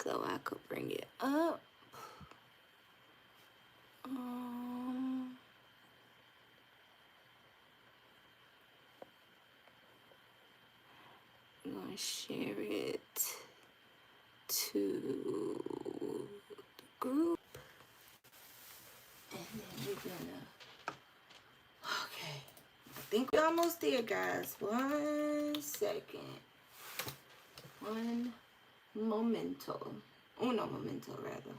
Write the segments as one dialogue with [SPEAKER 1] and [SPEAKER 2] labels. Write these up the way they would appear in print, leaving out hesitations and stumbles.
[SPEAKER 1] so I could bring it up. I'm gonna share it to the group, and then we're gonna. Okay, I think we're almost there, guys. 1 second. One momento. Uno momento, rather.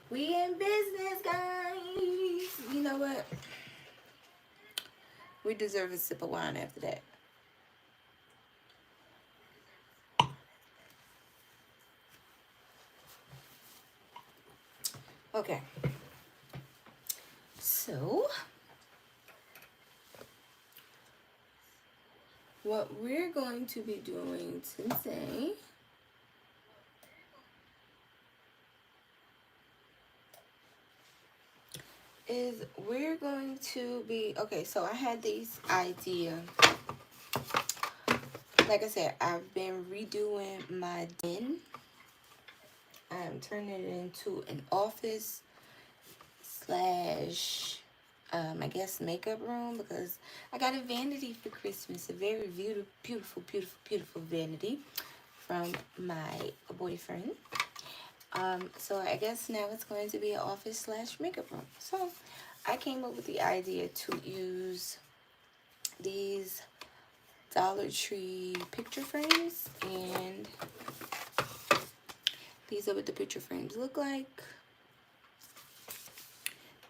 [SPEAKER 1] We in business, guys. You know what? We deserve a sip of wine after that. Okay. So, what we're going to be doing today is we're going to be, okay, so I had this idea. Like I said, I've been redoing my den. I'm turning it into an office slash, I guess, makeup room, because I got a vanity for Christmas. A very beautiful, beautiful, beautiful, beautiful vanity from my boyfriend. So I guess now it's going to be an office slash makeup room. So I came up with the idea to use these Dollar Tree picture frames, and these are what the picture frames look like.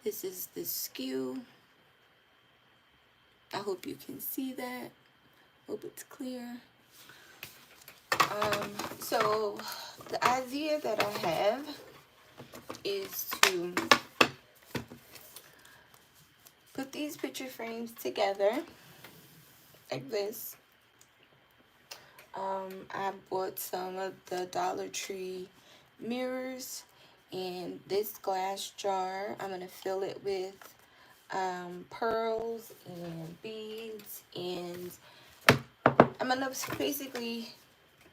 [SPEAKER 1] This is the skew. I hope you can see that. Hope it's clear. So the idea that I have is to put these picture frames together like this. I bought some of the Dollar Tree mirrors, and this glass jar, I'm going to fill it with pearls and beads, and I'm going to basically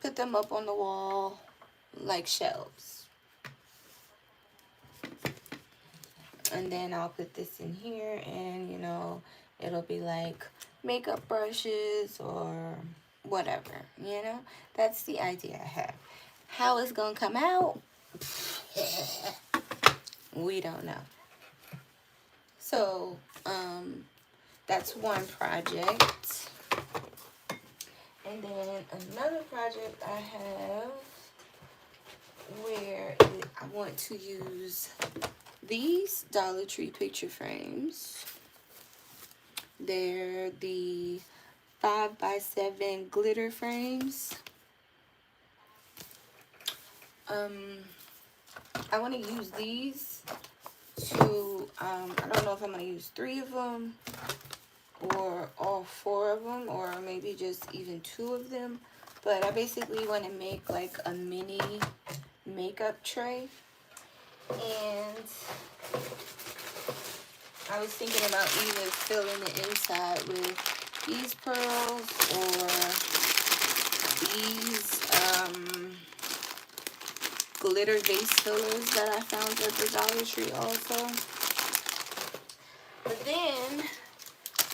[SPEAKER 1] put them up on the wall like shelves. And then I'll put this in here, and, you know, it'll be like makeup brushes or whatever, you know. That's the idea I have. How it's gonna come out, we don't know. So that's one project. And then another project I have where I want to use these Dollar Tree picture frames. They're the 5x7 glitter frames. I want to use these to, I don't know if I'm going to use 3 of them or all 4 of them, or maybe just even 2 of them. But I basically want to make like a mini makeup tray. And I was thinking about either filling the inside with these pearls or these glitter vase fillers that I found at the Dollar Tree also. But then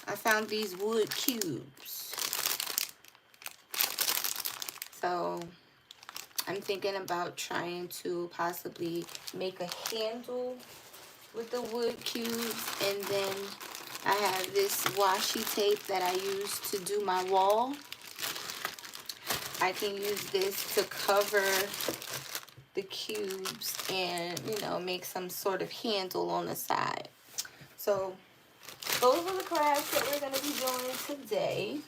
[SPEAKER 1] I found these wood cubes. So I'm thinking about trying to possibly make a handle with the wood cubes, and then I have this washi tape that I use to do my wall. I can use this to cover the cubes and, you know, make some sort of handle on the side. So those are the crafts that we're going to be doing today.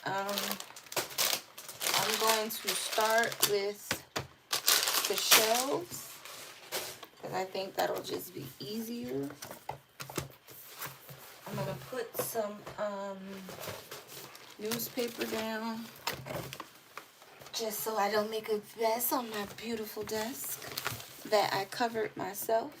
[SPEAKER 1] I'm going to start with the shelves, because I think that'll just be easier. some newspaper down just so I don't make a mess on my beautiful desk that I covered myself.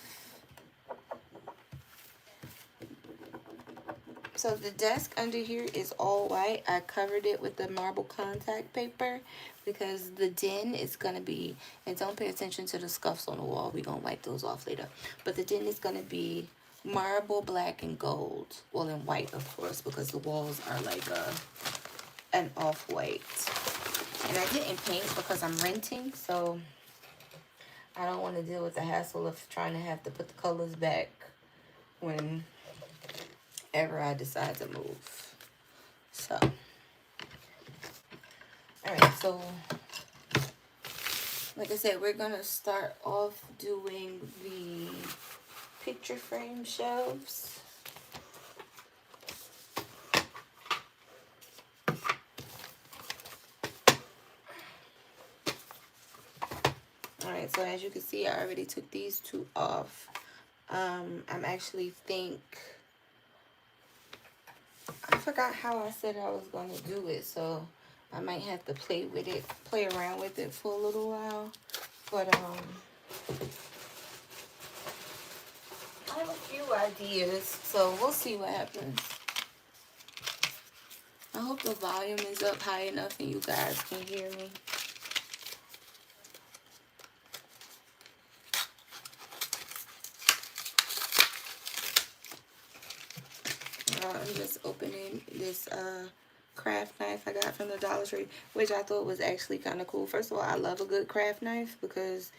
[SPEAKER 1] So the desk under here is all white. I covered it with the marble contact paper because the den is going to be, and don't pay attention to the scuffs on the wall. We're going to wipe those off later. But the den is going to be marble, black, and gold. Well, in white, of course, because the walls are like an off-white. And I didn't paint because I'm renting, so I don't want to deal with the hassle of trying to have to put the colors back whenever I decide to move. So, alright, so like I said, we're going to start off doing the picture frame shelves. Alright, so as you can see, I already took these two off. I'm actually I forgot how I said I was going to do it, so I might have to play around with it for a little while. But I have a few ideas, so we'll see what happens. I hope the volume is up high enough and you guys can hear me. I'm just opening this craft knife I got from the Dollar Tree, which I thought was actually kind of cool. First of all, I love a good craft knife because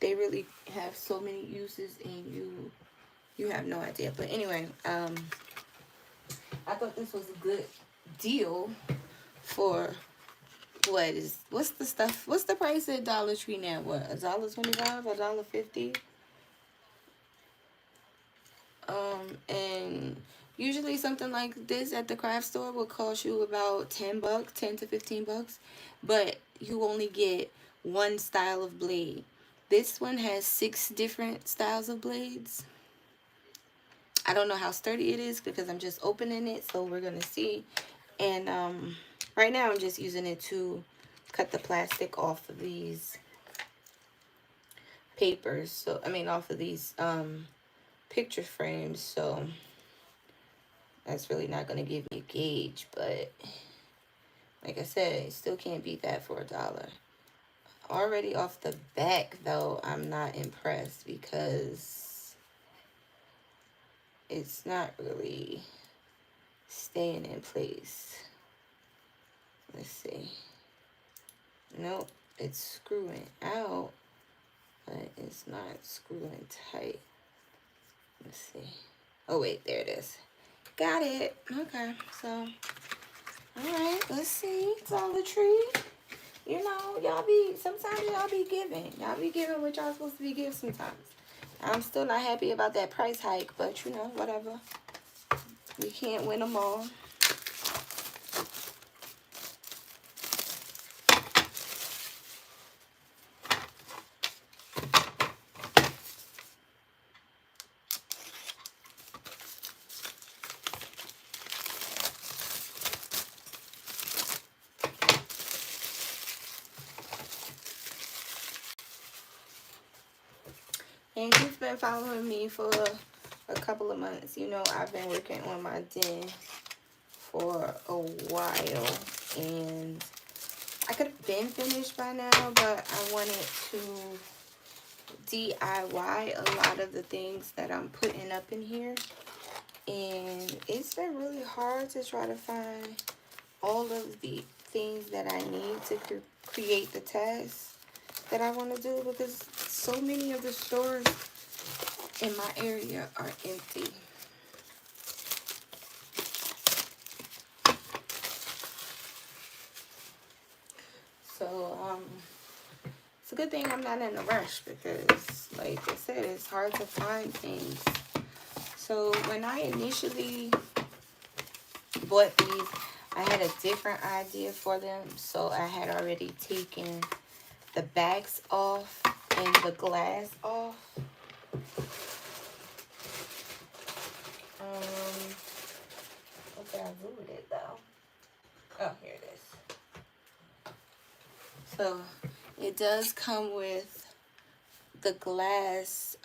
[SPEAKER 1] they really have so many uses and you have no idea. But anyway, I thought this was a good deal for what's the price at Dollar Tree now? What, $1.25, $1.50? And usually something like this at the craft store will cost you about $10, $10 to $15, but you only get one style of blade. This one has 6 different styles of blades. I don't know how sturdy it is because I'm just opening it, so we're gonna see. And right now I'm just using it to cut the plastic off of these papers. So I mean off of these picture frames, so that's really not going to give me a gauge, but like I said, it still can't beat that for $1. Already off the back though, I'm not impressed because it's not really staying in place. Let's see. Nope, it's screwing out, but it's not screwing tight. Let's see. Oh wait, there it is. Got it. Okay, so alright, let's see. Dollar Tree. You know, sometimes y'all be giving. Y'all be giving what y'all supposed to be giving sometimes. I'm still not happy about that price hike, but you know, whatever. We can't win them all. And if you've been following me for a couple of months, you know I've been working on my den for a while. And I could have been finished by now, but I wanted to DIY a lot of the things that I'm putting up in here. And it's been really hard to try to find all of the things that I need to create the tasks that I want to do, because so many of the stores in my area are empty. So it's a good thing I'm not in a rush because, like I said, it's hard to find things. So when I initially bought these, I had a different idea for them. So I had already taken the backs off and the glass off. do with it though? Oh, here it is. So it does come with the glass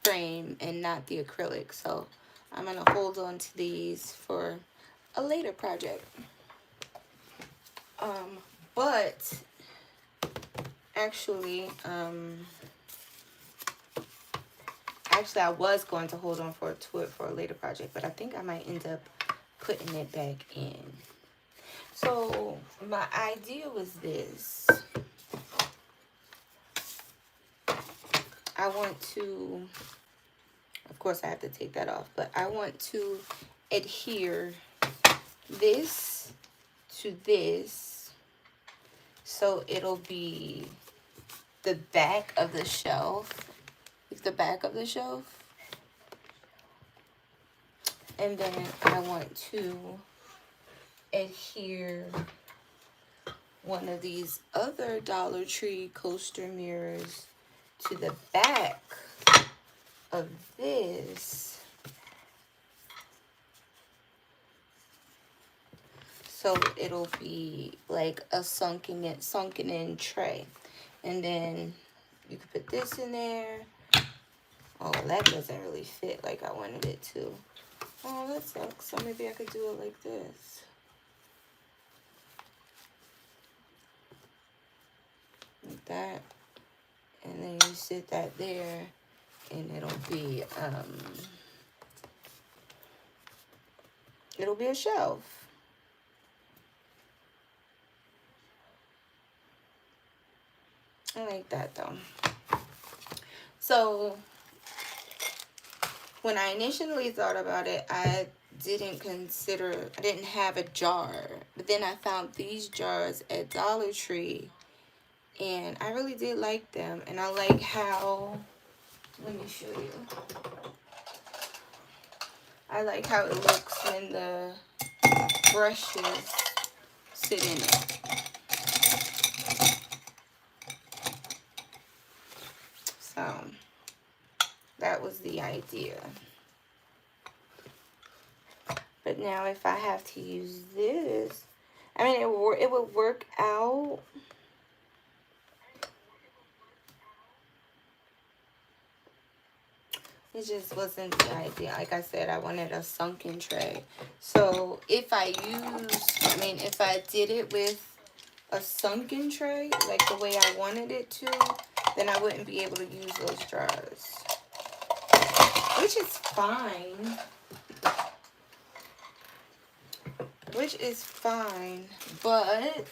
[SPEAKER 1] frame and not the acrylic. So I'm going to hold on to these for a later project. But actually, I was going to hold on to it for a later project, but I think I might end up putting it back in. So my idea was this. I want to, of course I have to take that off, but I want to adhere this to this so it'll be the back of the shelf, the back of the shelf. And then I want to adhere one of these other Dollar Tree coaster mirrors to the back of this, so it'll be like a sunken in tray. And then you could put this in there. Oh, that doesn't really fit like I wanted it to. Oh, that sucks. So maybe I could do it like this. Like that. And then you sit that there, and it'll be a shelf. I like that though. So when I initially thought about it, I didn't have a jar. But then I found these jars at Dollar Tree, and I really did like them. And I like how, let me show you. I like how it looks when the brushes sit in it. So that was the idea. But now if I have to use this, I mean, it would work out. It just wasn't the idea. Like I said, I wanted a sunken tray. So if I did it with a sunken tray, like the way I wanted it to, then I wouldn't be able to use those jars. Which is fine. But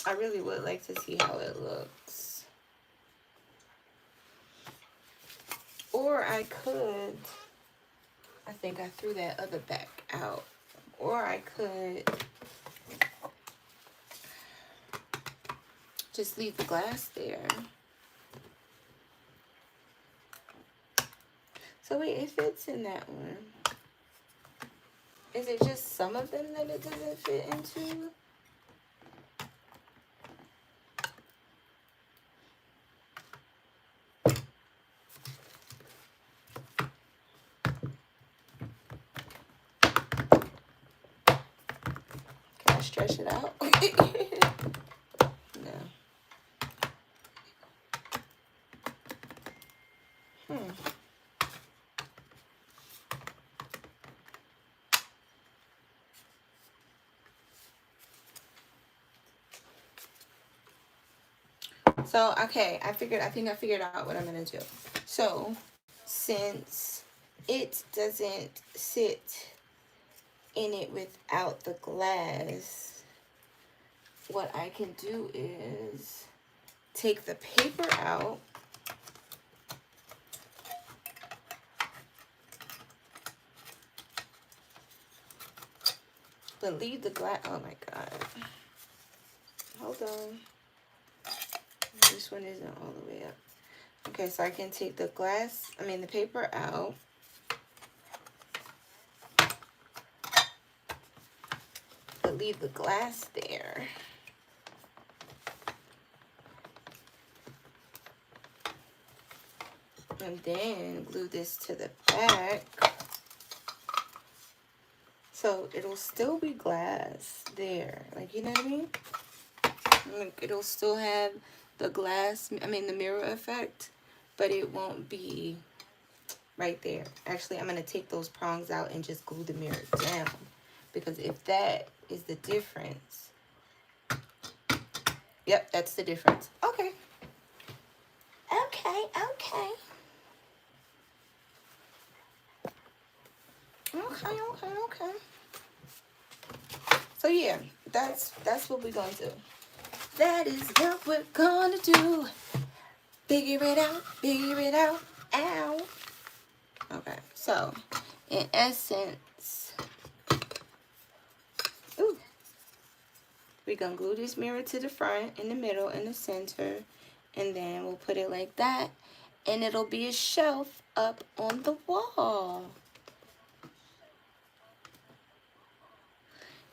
[SPEAKER 1] I really would like to see how it looks. Or I could, I think I threw that other back out. Or I could just leave the glass there. So wait, it fits in that one. Is it just some of them that it doesn't fit into? Can I stretch it out? No. So, okay, I think I figured out what I'm going to do. So, since it doesn't sit in it without the glass, what I can do is take the paper out, but leave the glass. Oh my God. Hold on. This one isn't all the way up. Okay, so I can take the paper out. But leave the glass there. And then glue this to the back. So it'll still be glass there. Like, you know what I mean? Like, it'll still have the glass, I mean the mirror effect, but it won't be right there. Actually, I'm going to take those prongs out and just glue the mirror down. Because if that is the difference. Yep, that's the difference. Okay. Okay, okay. Okay, okay, okay. So yeah, that's what we're gonna do. That is what we're gonna do. Figure it out, figure it out. Ow. Okay, so in essence, ooh, we're gonna glue this mirror to the front, in the middle, in the center, and then we'll put it like that, and it'll be a shelf up on the wall.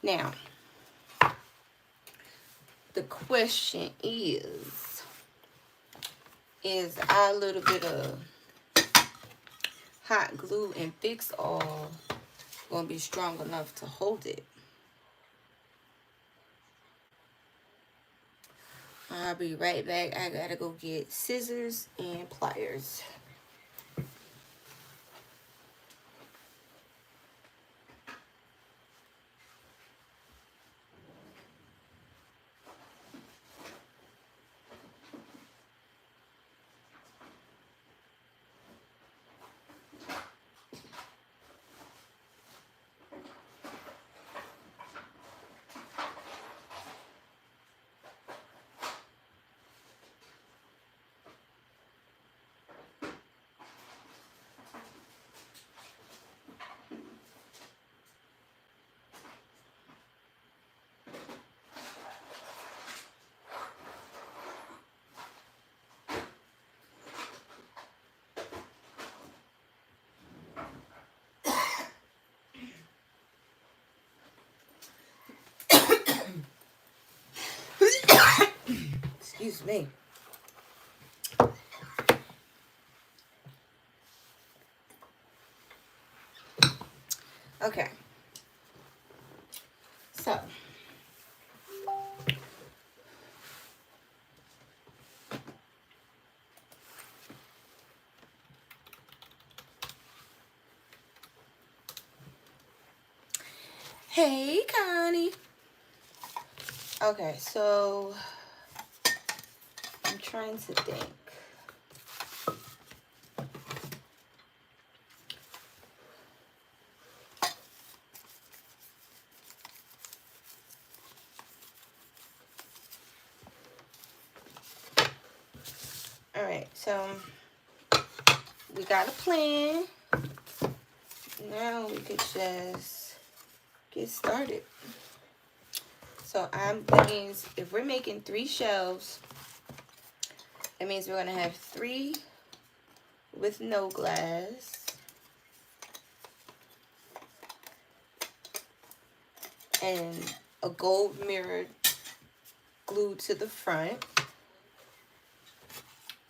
[SPEAKER 1] Now, the question is our little bit of hot glue and fix all gonna be strong enough to hold it? I'll be right back. I gotta go get scissors and pliers. Excuse me. Okay. So, hey, Connie. Okay, so I'm trying to think. All right, so we got a plan. Now we could just get started. So that means if we're making 3 shelves, that means we're gonna have 3 with no glass and a gold mirror glued to the front.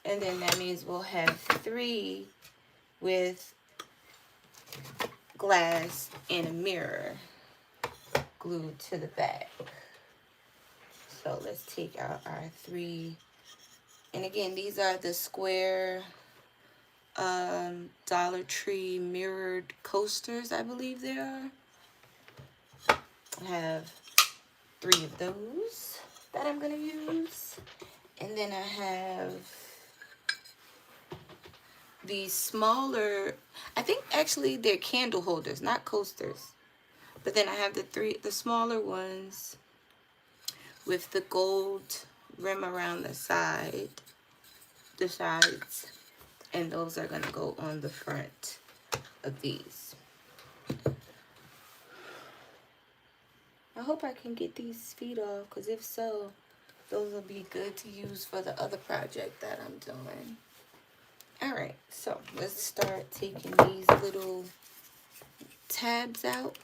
[SPEAKER 1] And then that means we'll have 3 with glass and a mirror glued to the back. So let's take out our 3. And again, these are the square Dollar Tree mirrored coasters, I believe they are. I have 3 of those that I'm gonna use. And then I have these smaller, I think actually they're candle holders, not coasters. But then I have the smaller ones with the gold rim around the sides, and those are gonna go on the front of these. I hope I can get these feet off, because if so, those will be good to use for the other project that I'm doing. All right, so let's start taking these little tabs out.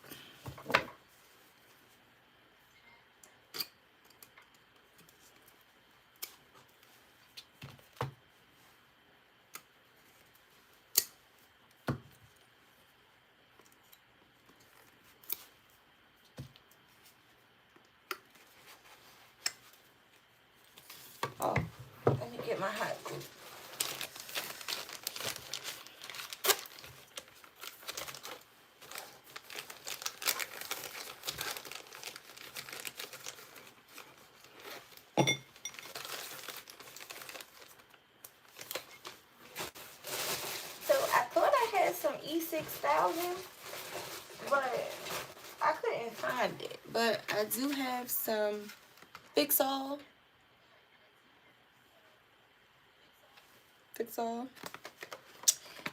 [SPEAKER 1] get my hot glue. So I thought I had some E6000, but I couldn't find it. But I do have some Fix-All.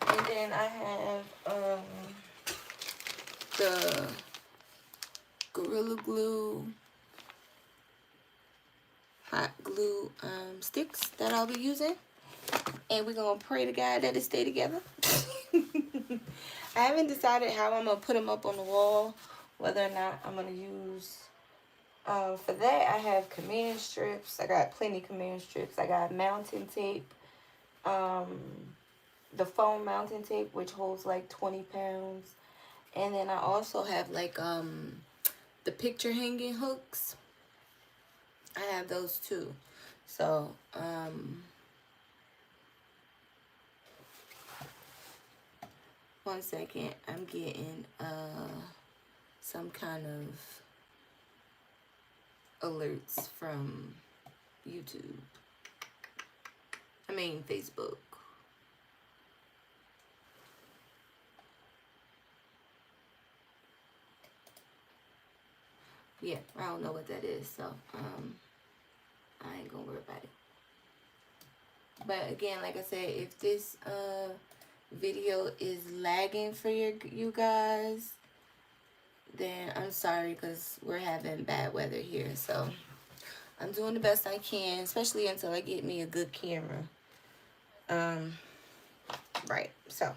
[SPEAKER 1] And then I have the Gorilla Glue hot glue sticks that I'll be using. And we're going to pray to God that it stay together. I haven't decided how I'm going to put them up on the wall. Whether or not I'm going to use... for that, I have command strips. I got plenty of command strips. I got mounting tape. The foam mounting tape, which holds like 20 pounds. And then I also have like the picture hanging hooks. I have those too. So, one second. I'm getting some kind of alerts from YouTube. I mean, Facebook. Yeah, I don't know what that is, so I ain't gonna worry about it. But again, like I said, if this video is lagging for you guys, then I'm sorry, because we're having bad weather here. So I'm doing the best I can, especially until I get me a good camera. Right, so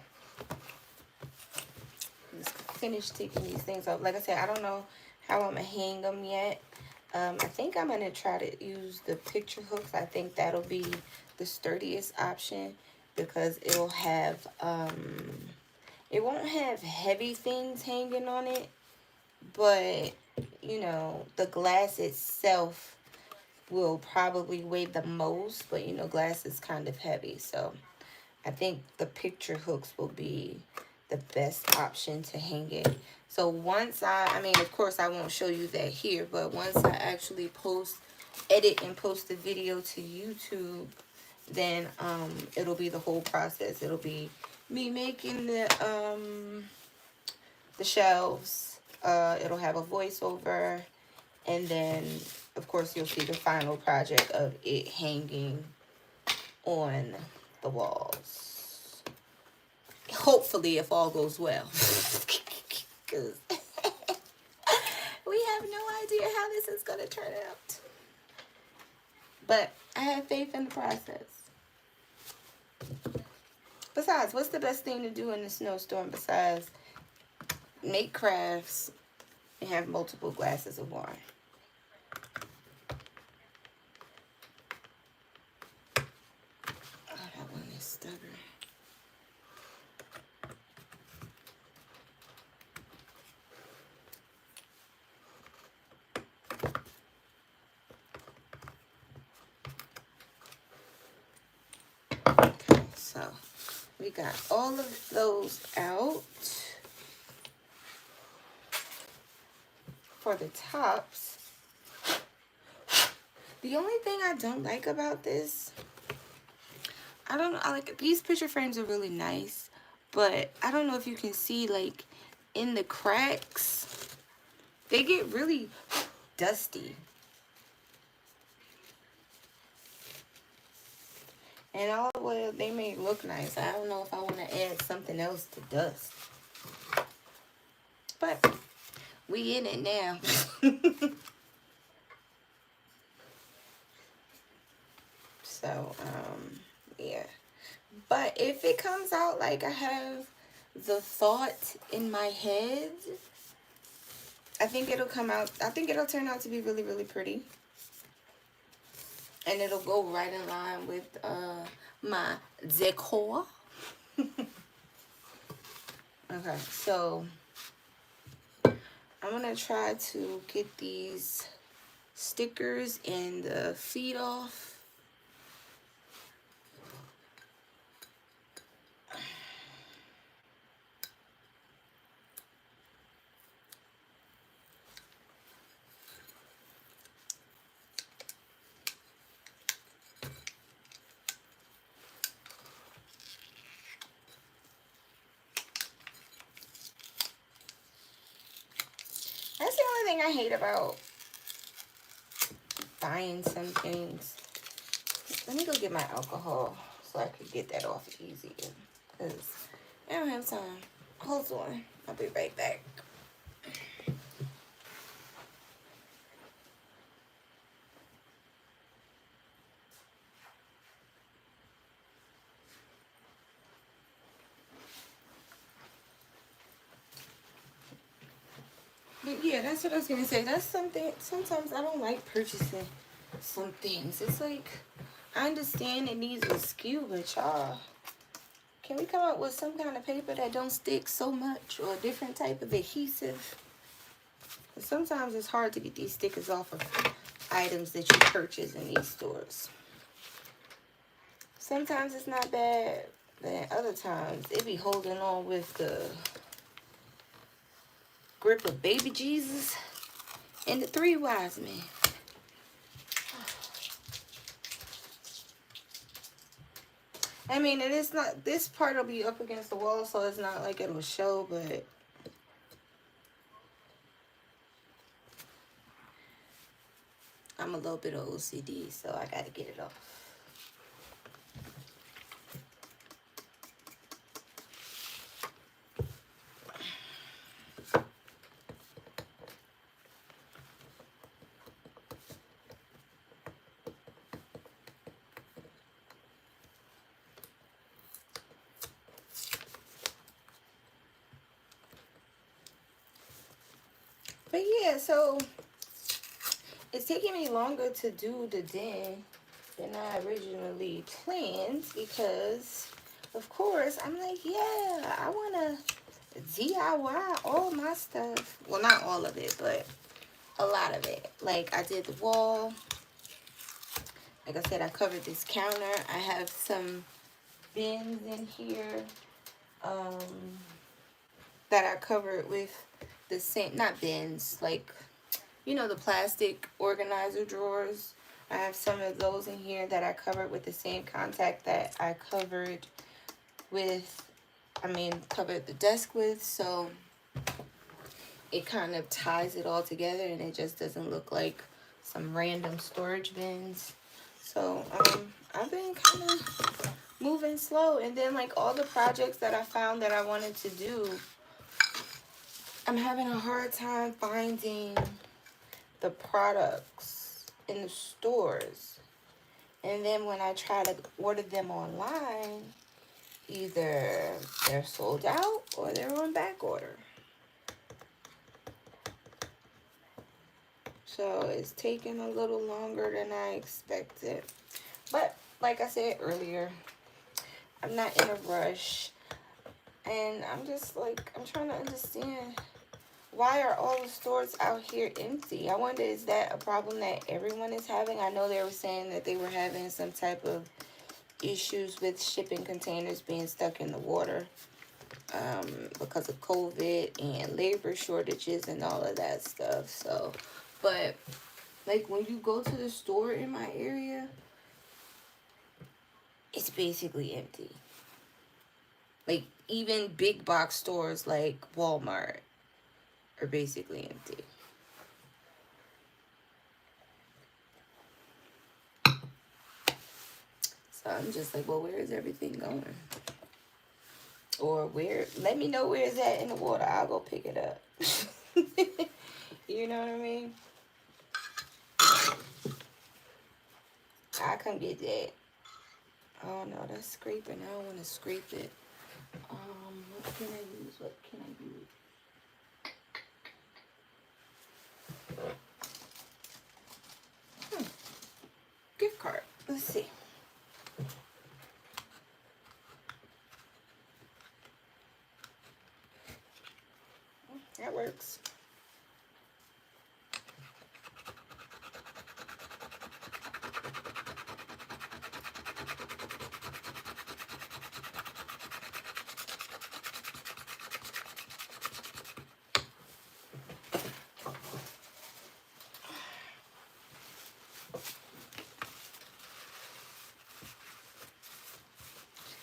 [SPEAKER 1] let's finish taking these things off. Like I said, I don't know how I'm gonna hang them yet. I think I'm gonna try to use the picture hooks. I think that'll be the sturdiest option, because it'll have it won't have heavy things hanging on it, but you know, the glass itself will probably weigh the most, but you know, glass is kind of heavy, so I think the picture hooks will be the best option to hang it. So once I mean, of course I won't show you that here, but once I actually edit and post the video to YouTube, then it'll be the whole process. It'll be me making the shelves. It'll have a voiceover, and then of course you'll see the final project of it hanging on the walls. Hopefully, if all goes well. Because we have no idea how this is going to turn out. But I have faith in the process. Besides, what's the best thing to do in a snowstorm besides make crafts and have multiple glasses of wine? Oh, that one is stubborn. So we got all of those out. For the tops, the only thing I don't like about this, I don't know, I like these picture frames are really nice, but I don't know if you can see, like in the cracks, they get really dusty. And although they may look nice, I don't know if I want to add something else to dust. But we in it now. So, yeah. But if it comes out like I have the thought in my head, I think it'll come out, I think it'll turn out to be really, really pretty. And it'll go right in line with my decor. Okay, so I'm gonna try to get these stickers and the feet off. thing I hate about buying some things. Let me go get my alcohol so I could get that off easier. Because I don't have time. Hold on. I'll be right back. But yeah, that's what I was going to say. That's something. Sometimes I don't like purchasing some things. It's like, I understand it needs a skew, but y'all, can we come up with some kind of paper that don't stick so much, or a different type of adhesive? Sometimes it's hard to get these stickers off of items that you purchase in these stores. Sometimes it's not bad, but other times it be holding on with the grip of baby Jesus and the 3 wise men. I mean, and it's not, this part will be up against the wall, so it's not like it'll show, but I'm a little bit of OCD, so I gotta get it off. But yeah, so it's taking me longer to do the den than I originally planned because, of course, I'm like, yeah, I want to DIY all my stuff. Well, not all of it, but a lot of it. Like, I did the wall. Like I said, I covered this counter. I have some bins in here that I covered with the same, not bins, like, you know, the plastic organizer drawers. I have some of those in here that I covered with the same contact that I covered with, covered the desk with. So it kind of ties it all together and it just doesn't look like some random storage bins. So I've been kind of moving slow. And then like all the projects that I found that I wanted to do, I'm having a hard time finding the products in the stores. And then when I try to order them online, either they're sold out or they're on back order. So it's taking a little longer than I expected. But like I said earlier, I'm not in a rush. And I'm just like, I'm trying to understand, why are all the stores out here empty? I wonder, is that a problem that everyone is having? I know they were saying that they were having some type of issues with shipping containers being stuck in the water because of COVID and labor shortages and all of that stuff. So, but like when you go to the store in my area, it's basically empty. Like even big box stores like Walmart are basically empty. So I'm just like, well, where is everything going? Or where, let me know where it's at in the water. I'll go pick it up. You know what I mean? I come get that. Oh no, that's scraping. I don't want to scrape it. What can I use? What can I use? Gift card. Let's see. That works.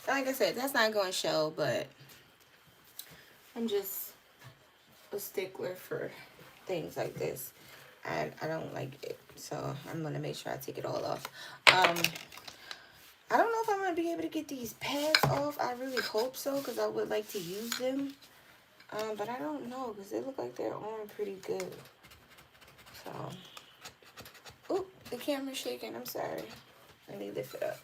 [SPEAKER 1] Like I said, that's not going to show, but I'm just a stickler for things like this. I don't like it, so I'm gonna make sure I take it all off. I don't know if I'm gonna be able to get these pads off. I really hope so, because I would like to use them. But I don't know, because they look like they're on pretty good. So, oop, the camera's shaking. I'm sorry. Let me lift it up.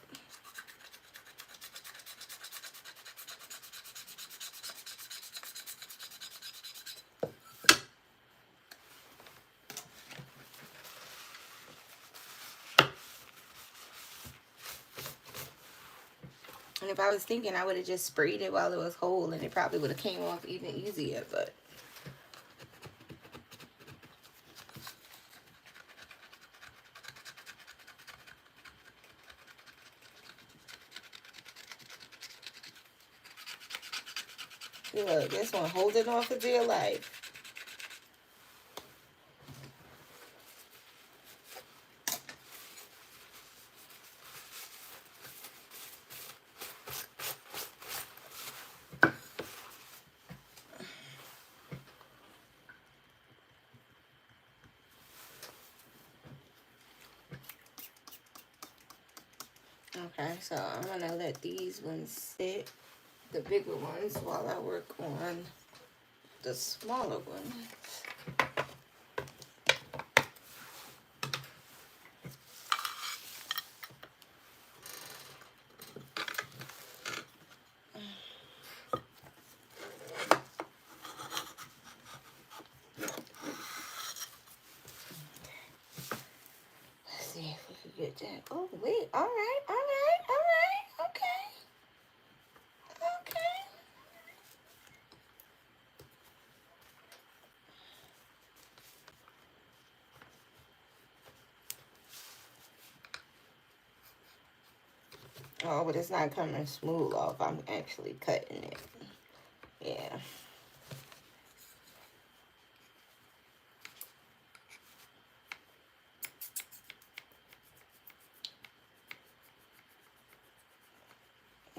[SPEAKER 1] And if I was thinking, I would have just sprayed it while it was whole, and it probably would have came off even easier, but look, this one holding on for dear life. Okay, so I'm gonna let these ones sit, the bigger ones, while I work on the smaller ones. Let's see if we can get that. Oh, wait, all right, okay, okay. Oh, but it's not coming smooth off. I'm actually cutting it. Yeah.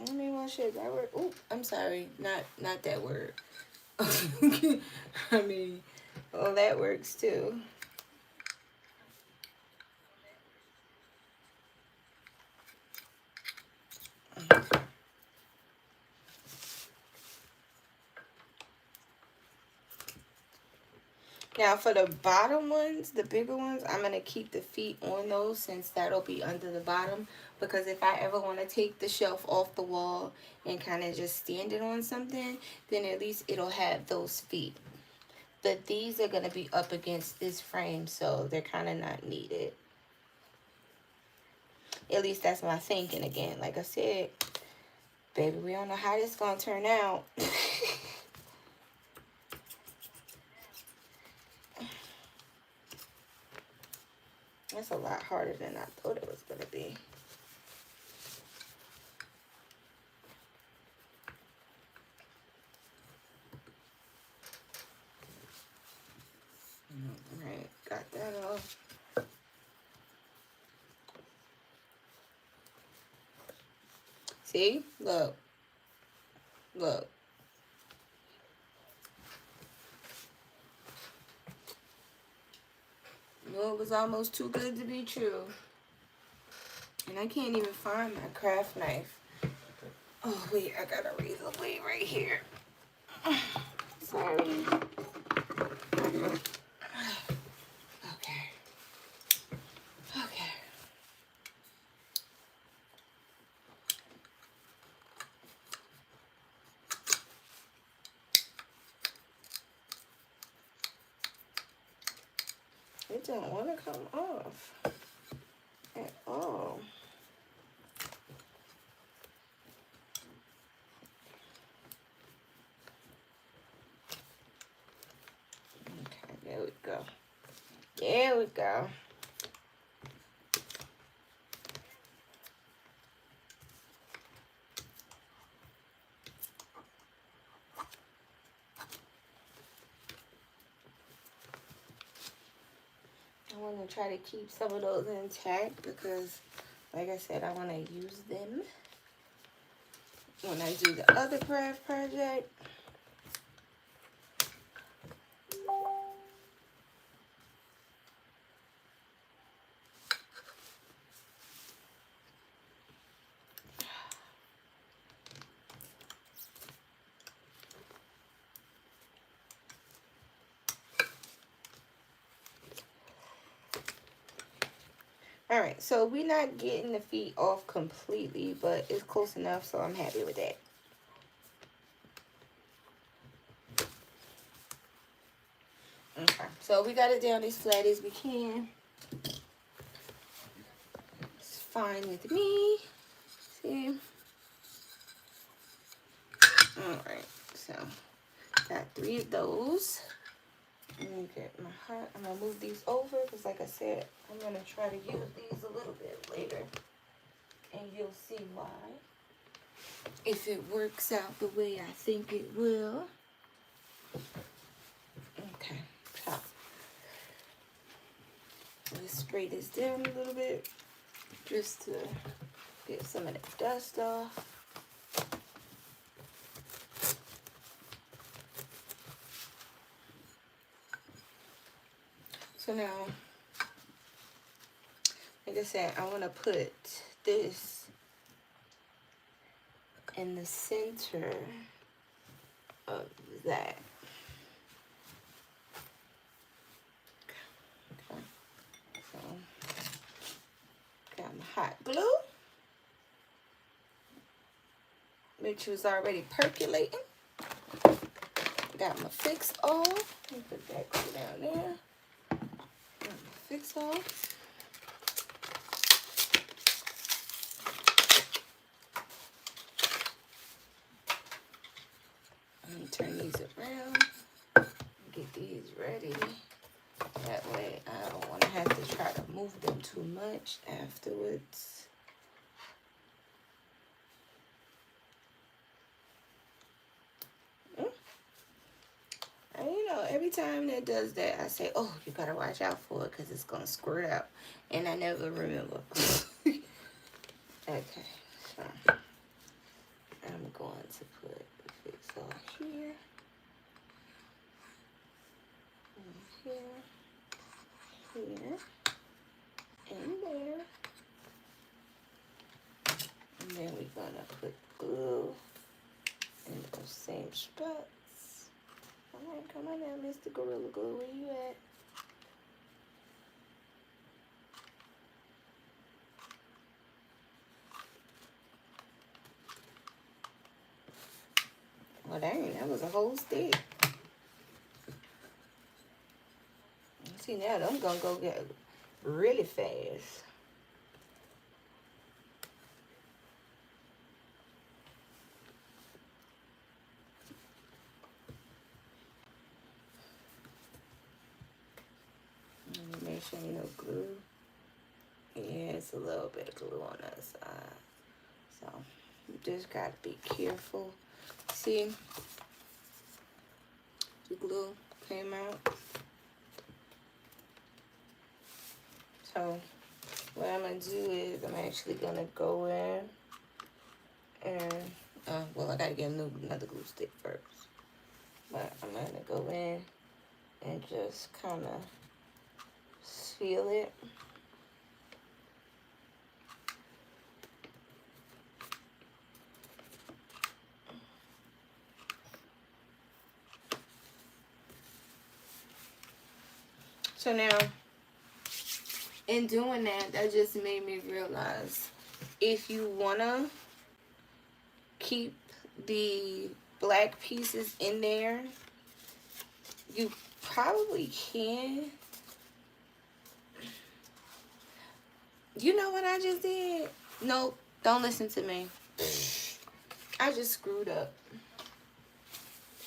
[SPEAKER 1] I mean, well, shit, that word. Ooh, I'm sorry. Not that word. I mean, well, that works too. Now for the bottom ones, the bigger ones, I'm going to keep the feet on those, since that'll be under the bottom. Because if I ever want to take the shelf off the wall and kind of just stand it on something, then at least it'll have those feet. But these are going to be up against this frame, so they're kind of not needed. At least that's my thinking again. Like I said, baby, we don't know how this is going to turn out. That's a lot harder than I thought it was going to be. All right, got that off. See? Look. Look. You know, it was almost too good to be true. And I can't even find my craft knife. Oh, wait, I got a razor blade right here. Sorry. Okay. Okay. It don't want to come off at all. Okay, there we go. There we go. I want to try to keep some of those intact because, like I said, I want to use them when I do the other craft project. Alright, so we're not getting the feet off completely, but it's close enough, so I'm happy with that. Okay, so we got it down as flat as we can. It's fine with me. See? Alright, so got 3 of those. Let me get my hot. I'm gonna move these over because, like I said, I'm gonna try to use these a little bit later, and you'll see why. If it works out the way I think it will. Okay, so let's spray this down a little bit just to get some of that dust off. So now, like I said, I want to put this in the center of that. Okay. So, got my hot glue, which was already percolating. Got my fix all. Let me put that glue down there. Got my fix all. Turn these around, get these ready. That way I don't want to have to try to move them too much afterwards. And you know, every time that does that, I say, oh, you gotta watch out for it because it's gonna squirt out. And I never remember. Okay, so I'm going to put the fix all here. Here, here, and there. And then we're gonna put glue in those same spots. Alright, come on now, Mr. Gorilla Glue, where you at? Well, dang, that was a whole stick. See, now I'm gonna go get really fast. Make sure you know glue. Yeah, it's a little bit of glue on that side. So, you just gotta be careful. See? The glue came out. So, what I'm gonna do is I'm actually gonna go in and, well, I gotta get another glue stick first. But I'm gonna go in and just kind of seal it. So now, in doing that, that just made me realize if you wanna keep the black pieces in there, you probably can. You know what I just did? Nope, don't listen to me. I just screwed up.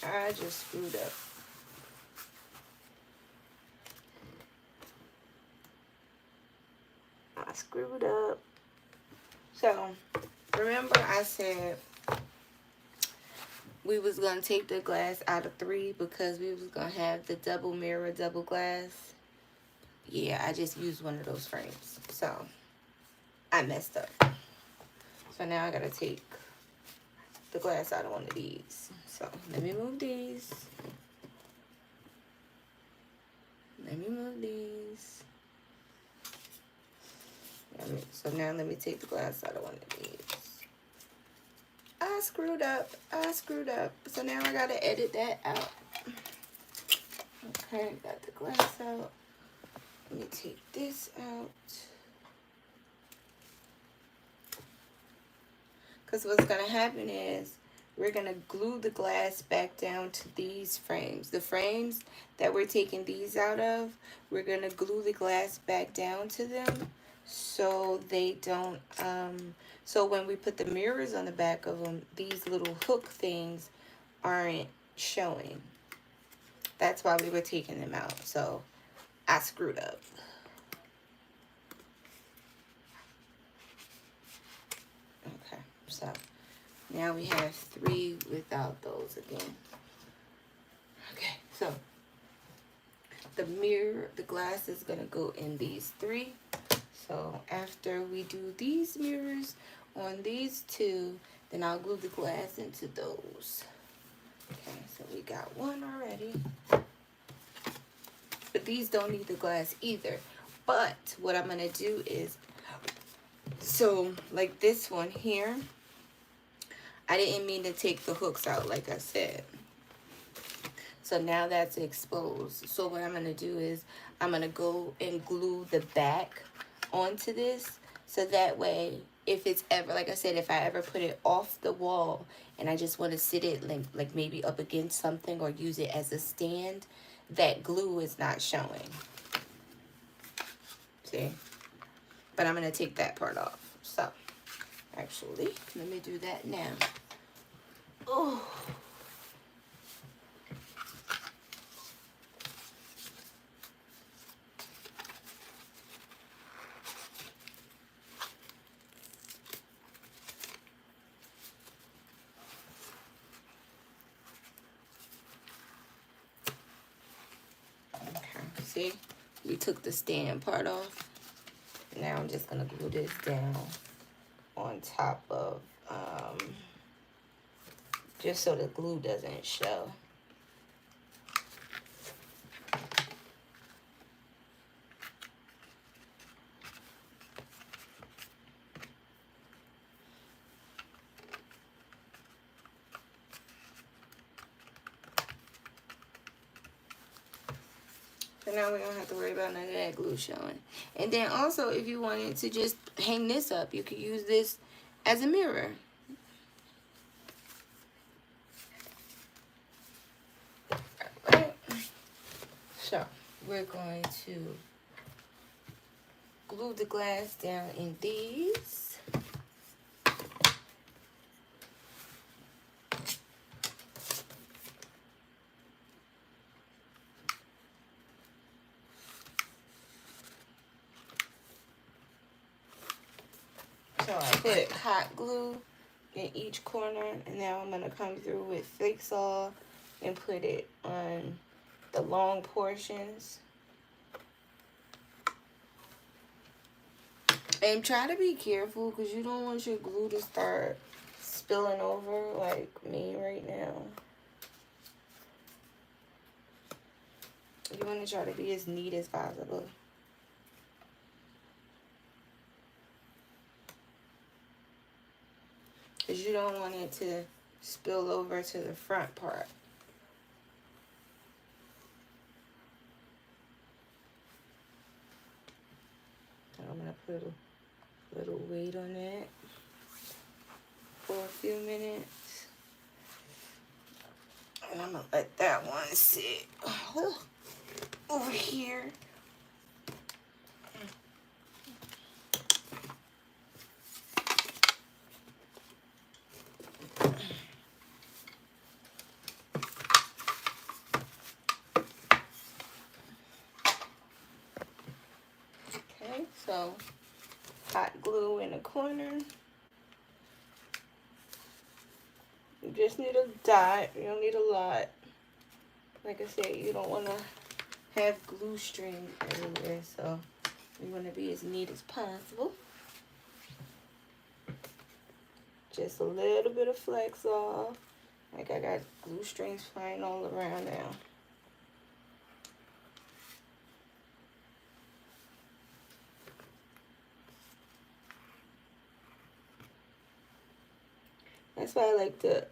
[SPEAKER 1] I just screwed up. I screwed up. So, remember I said we was going to take the glass out of 3 because we was going to have the double mirror, double glass. Yeah, I just used one of those frames. So, I messed up. So now I got to take the glass out of one of these. So, let me move these. Let me move these. So now let me take the glass out of one of these. I screwed up. I screwed up. So now I got to edit that out. Okay, got the glass out. Let me take this out. Because what's going to happen is we're going to glue the glass back down to these frames. The frames that we're taking these out of, we're going to glue the glass back down to them so they don't, so when we put the mirrors on the back of them, these little hook things aren't showing. That's why we were taking them out. So I screwed up. Okay, so now we have 3 without those again. Okay, so the mirror, the glass is gonna go in these 3. So after we do these mirrors on these 2, then I'll glue the glass into those. Okay, so we got 1 already. But these don't need the glass either. But what I'm gonna do is, so like this one here, I didn't mean to take the hooks out like I said. So now that's exposed. So what I'm going to do is I'm going to go and glue the back onto this. So that way, if it's ever, like I said, if I ever put it off the wall and I just want to sit it like maybe up against something or use it as a stand, that glue is not showing. See? But I'm going to take that part off. So actually, let me do that now. Oh. Okay, see? We took the stand part off. Now I'm just going to glue this down on top of, just so the glue doesn't show. So now we don't have to worry about none of that glue showing. And then also, if you wanted to just hang this up, you could use this as a mirror. Right? So we're going to glue the glass down in these. So I put hot glue in each corner, and now I'm going to come through with Fake Saw and put it on the long portions. And try to be careful because you don't want your glue to start spilling over like me right now. You want to try to be as neat as possible. Because you don't want it to spill over to the front part. So I'm going to put a little weight on that for a few minutes. And I'm going to let that one sit over here. Okay, so hot glue in the corner. You just need a dot. You don't need a lot. Like I said, you don't want to have glue strings everywhere, so you want to be as neat as possible. Just a little bit of flex off. Like I got glue strings flying all around now. That's why I like to,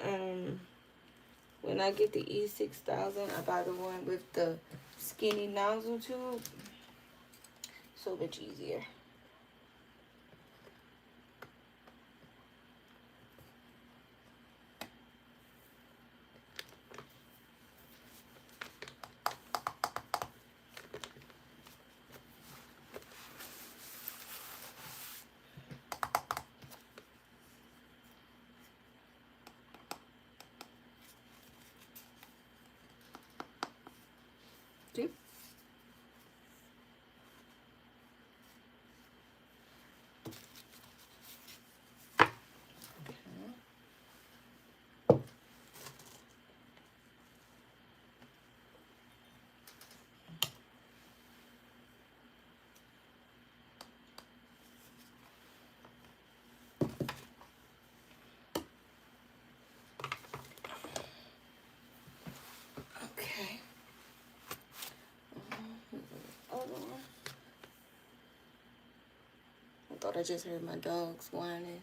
[SPEAKER 1] when I get the E6000, I buy the one with the skinny nozzle tube. So much easier. See? Okay. Other one. I thought I just heard my dogs whining.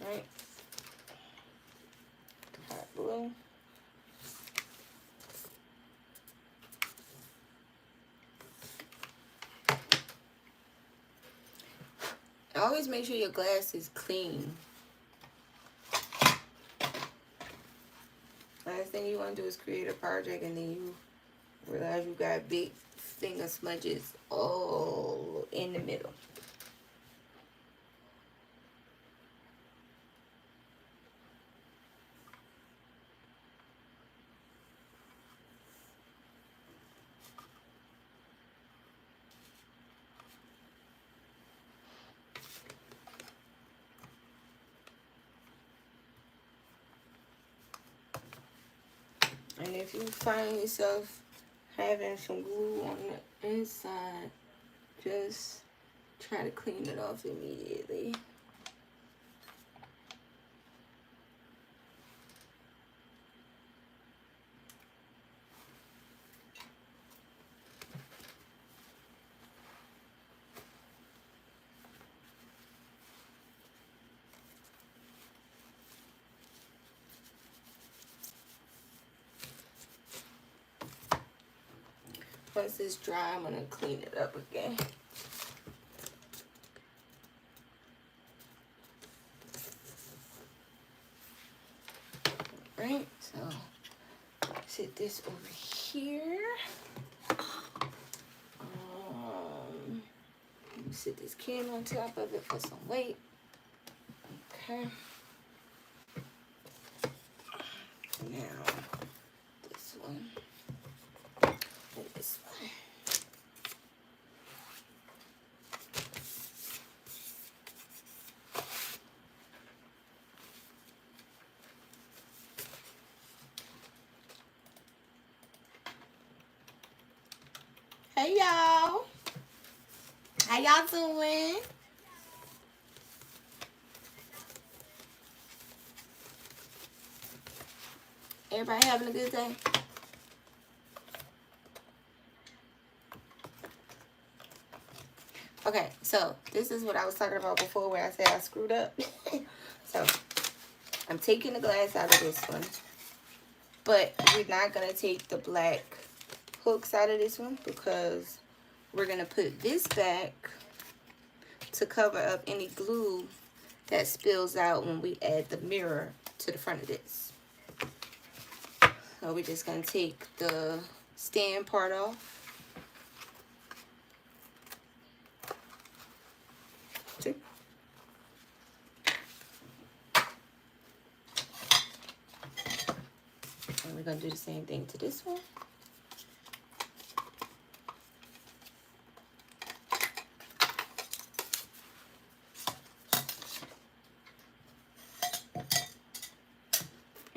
[SPEAKER 1] Right. Hot blue. Always make sure your glass is clean. Last thing you want to do is create a project and then you realize you got big finger smudges all in the middle. And if you find yourself having some glue on the inside, just try to clean it off immediately. Once it's dry, I'm gonna clean it up again. Right, so set this over here. Set this can on top of it for some weight. Okay. Now this one and this one. Hey y'all. How y'all doing? Everybody having a good day? Okay, so this is what I was talking about before where I said I screwed up. So I'm taking the glass out of this one, but we're not gonna take the black hooks out of this one because we're gonna put this back to cover up any glue that spills out when we add the mirror to the front of this. So we're just gonna take the stand part off. See? And we're gonna do the same thing to this one.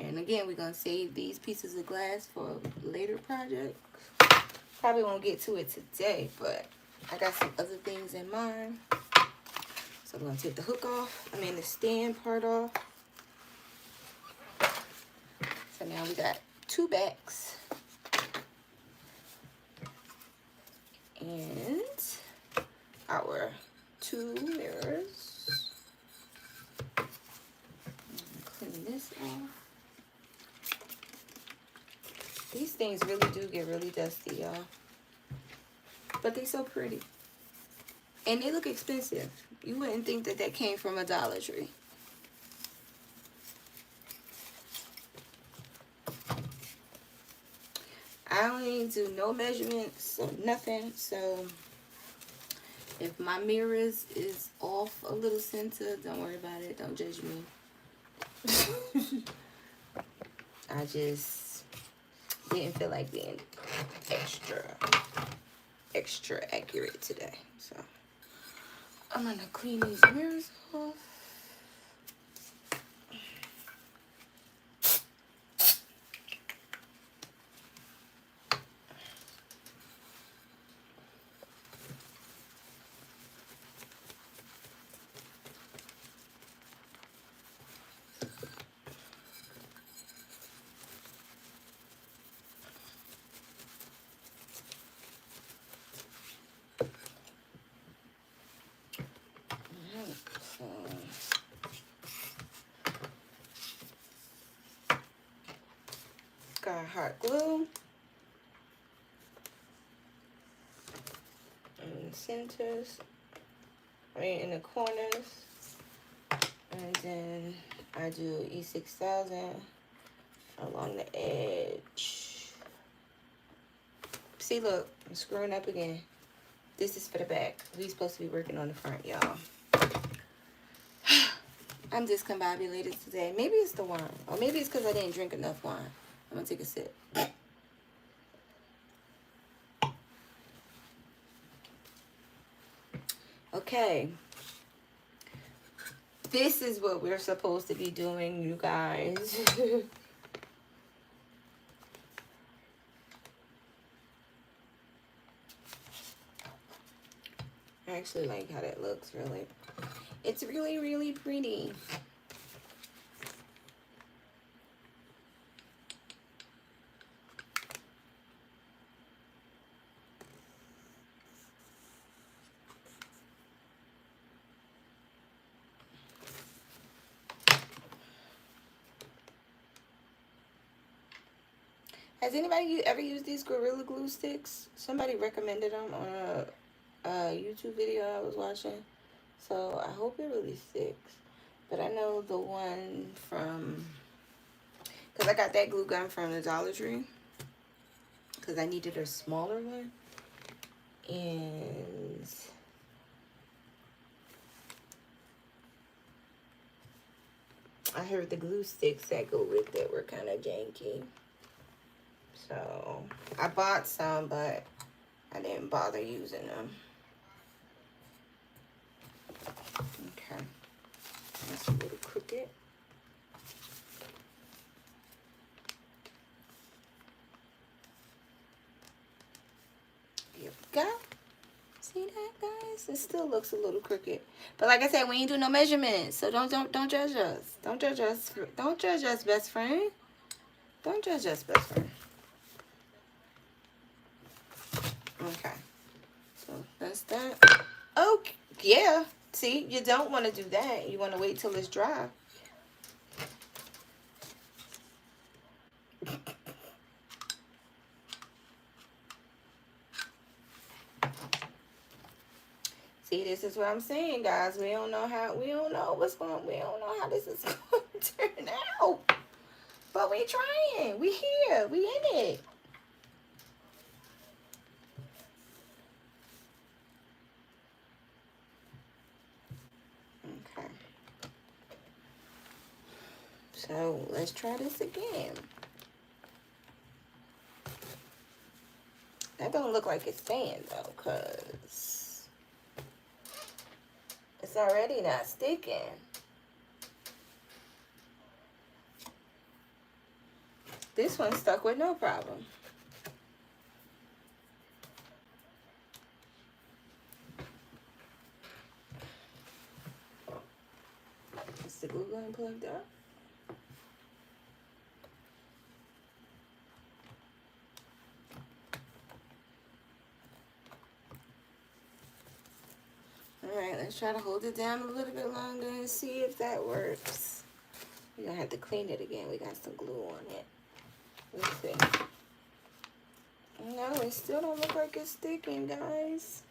[SPEAKER 1] And again, we're going to save these pieces of glass for later projects. Probably won't get to it today, but I got some other things in mind. So I'm going to take the hook off. I mean the stand part off. So now we got two backs. And our two mirrors. Clean this off. These things really do get really dusty, y'all. But they're so pretty. And they look expensive. You wouldn't think that that came from a Dollar Tree. I don't even do no measurements or nothing. So if my mirrors is off a little center, don't worry about it. Don't judge me. I just didn't feel like being extra accurate today. So I'm gonna clean these mirrors off. Got hot glue in the centers, in the corners, and then I do E6000 along the edge. See, look, I'm screwing up again. This is for the back. We supposed to be working on the front, y'all. I'm discombobulated today. Maybe it's the wine, or maybe it's because I didn't drink enough wine. I'm gonna take a sip. Okay. This is what we're supposed to be doing, you guys. I actually like how that looks, really. It's really, really pretty. Has anybody ever used these Gorilla Glue sticks? Somebody recommended them on a YouTube video I was watching. So I hope it really sticks. But I know the one from, because I got that glue gun from the Dollar Tree, because I needed a smaller one. And I heard the glue sticks that go with it were kind of janky. So I bought some, but I didn't bother using them. Okay. That's a little crooked. Here we go. See that, guys? It still looks a little crooked. But like I said, we ain't do no measurements. So don't judge us. Don't judge us. Don't judge us, best friend. Don't judge us, best friend. Okay. So that's that. Oh, yeah. See, you don't want to do that. You want to wait till it's dry. See, this is what I'm saying, guys. We don't know how this is going to turn out. But we trying. We here. We in it. Okay. So let's try this again. That don't look like it's staying though, because it's already not sticking. This one stuck with no problem. Is the glue gun plugged up? Alright, let's try to hold it down a little bit longer and see if that works. We're going to have to clean it again. We got some glue on it. Let's see. No, it still don't look like it's sticking, guys.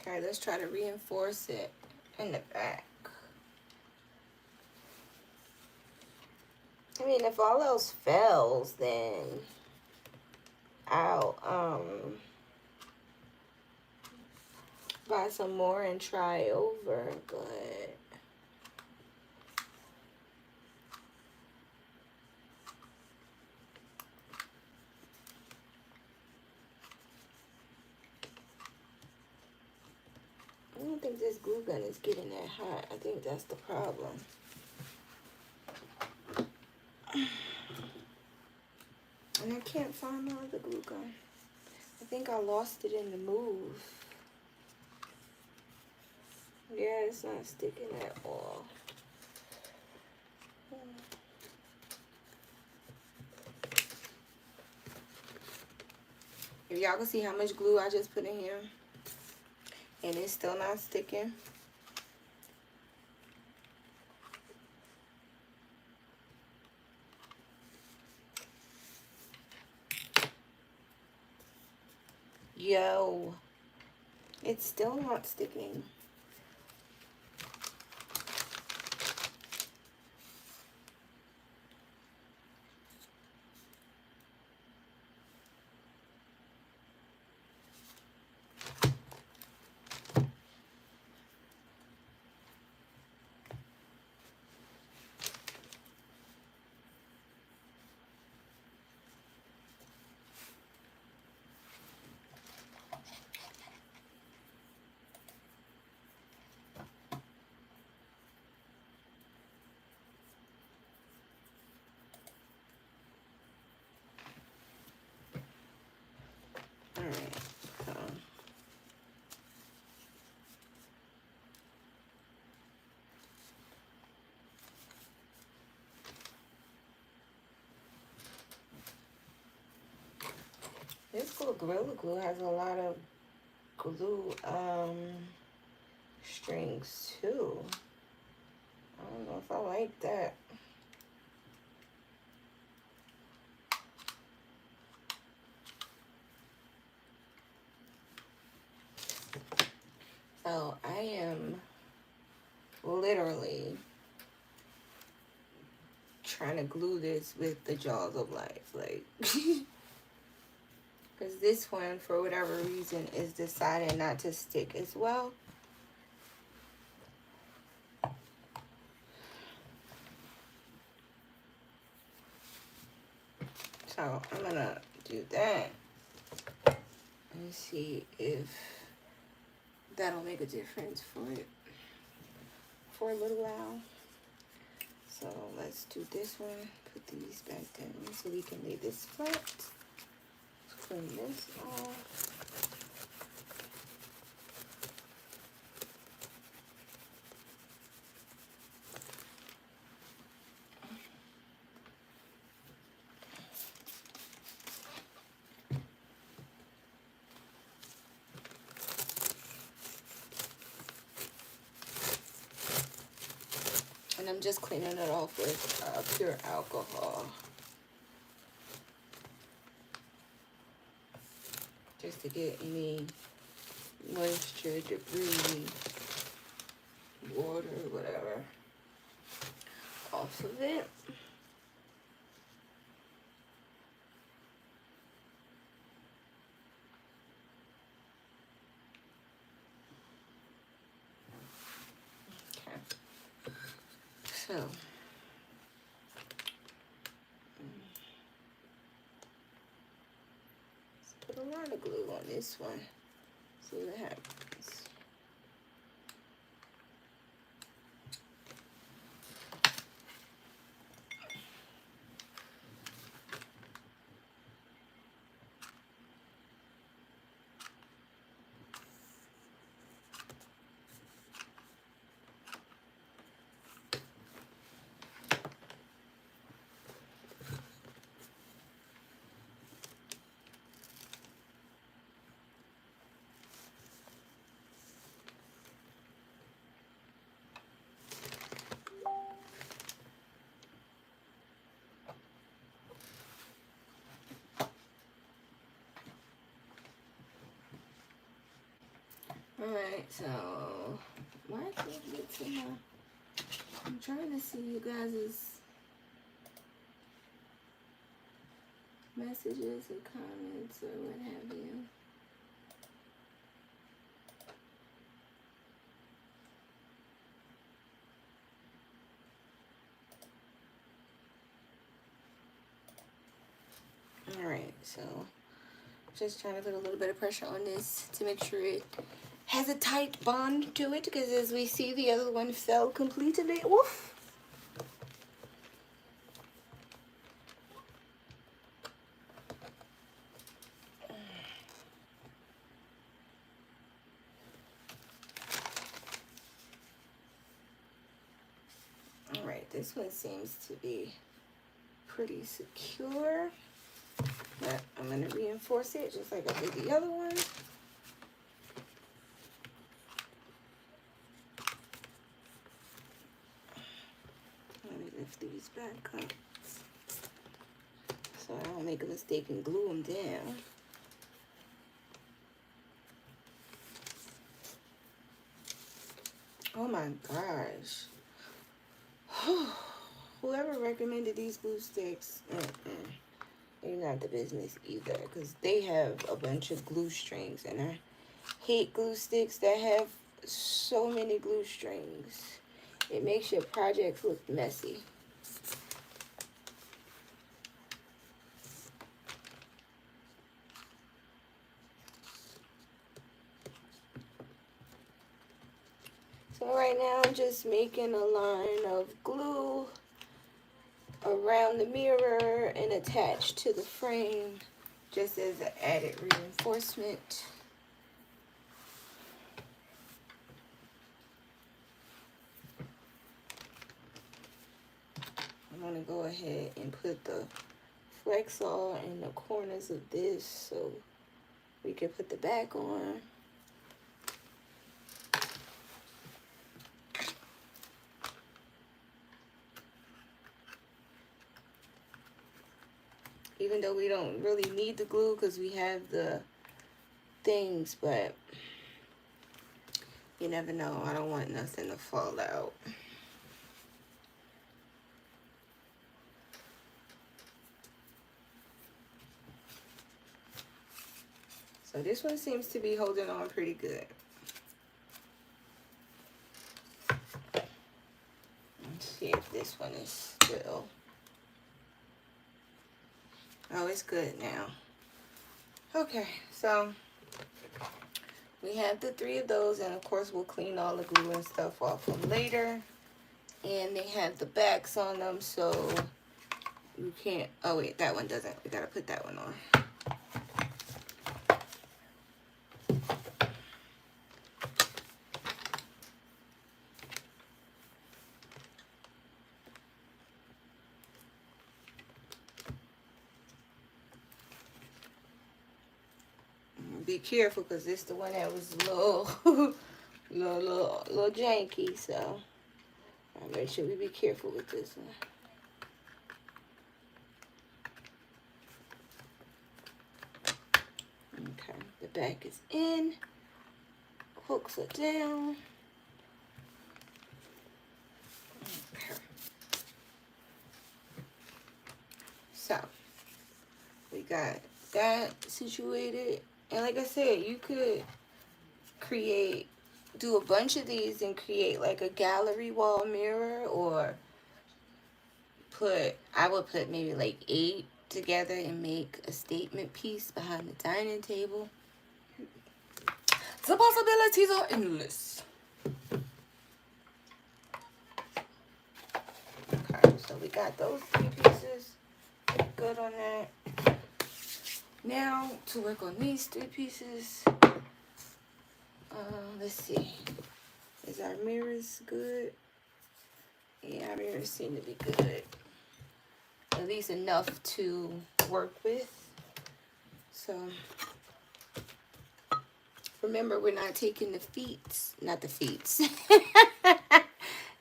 [SPEAKER 1] Okay, let's try to reinforce it in the back. I mean, if all else fails, then I'll buy some more and try over, but I don't think this glue gun is getting that hot. I think that's the problem. And I can't find my other glue gun. I think I lost it in the move. Yeah, it's not sticking at all. If y'all can see how much glue I just put in here, and it's still not sticking. Yo, it's still not sticking. Alright, this Gorilla Glue has a lot of glue strings too. I don't know if I like that. So I am literally trying to glue this with the Jaws of Life, like, because this one, for whatever reason, is deciding not to stick as well. So I'm gonna do that and see if that'll make a difference for it for a little while. So let's do this one, put these back down so we can lay this flat. Let's clean this off. And I'm just cleaning it off with pure alcohol. Just to get any moisture, debris, water, whatever, off of it. Okay. So. Put a lot of glue on this one. See what happens. Alright, so why can't I get to my, I'm trying to see you guys' messages or comments or what have you. Alright, so just trying to put a little bit of pressure on this to make sure it has a tight bond to it, because as we see, the other one fell completely off. Alright, this one seems to be pretty secure, but I'm going to reinforce it just like I did the other one. Let me lift these back up so I don't make a mistake and glue them down. Oh my gosh. Whoever recommended these glue sticks, they're not the business either, because they have a bunch of glue strings, and I hate glue sticks that have so many glue strings. It makes your projects look messy. So right now I'm just making a line of glue around the mirror and attached to the frame, just as an added reinforcement. I'm going to go ahead and put the Flexol in the corners of this so we can put the back on. Even though we don't really need the glue because we have the things, but you never know. I don't want nothing to fall out. So this one seems to be holding on pretty good. Let's see if this one is still. Oh, it's good now. Okay, so we have the 3 of those, and of course we'll clean all the glue and stuff off them later. And they have the backs on them, so you can't, oh wait, that one doesn't. We gotta put that one on. Be careful, because this is the one that was a little janky, so I'll make sure we be careful with this one. Okay, the back is in, hooks are down. Okay. So we got that situated. And like I said, you could do a bunch of these and create like a gallery wall mirror, or I would put maybe like 8 together and make a statement piece behind the dining table. The possibilities are endless. Okay, so we got those 3 pieces. Good on that. Now to work on these 3 pieces. Let's see. Is our mirrors good? Yeah, our mirrors seem to be good. At least enough to work with. So remember, we're not taking the not the feet.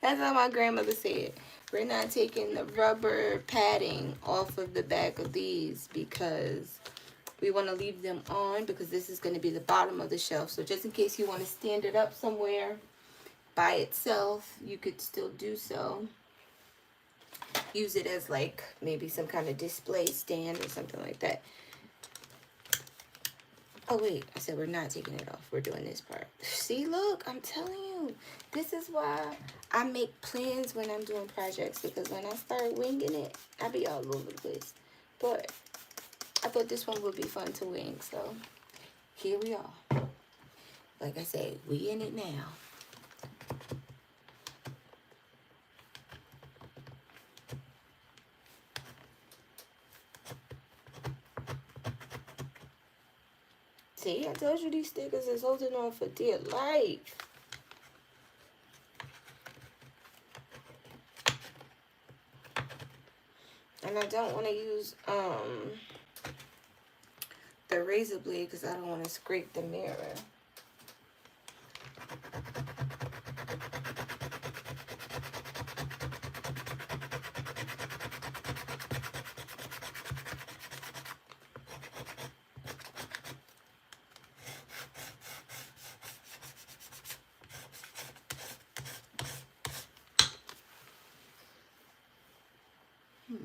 [SPEAKER 1] That's how my grandmother said. We're not taking the rubber padding off of the back of these, because we want to leave them on, because this is going to be the bottom of the shelf. So just in case you want to stand it up somewhere by itself, you could still do so. use it as like maybe some kind of display stand or something like that. Oh wait, I said we're not taking it off. We're doing this part. See, look, I'm telling you. This is why I make plans when I'm doing projects, because when I start winging it, I be all over the place. But I thought this one would be fun to wing, so here we are. Like I said, we in it now. See, I told you these stickers is holding on for dear life. And I don't want to use the razor blade because I don't want to scrape the mirror.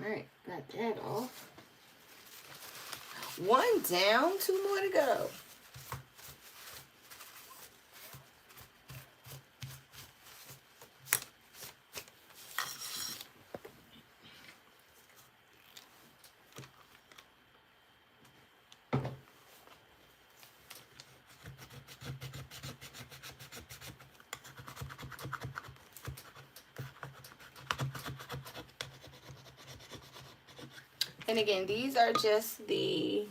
[SPEAKER 1] Alright, got that off. One down, two more to go. And again, these are just the,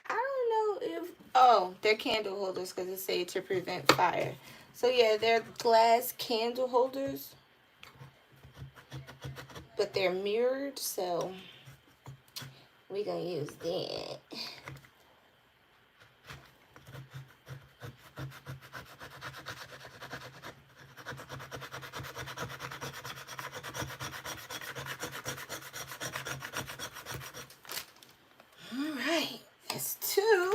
[SPEAKER 1] I don't know if, oh, they're candle holders because it say to prevent fire. So yeah, they're glass candle holders, but they're mirrored, so we're gonna use that. All right, that's two.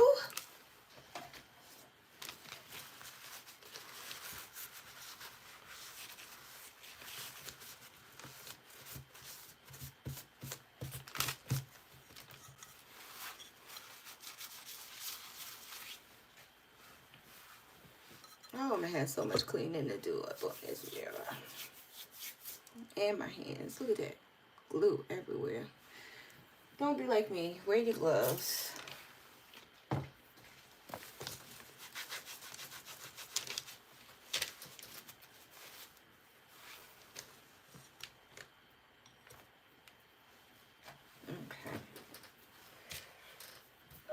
[SPEAKER 1] Oh, I'm gonna have so much cleaning to do up on this mirror. And my hands, look at that. Glue everywhere. Don't be like me, wear your gloves. Okay.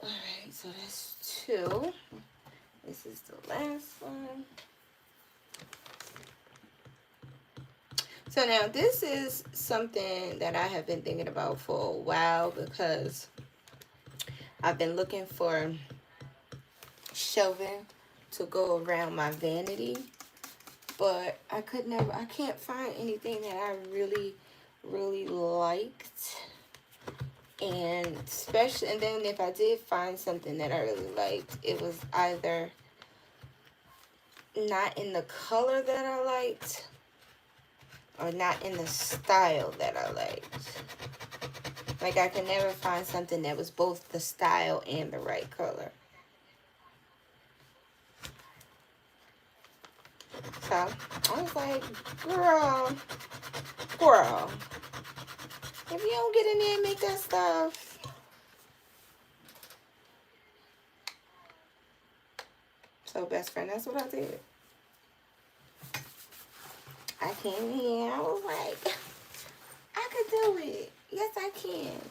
[SPEAKER 1] All right, so that's two. This is the last one. So now this is something that I have been thinking about for a while because I've been looking for shelving to go around my vanity, but I can't find anything that I really liked. And especially, and then if I did find something that I really liked, it was either not in the color that I liked or not in the style that I liked. Like, I could never find something that was both the style and the right color. So I was like, girl, if you don't get in there and make that stuff. So, best friend, that's what I did. I came here, I was like, I could do it. Yes, I can.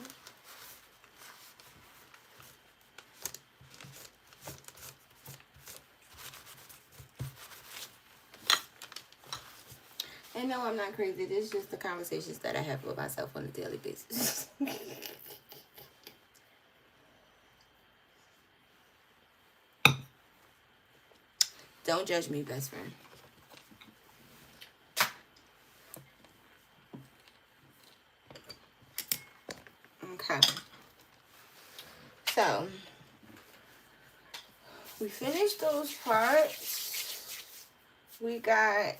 [SPEAKER 1] And no, I'm not crazy. This is just the conversations that I have with myself on a daily basis. Don't judge me, best friend. Okay. So, we finished those parts. We got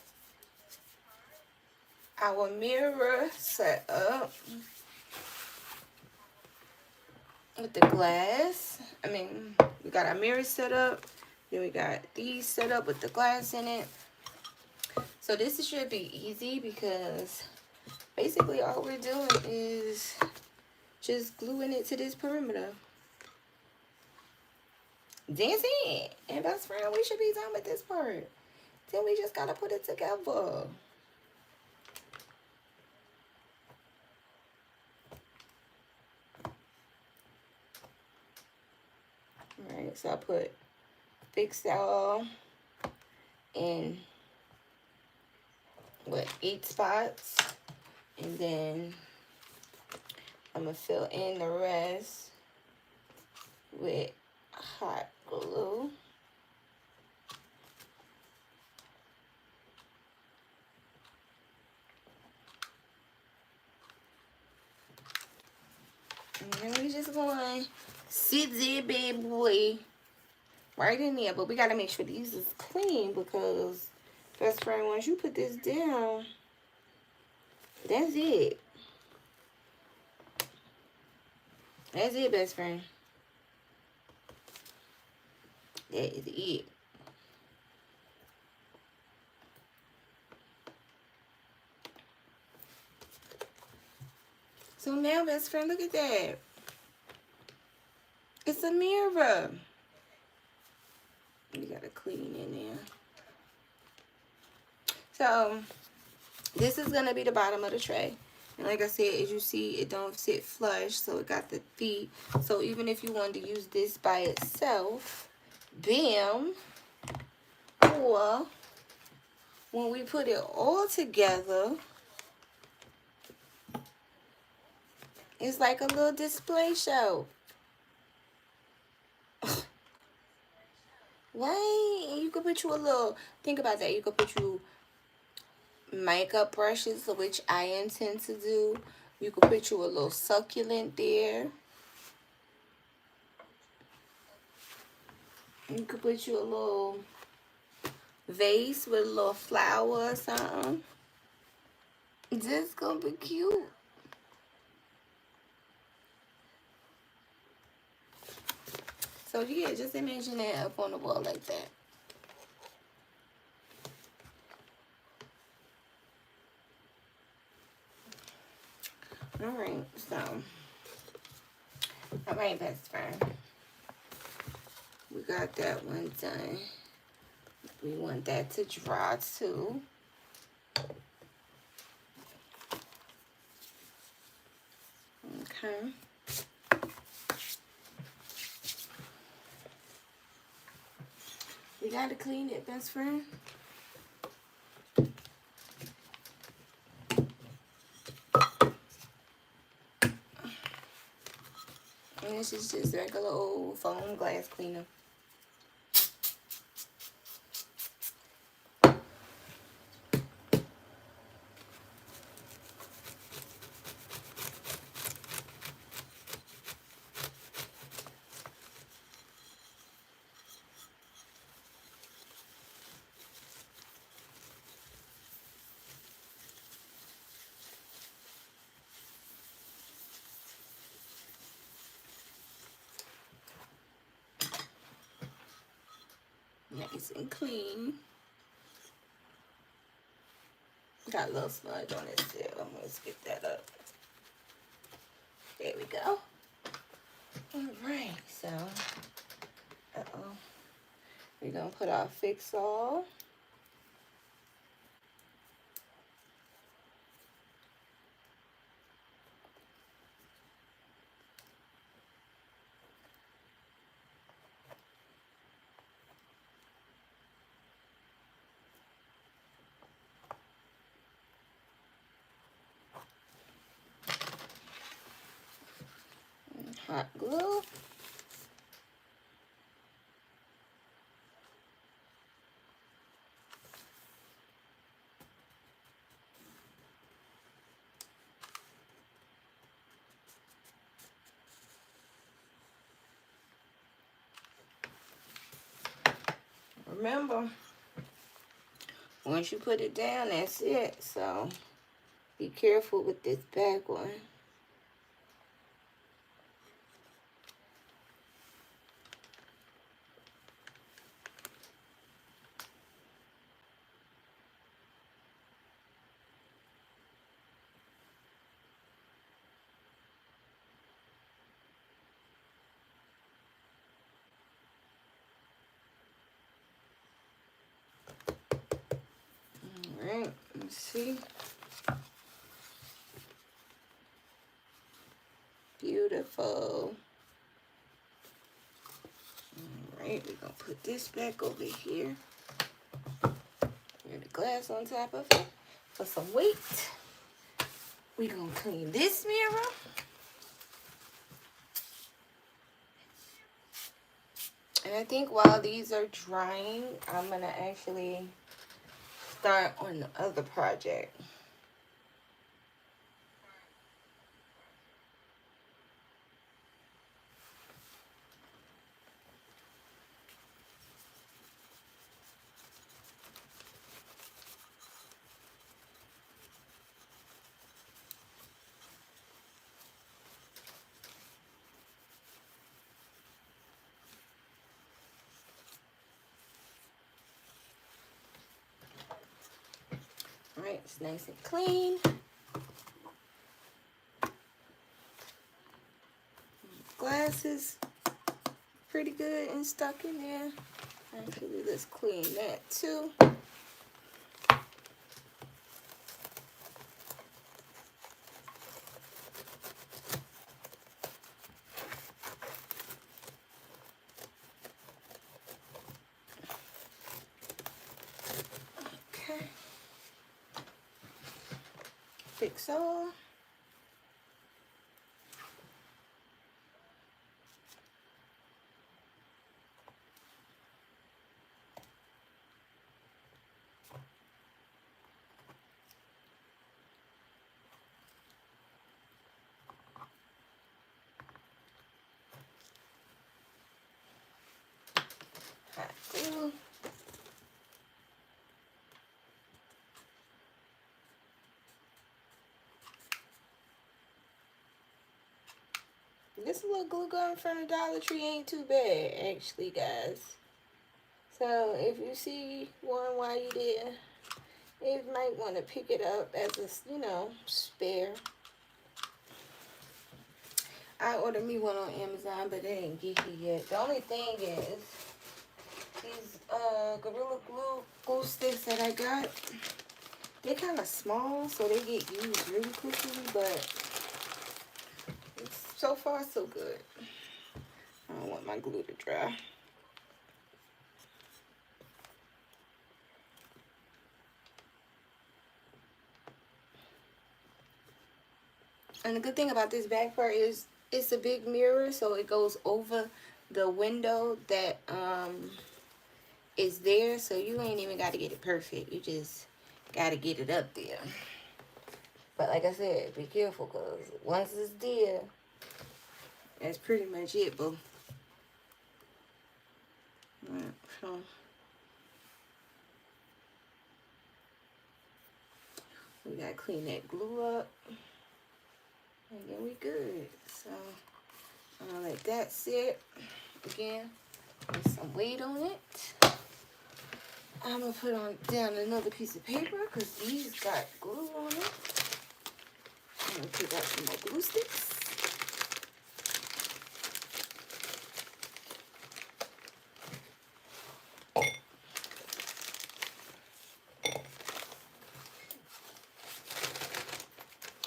[SPEAKER 1] our mirror set up with the glass. We got our mirror set up. Then we got these set up with the glass in it. So this should be easy because basically all we're doing is just gluing it to this perimeter. That's it. And best friend, we should be done with this part. Then we just gotta put it together. Alright, so I put fix all in 8 spots, and then I'm gonna fill in the rest with hot glue. And then we just going to sit there, bad boy, right in there. But we got to make sure these is clean because, best friend, once you put this down, that's it. That's it, best friend. That is it. So now, best friend, look at that. It's a mirror. You gotta clean in there. So this is gonna be the bottom of the tray. And like I said, as you see, it don't sit flush, so it got the feet. So even if you wanted to use this by itself, bam. Or when we put it all together, it's like a little display show. Right? And you could put you a little, think about that. You could put you makeup brushes, which I intend to do. You could put you a little succulent there. You could put you a little vase with a little flower or something. This gonna be cute. So yeah, just imagine that up on the wall like that. Alright, so alright, best friend. We got that one done. We want that to dry too. Okay. We gotta clean it, best friend. And this is just regular old foam glass cleaner. Nice and clean. Got a little smudge on it still. I'm gonna skip that up. There we go. Alright, so we're gonna put our fix all. Hot glue. Remember, once you put it down, that's it. So Be careful with this back one. All right, let's see. Beautiful. All right, we're gonna put this back over here. Get the glass on top of it for some weight. We're gonna clean this mirror. And I think while these are drying, I'm gonna actually start on the other project. All right, it's nice and clean. Glasses, pretty good and stuck in there. Actually, let's clean that too. Okay. Fix all. Hot glue. This little glue gun from the Dollar Tree ain't too bad, actually, guys. So if you see one while you're there, you might want to pick it up as a, you know, spare. I ordered me one on Amazon, but they didn't get here yet. The only thing is these Gorilla glue sticks that I got, they're kind of small, so they get used really quickly, but it's so far so good. I don't want my glue to dry. And the good thing about this back part is it's a big mirror, so it goes over the window that is there, so you ain't even got to get it perfect. You just got to get it up there. But like I said, be careful, because once it's there, that's pretty much it, boo. Alright, so we got to clean that glue up, and then we good. So I'm going to let that sit. Again, with some weight on it. I'm going to put on down another piece of paper, because these got glue on it. I'm going to pick out some more glue sticks.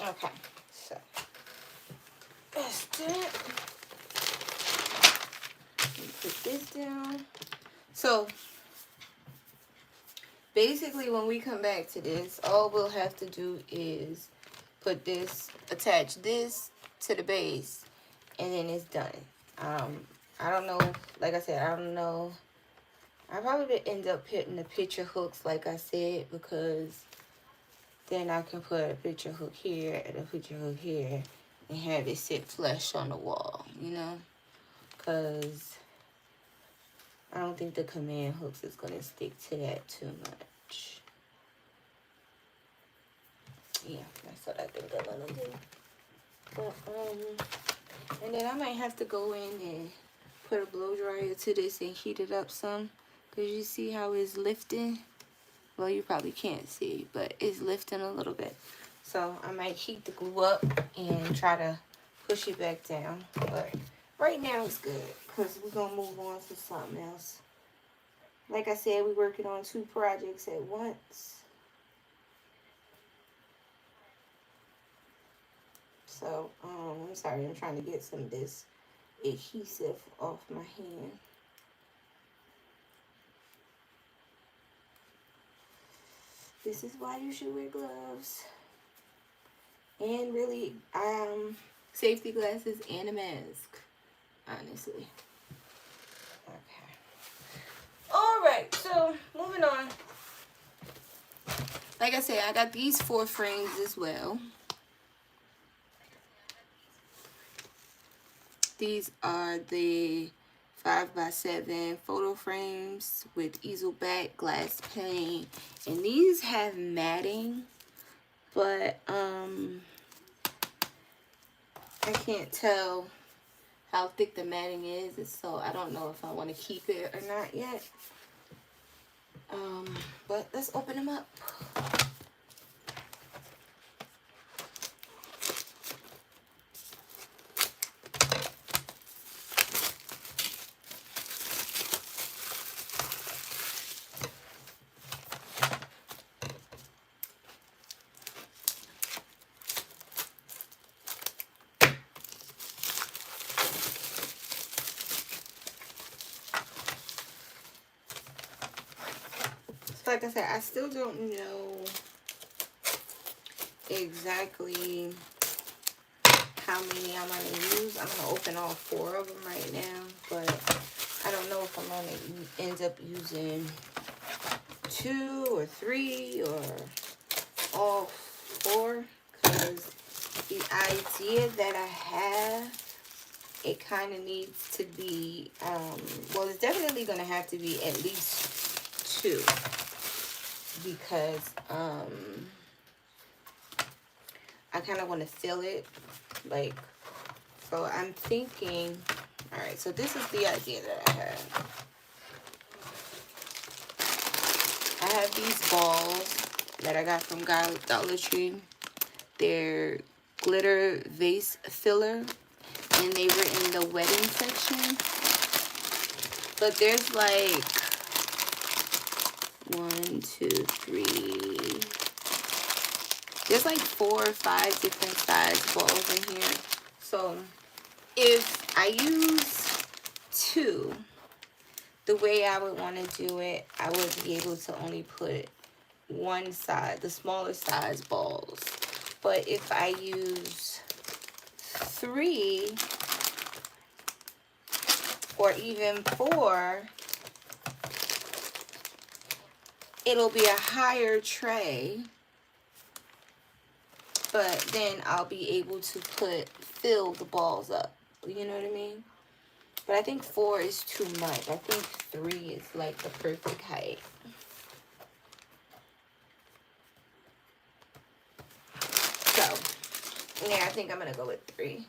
[SPEAKER 1] Okay, so that's that. Put this down. So basically, when we come back to this, all we'll have to do is put this, attach this to the base, and then it's done. I don't know, like I said, I don't know. I probably would end up putting the picture hooks, like I said, because then I can put a picture hook here and a picture hook here and have it sit flush on the wall, you know? Because I don't think the command hooks is going to stick to that too much. yeah, that's what I think I'm gonna do. But and then I might have to go in and put a blow dryer to this and heat it up some, because you see how it's lifting. Well, you probably can't see, but it's lifting a little bit. So I might heat the glue up and try to push it back down. But right now it's good, because we're gonna move on to something else. Like I said, we're working on 2 projects at once. So, I'm sorry, I'm trying to get some of this adhesive off my hand. This is why you should wear gloves. And really, safety glasses and a mask, honestly. Okay. Alright, so moving on. Like I said, I got these 4 frames as well. These are the 5x7 photo frames with easel back, glass pane, and these have matting, but I can't tell how thick the matting is, so I don't know if I want to keep it or not yet. But let's open them up. Like I said, I still don't know exactly how many I'm going to use. I'm going to open all 4 of them right now, but I don't know if I'm going to end up using 2 or 3 or all 4, because the idea that I have, it kind of needs to be, well, it's definitely going to have to be at least 2. Because I kind of want to fill it, like, so I'm thinking, all right, so this is the idea that I have. I have these balls that I got from Dollar Tree. They're glitter vase filler, and they were in the wedding section. But there's like 1, 2, 3. There's like 4 or 5 different size balls in here. So if I use 2, the way I would want to do it, I would be able to only put one side, the smaller size balls. But if I use 3 or even 4, it'll be a higher tray, but then I'll be able to fill the balls up. You know what I mean? But I think 4 is too much. I think 3 is like the perfect height. So, yeah, I think I'm going to go with 3.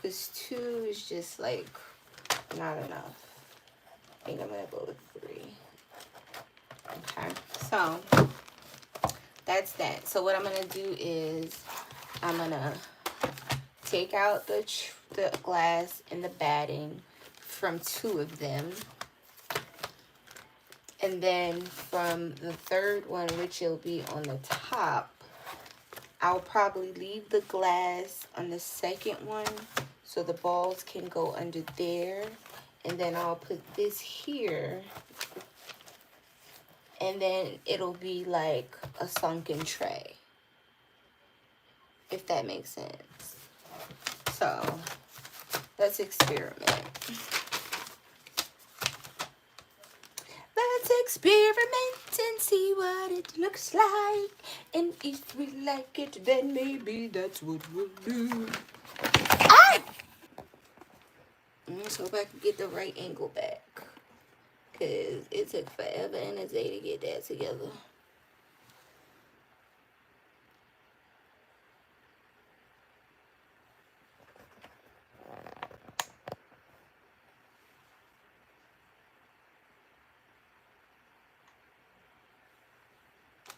[SPEAKER 1] Because 2 is just like not enough. I think I'm going to go with 3. Okay, so that's that. So what I'm going to do is I'm going to take out the glass and the batting from 2 of them. And then from the 3rd one, which will be on the top, I'll probably leave the glass on the 2nd one so the balls can go under there. And then I'll put this here. And then it'll be like a sunken tray, if that makes sense. So let's experiment. Let's experiment and see what it looks like. And if we like it, then maybe that's what we'll do. Ah! Let's hope I can get the right angle back, because it took forever and a day to get that together.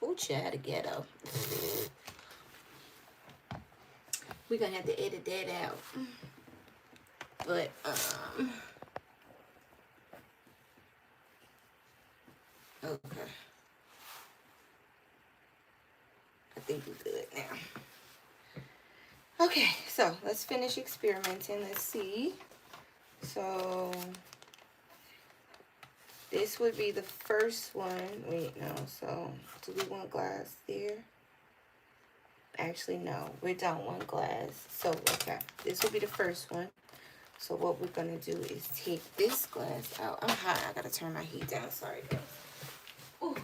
[SPEAKER 1] Oh, child, the ghetto. We're gonna have to edit that out. But, okay. I think we're good now. Okay, so let's finish experimenting. Let's see. So this would be the first one. Wait, no. So do we want glass there? Actually, no. We don't want glass. So, okay. This will be the first one. So what we're going to do is take this glass out. I'm hot. I got to turn my heat down. Sorry, guys. Ooh.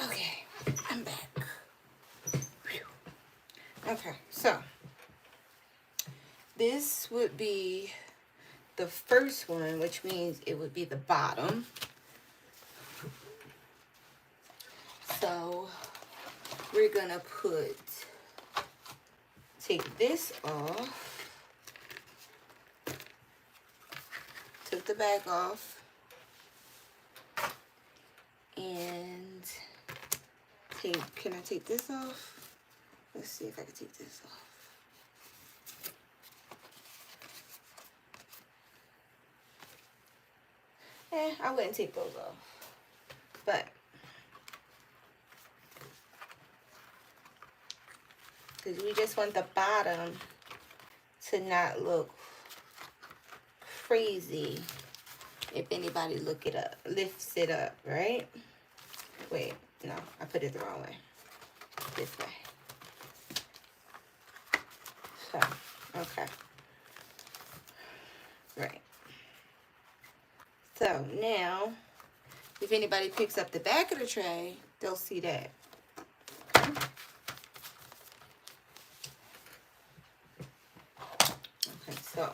[SPEAKER 1] Okay, I'm back. Whew. Okay, so this would be the first one, which means it would be the bottom. So we're gonna take this off, took the bag off, and can I take this off? Let's see if I can take this off. I wouldn't take those off, but because we just want the bottom to not look crazy if anybody lifts it up, right? Wait, no, I put it the wrong way. This way. So, okay. Right. So now, if anybody picks up the back of the tray, they'll see that. Okay, so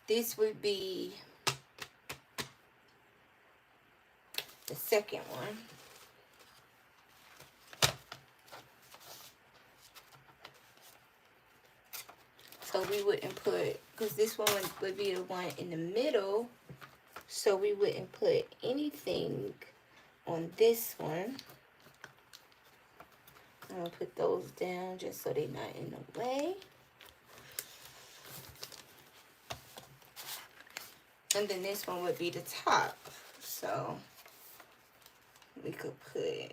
[SPEAKER 1] this would be the second one. So we wouldn't put, because this one would be the one in the middle, so we wouldn't put anything on this one. I'm going to put those down just so they're not in the way. And then this one would be the top. So we could put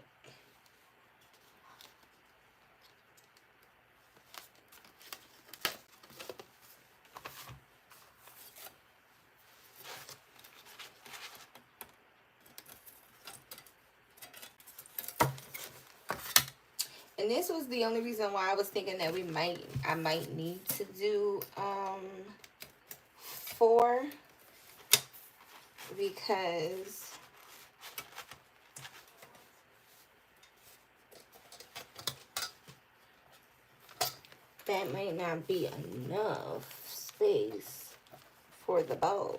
[SPEAKER 1] and this was the only reason why I was thinking that I might need to do 4, because that might not be enough space for the bowls.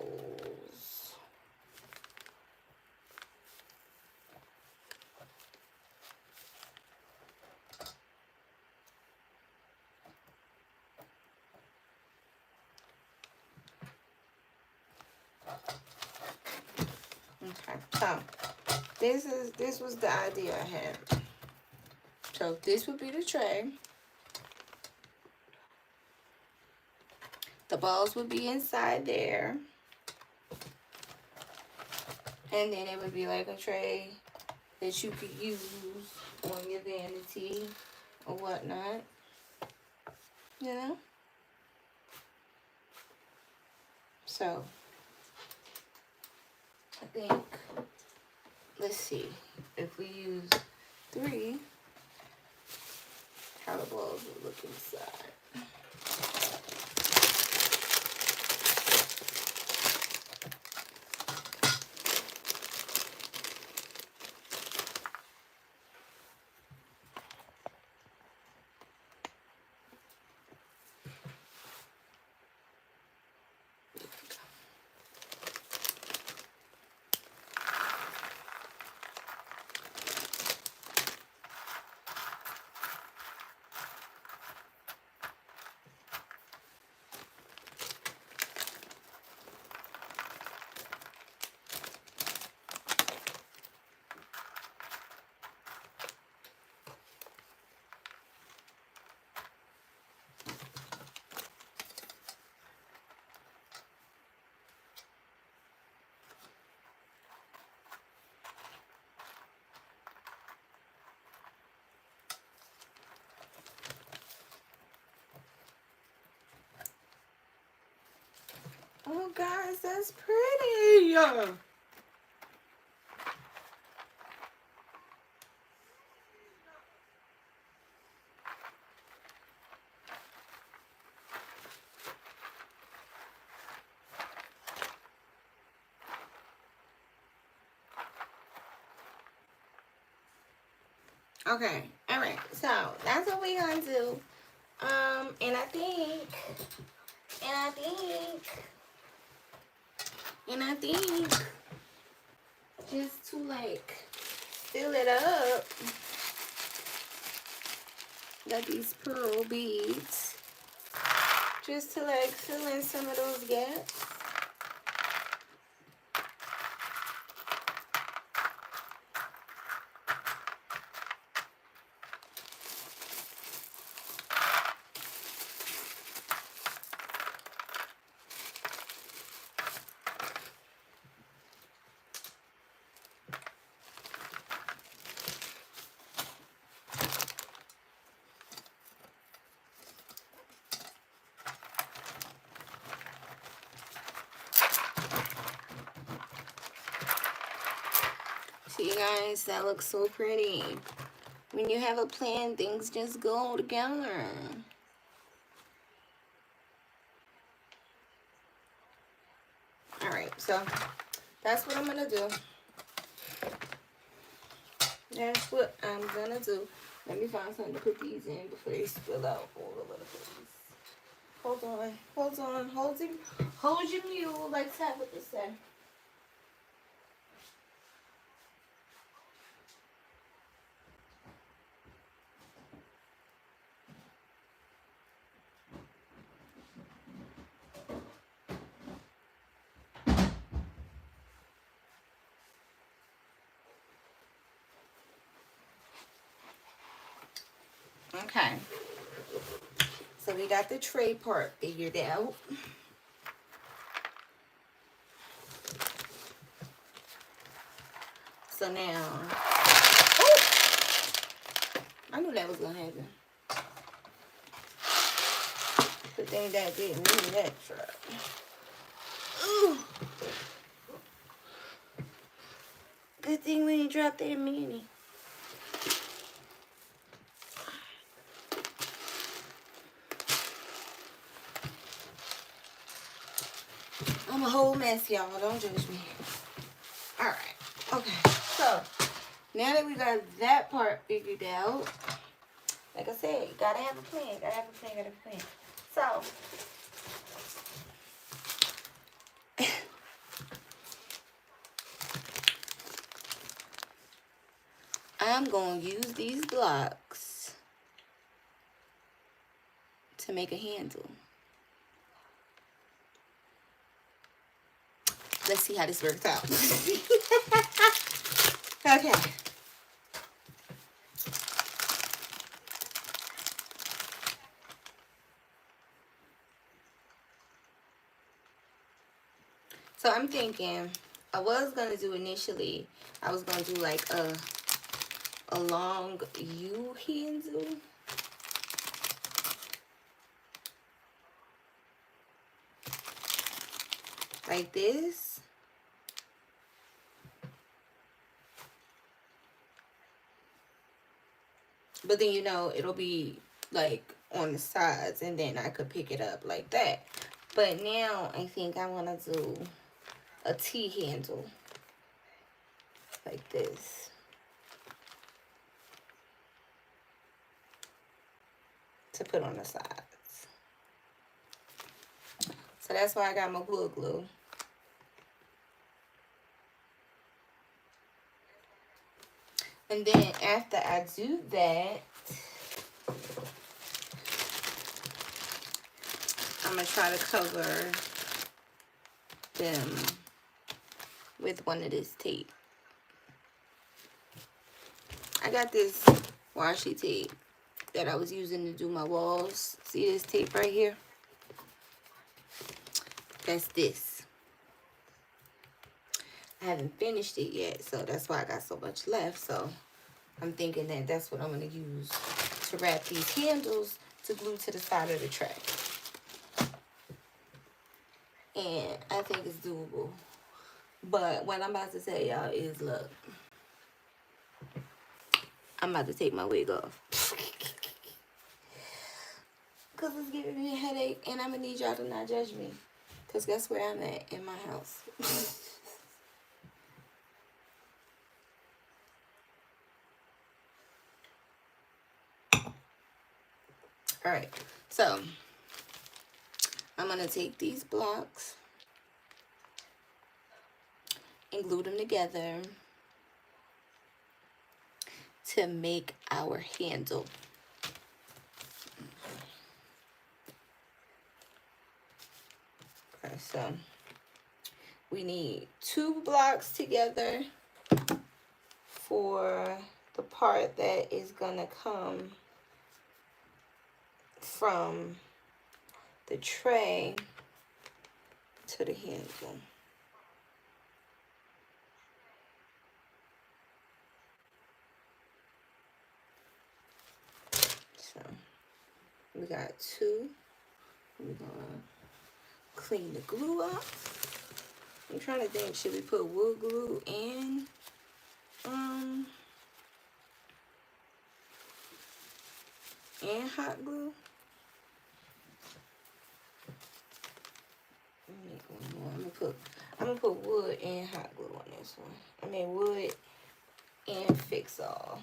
[SPEAKER 1] Okay, so this was the idea I had. So this would be the tray. The balls would be inside there. And then it would be like a tray that you could use on your vanity or whatnot. You know? So I think, let's see, if we use 3, how the balls would look inside. guys, that's pretty. Okay, all right, so that's what we're gonna do. And I think, and I think, and I think, just to like fill it up, got these pearl beads, just to like fill in some of those gaps. See, guys, that looks so pretty. When you have a plan, things just go together. All right, so that's what I'm gonna do. That's what I'm gonna do. Let me find something to put these in before they spill out all over the place. Hold on, hold on, hold your mule, like Tabitha said. Okay. So we got the tray part figured out. So now, oh, I knew that was gonna happen. The thing that didn't mean that truck. Ooh. Good thing we ain't dropped that mini. I'm a whole mess, y'all. Don't judge me. Alright. Okay. So, now that we got that part figured out, like I said, you gotta have a plan. Gotta have a plan. Gotta have a plan. So, I'm going to use these blocks to make a handle. Let's see how this works out. Okay. So I'm thinking, I was going to do initially, I was going to do like a long U handle. Like this. But then, you know, it'll be like on the sides and then I could pick it up like that. But now I think I want to do a T handle like this. To put on the sides. So that's why I got my glue. And then after I do that, I'm going to try to cover them with one of this tape. I got this washi tape that I was using to do my walls. See this tape right here? That's this. I haven't finished it yet, so that's why I got so much left. So I'm thinking that that's what I'm going to use to wrap these handles to glue to the side of the tray. And I think it's doable. But what I'm about to tell y'all is, look, I'm about to take my wig off. Because it's giving me a headache, and I'm going to need y'all to not judge me. Because guess where I'm at in my house. Alright, so I'm going to take these blocks and glue them together to make our handle. Okay, so we need 2 blocks together for the part that is gonna come from the tray to the handle. So we got 2. We're gonna clean the glue up. I'm trying to think, should we put wood glue and hot glue? Let me make one more. I'm gonna put wood and hot glue on this one. I mean wood and fix all.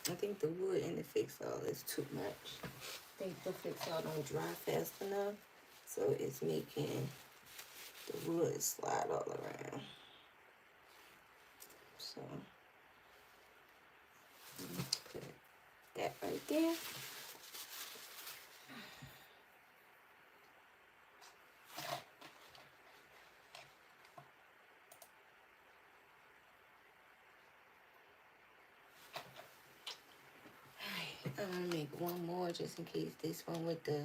[SPEAKER 1] I think the wood and the fix-all is too much. I think the fix-all don't dry fast enough, so it's making the wood slide all around. So, put that right there. I'm gonna make one more just in case this one with the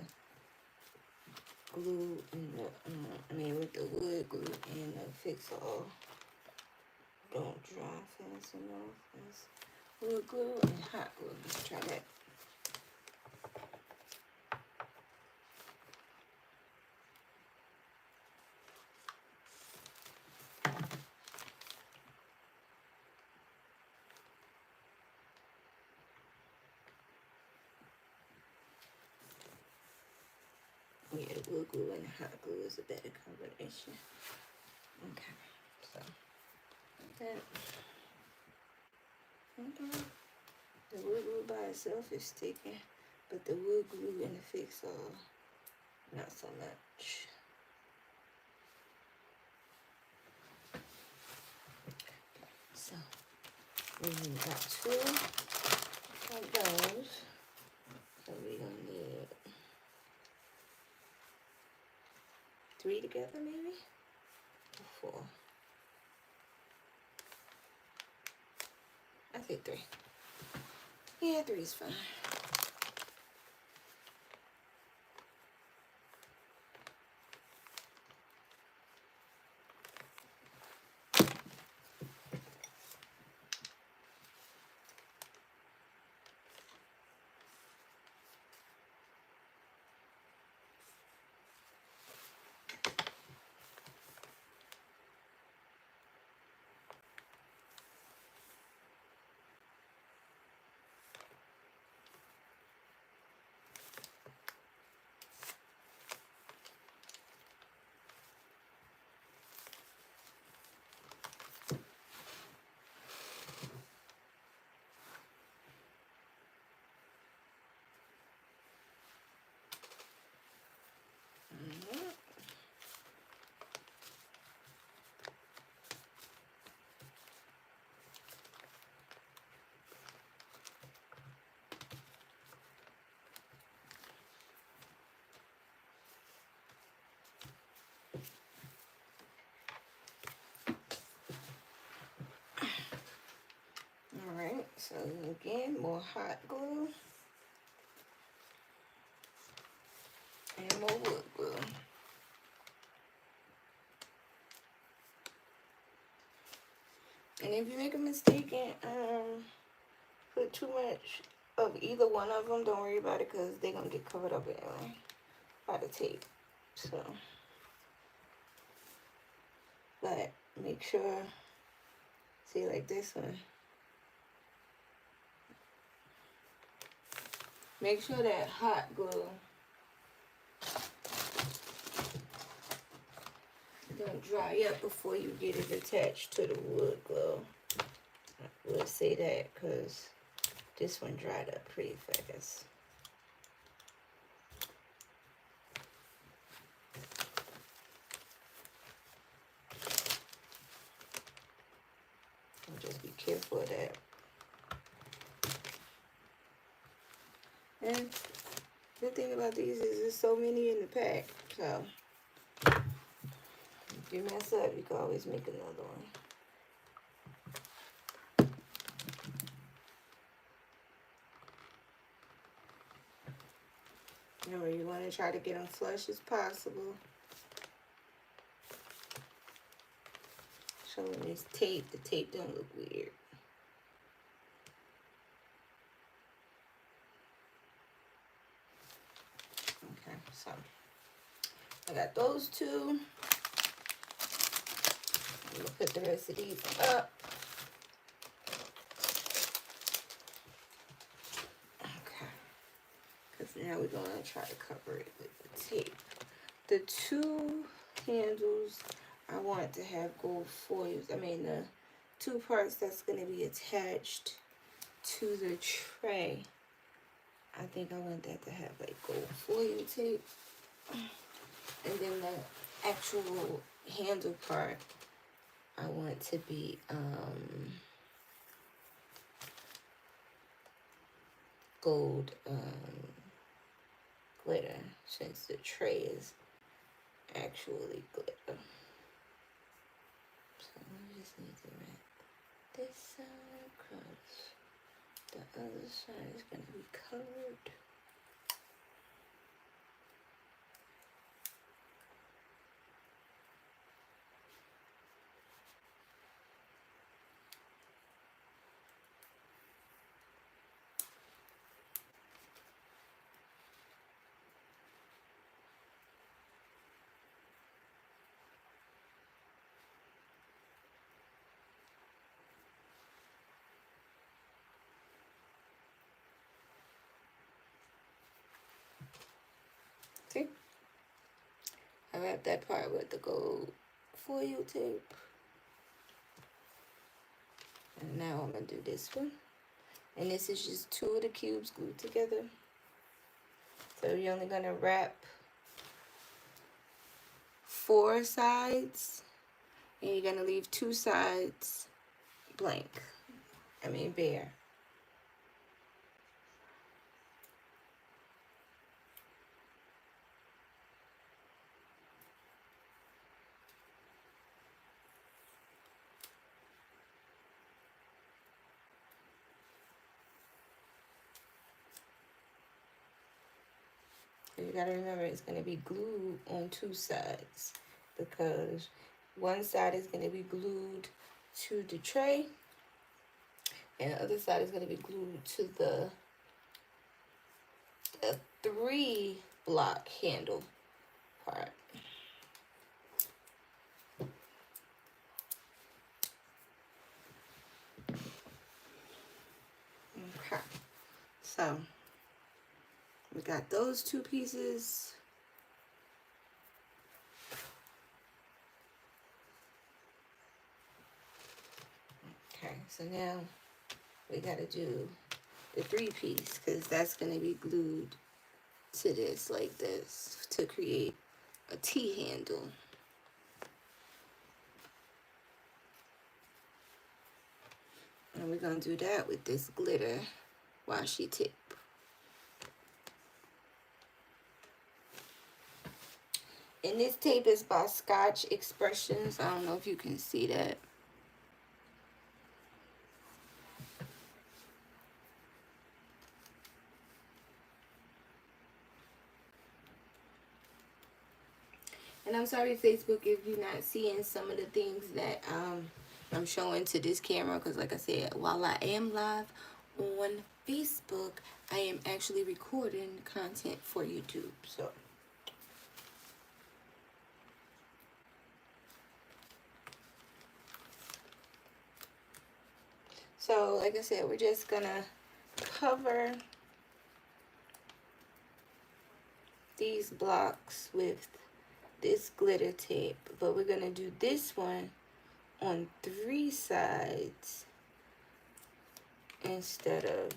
[SPEAKER 1] glue and the, with the wood glue and the fix-all don't dry fast enough. That's wood glue and hot glue. Let's try that. Yeah, the wood glue and the hot glue is a better combination. Okay, so that. Okay. The wood glue by itself is sticking, but the wood glue and the fix-all, not so much. So we got 2 of those. So we're gonna need 3 together, maybe? Or 4. I think 3. Yeah, 3 is fine. So again, more hot glue and more wood glue. And if you make a mistake and put too much of either one of them, don't worry about it, because they're gonna get covered up anyway by the tape. So, but make sure, see, like this one, make sure that hot glue don't dry up before you get it attached to the wood glue. I will say that because this one dried up pretty fast. And just be careful of that. And the thing about these is there's so many in the pack, so if you mess up, you can always make another one. Remember, you want to try to get them flush as possible. So when it's taped, the tape don't look weird. Okay, so I got those two. I'm gonna put the rest of these up. Okay, because now we're gonna try to cover it with the tape. The two handles I want to have gold foils. I mean the two parts that's gonna be attached to the tray. I think I want that to have like gold foil tape. And then the actual handle part, I want to be gold glitter, since the tray is actually glitter. So we just need to wrap this side across. The other side is going to be covered. See? I wrapped that part with the gold foil tape. And now I'm going to do this one. And this is just two of the cubes glued together. So you're only going to wrap 4 sides. And you're going to leave 2 sides blank. I mean bare. You gotta remember it's gonna be glued on 2 sides, because one side is gonna be glued to the tray and the other side is gonna be glued to the 3 block handle part. Okay, so we got those 2 pieces. Okay, so now we gotta do the 3 piece, because that's gonna be glued to this like this to create a T handle. And we're gonna do that with this glitter washi tape. And this tape is by Scotch Expressions. I don't know if you can see that. And I'm sorry, Facebook, if you're not seeing some of the things that I'm showing to this camera, because like I said, while I am live on Facebook, I am actually recording content for YouTube. So like I said, we're just gonna cover these blocks with this glitter tape, but we're gonna do this one on 3 sides instead of,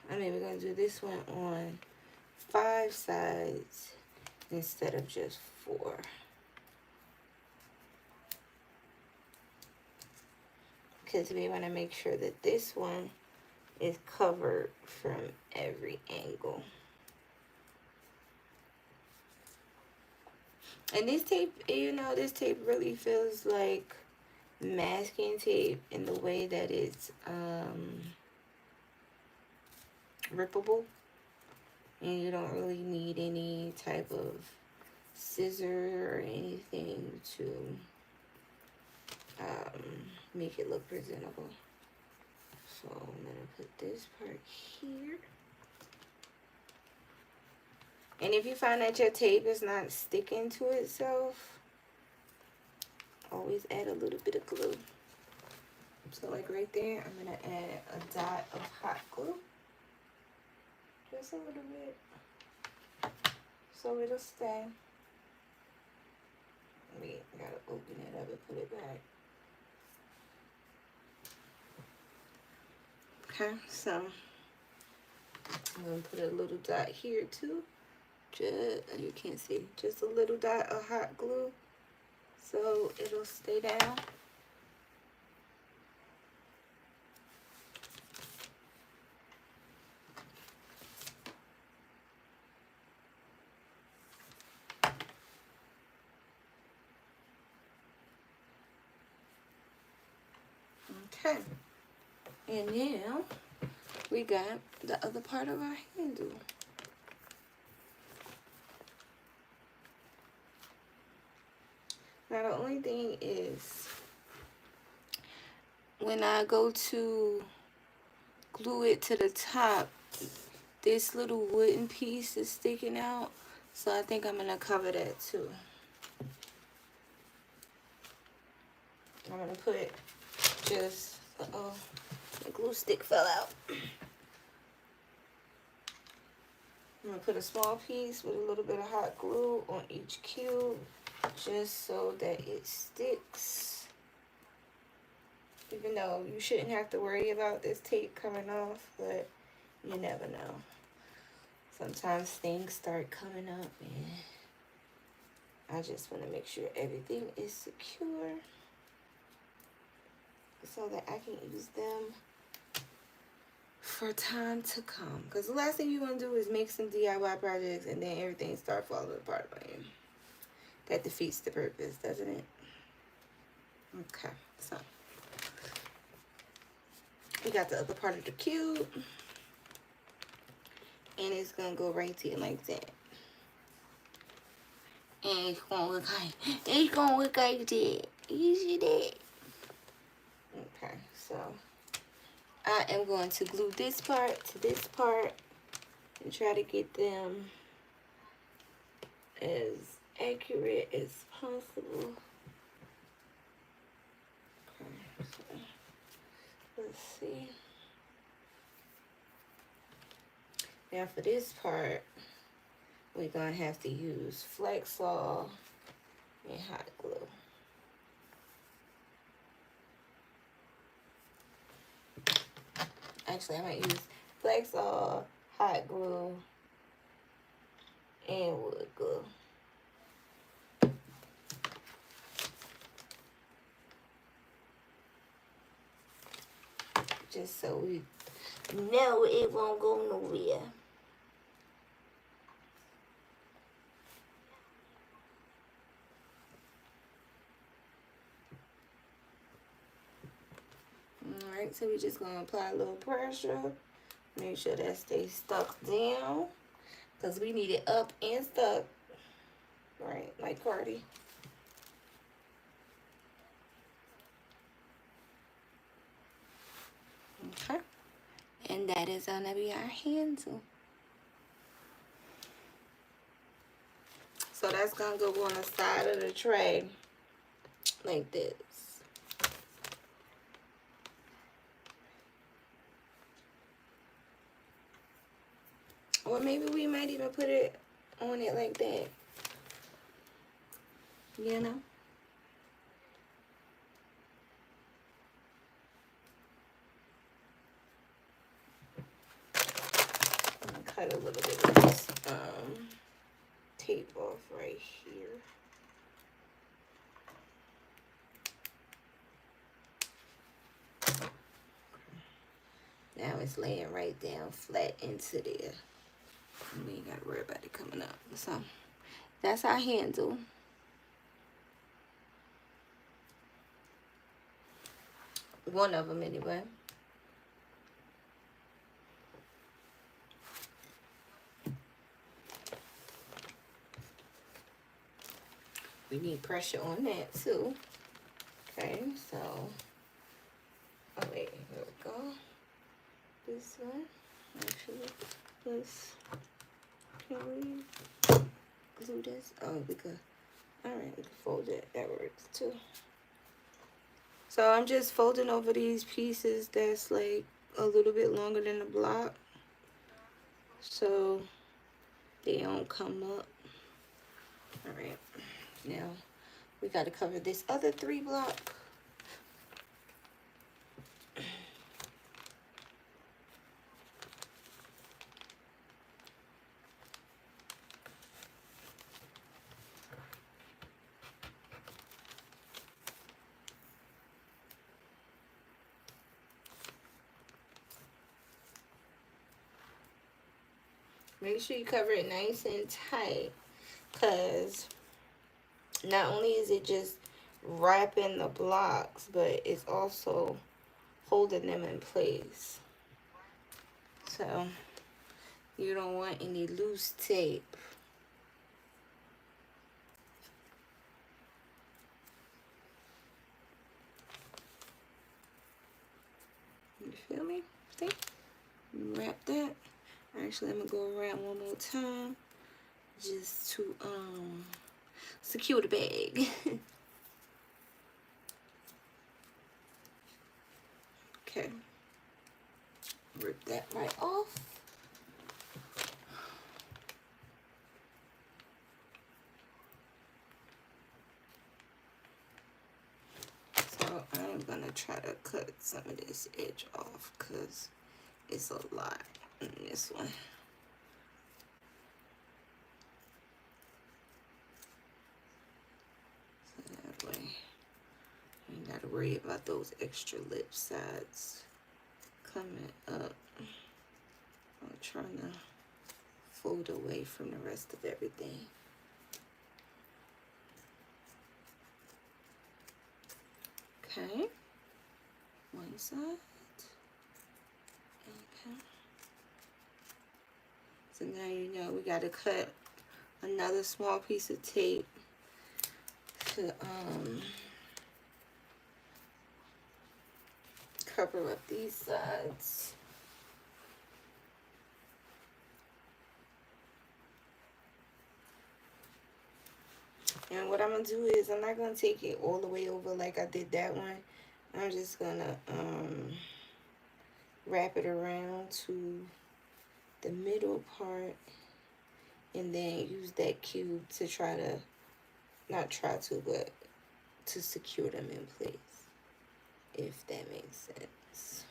[SPEAKER 1] we're gonna do this one on 5 sides instead of just 4. Because we want to make sure that this one is covered from every angle. And this tape, you know, this tape really feels like masking tape in the way that it's rippable. And you don't really need any type of scissor or anything to make it look presentable. So I'm gonna put this part here. And if you find that your tape is not sticking to itself, always add a little bit of glue. So like right there, I'm gonna add a dot of hot glue. Just a little bit. So it'll stay. Wait, I gotta open it up and put it back. Okay, so I'm gonna put a little dot here too. Just, you can't see, just a little dot of hot glue so it'll stay down. Okay, and now we got the other part of our handle. Now the only thing is, when I go to glue it to the top, this little wooden piece is sticking out, so I think I'm gonna cover that too. I'm gonna put just, uh-oh, the glue stick fell out. I'm gonna put a small piece with a little bit of hot glue on each cube, just so that it sticks. Even though you shouldn't have to worry about this tape coming off, but you never know. Sometimes things start coming up and I just want to make sure everything is secure so that I can use them for time to come. Because the last thing you want to do is make some DIY projects and then everything start falling apart on you. That defeats the purpose, doesn't it? Okay, so we got the other part of the cube, and it's gonna go right there like that. And it's gonna look like that. You see that? Okay, so I am going to glue this part to this part and try to get them as accurate as possible. Okay, so let's see. Now for this part, we're gonna have to use Flexol and hot glue. Actually, I might use Flexol, hot glue, and wood glue. Just so we know it won't go nowhere. Alright, so we're just going to apply a little pressure. Make sure that stays stuck down, because we need it up and stuck. right? Like Cardi. Okay. And that is gonna be our handle. So that's gonna go on the side of the tray like this. Or maybe we might even put it on it like that. You know? I'm gonna cut a little bit of this tape off right here. Now it's laying right down flat into there. We ain't gotta worry about it coming up. So that's our handle. One of them anyway. We need pressure on that too. Okay, so, oh wait, here we go. This one, actually, this, can we glue this? Oh, we could, all right, we can fold it, that works too. So I'm just folding over these pieces that's like a little bit longer than the block, so they don't come up. All right, now we got to cover this other 3 block. Make sure you cover it nice and tight, because not only is it just wrapping the blocks, but it's also holding them in place. So you don't want any loose tape. You feel me? See? Wrap that. Actually, I'm gonna go around one more time just to secure the bag. Okay. Rip that right off. So I'm gonna try to cut some of this edge off because it's a lot in this one. So that way you ain't gotta worry about those extra lip sides coming up. I'm trying to fold away from the rest of everything. Okay, one side. Okay. So now you know we got to cut another small piece of tape to cover up these sides. And what I'm gonna do is I'm not gonna take it all the way over like I did that one. I'm just gonna wrap it around to the middle part and then use that cube to try to, not try to, but to secure them in place, if that makes sense.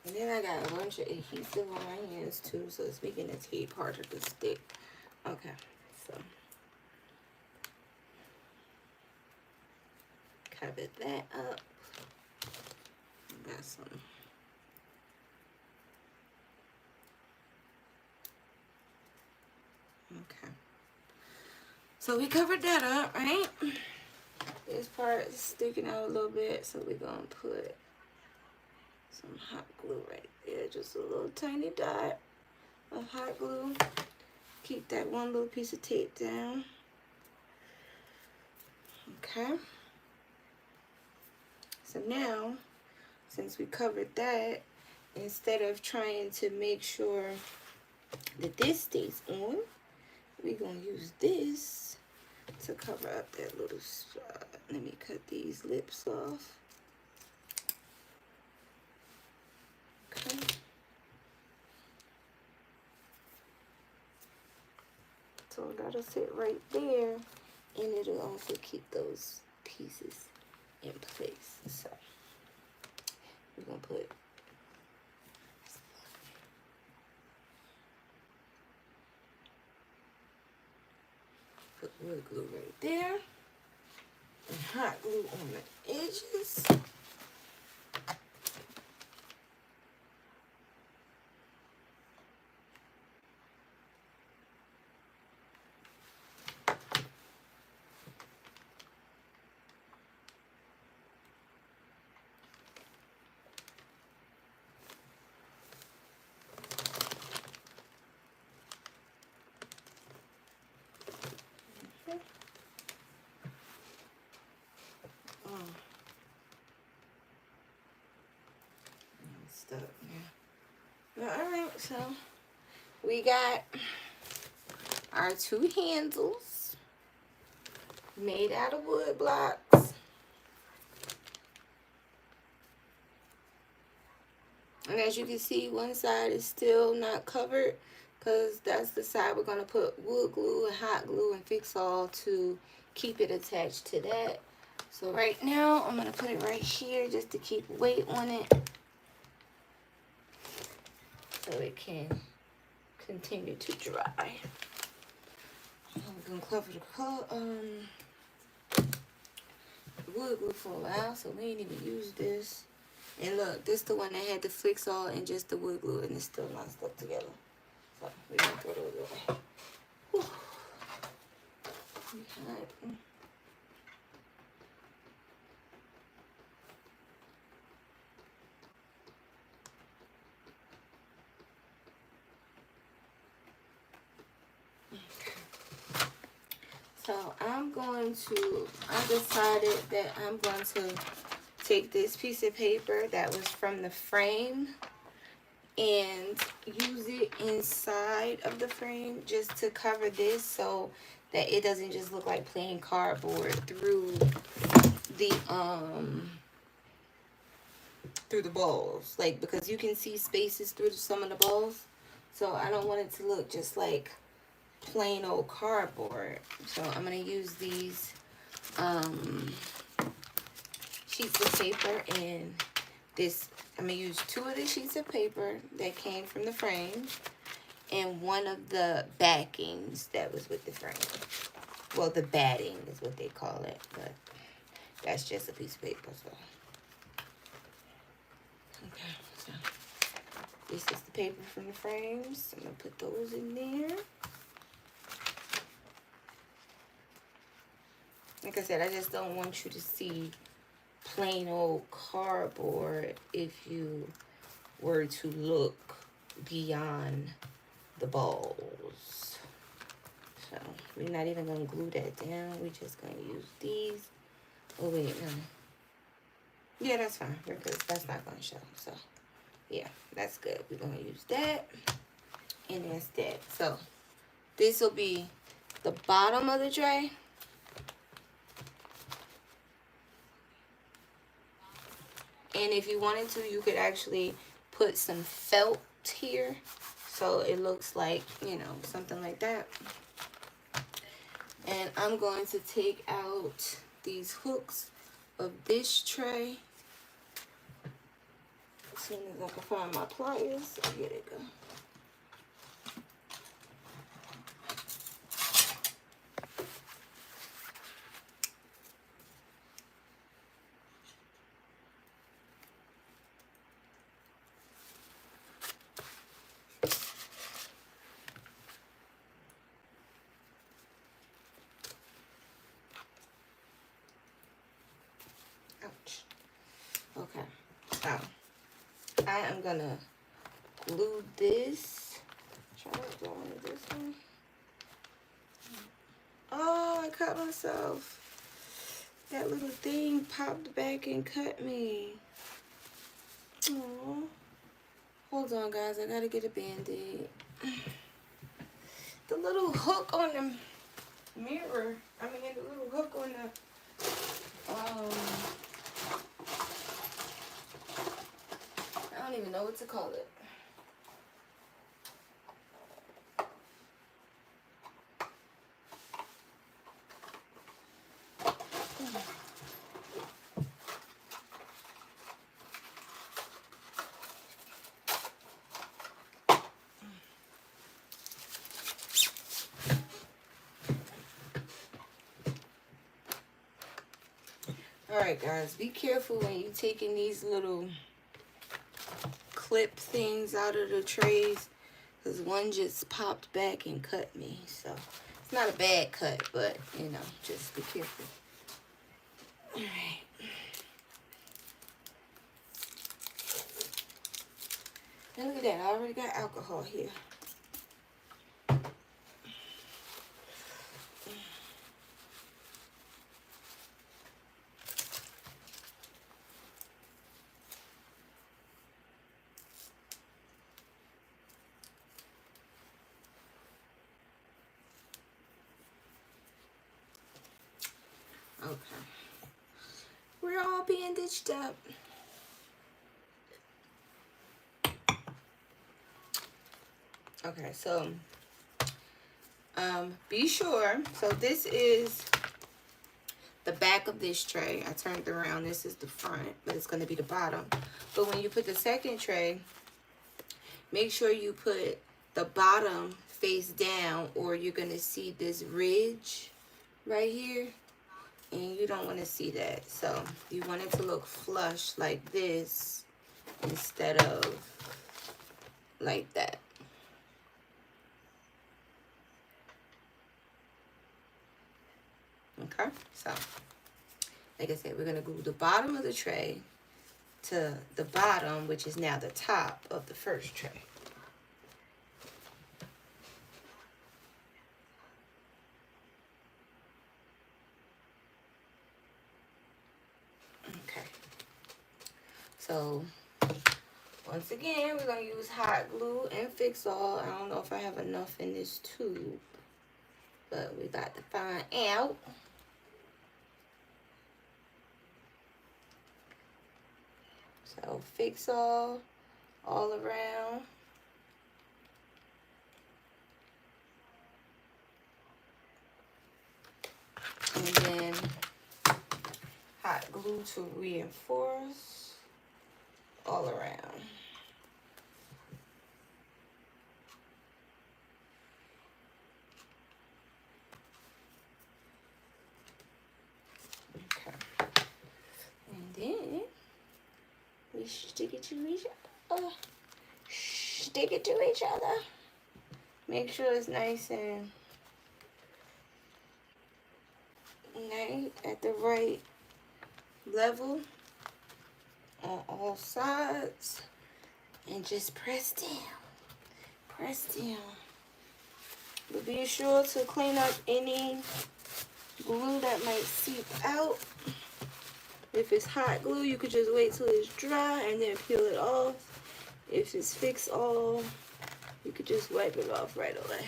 [SPEAKER 1] And then I got a bunch of adhesive on my hands too, so it's making the tape harder to stick. Okay, so cover that up. Got some Okay. So we covered that up, right? This part is sticking out a little bit, so we're gonna put some hot glue right there. Just a little tiny dot of hot glue. Keep that one little piece of tape down. Okay. So now, since we covered that, instead of trying to make sure that this stays on, we're going to use this to cover up that little spot. Let me cut these lips off. Okay. So that'll sit right there, and it'll also keep those pieces in place. So we're going to put wood glue right there and hot glue on the edges. Stuck, yeah. All right, so we got our two handles made out of wood blocks. And as you can see, one side is still not covered because that's the side we're going to put wood glue and hot glue and fix all to keep it attached to that. So right now, I'm going to put it right here just to keep weight on it so it can continue to dry. I'm going to cover the wood glue for a while, so we ain't even use this. And look, this is the one that had the fix all and just the wood glue, and it's still not stuck together. So we're going to throw those away. Whew. Okay. So I decided that I'm going to take this piece of paper that was from the frame and use it inside of the frame just to cover this so that it doesn't just look like plain cardboard through the balls, like, because you can see spaces through some of the balls, so I don't want it to look just like plain old cardboard. So I'm going to use these sheets of paper, and this, I'm going to use 2 of the sheets of paper that came from the frame and one of the backings that was with the frame. Well, the batting is what they call it, but that's just a piece of paper. So okay, so this is the paper from the frames. I'm going to put those in there. Like I said, I just don't want you to see plain old cardboard if you were to look beyond the balls. So we're not even going to glue that down. We're just going to use these. Oh, wait, no. Yeah, that's fine, because that's not going to show. So, yeah, that's good. We're going to use that. And that's that. So, this will be the bottom of the tray. And if you wanted to, you could actually put some felt here. So it looks like, you know, something like that. And I'm going to take out these hooks of this tray. As soon as I can find my pliers. Oh, here they go. I am gonna glue this. Try to go into this one. Oh, I cut myself. That little thing popped back and cut me. Aww. Hold on, guys. I gotta get a band-aid. The little hook on the mirror. The little hook on the I don't even know what to call it. Alright, guys, be careful when you're taking these little clip things out of the trays, because one just popped back and cut me. So it's not a bad cut, but you know, just be careful. Alright. And look at that, I already got alcohol here. Okay. We're all being ditched up. Okay, so be sure. So this is the back of this tray. I turned it around. This is the front, but it's going to be the bottom. But when you put the second tray, make sure you put the bottom face down, or you're going to see this ridge right here. And you don't want to see that. So you want it to look flush like this instead of like that. Okay, so like I said, we're going to glue the bottom of the tray to the bottom, which is now the top of the first tray. Okay, so once again, we're going to use hot glue and Fix-All. I don't know if I have enough in this tube, but we got to find out. So Fix-All all around. And then hot glue to reinforce all around. Okay. And then we stick it to each other. Stick it to each other. Make sure it's nice and nice at the right level on all sides, and just press down. Press down. But be sure to clean up any glue that might seep out. If it's hot glue, you could just wait till it's dry and then peel it off. If it's Fix-All, you could just wipe it off right away.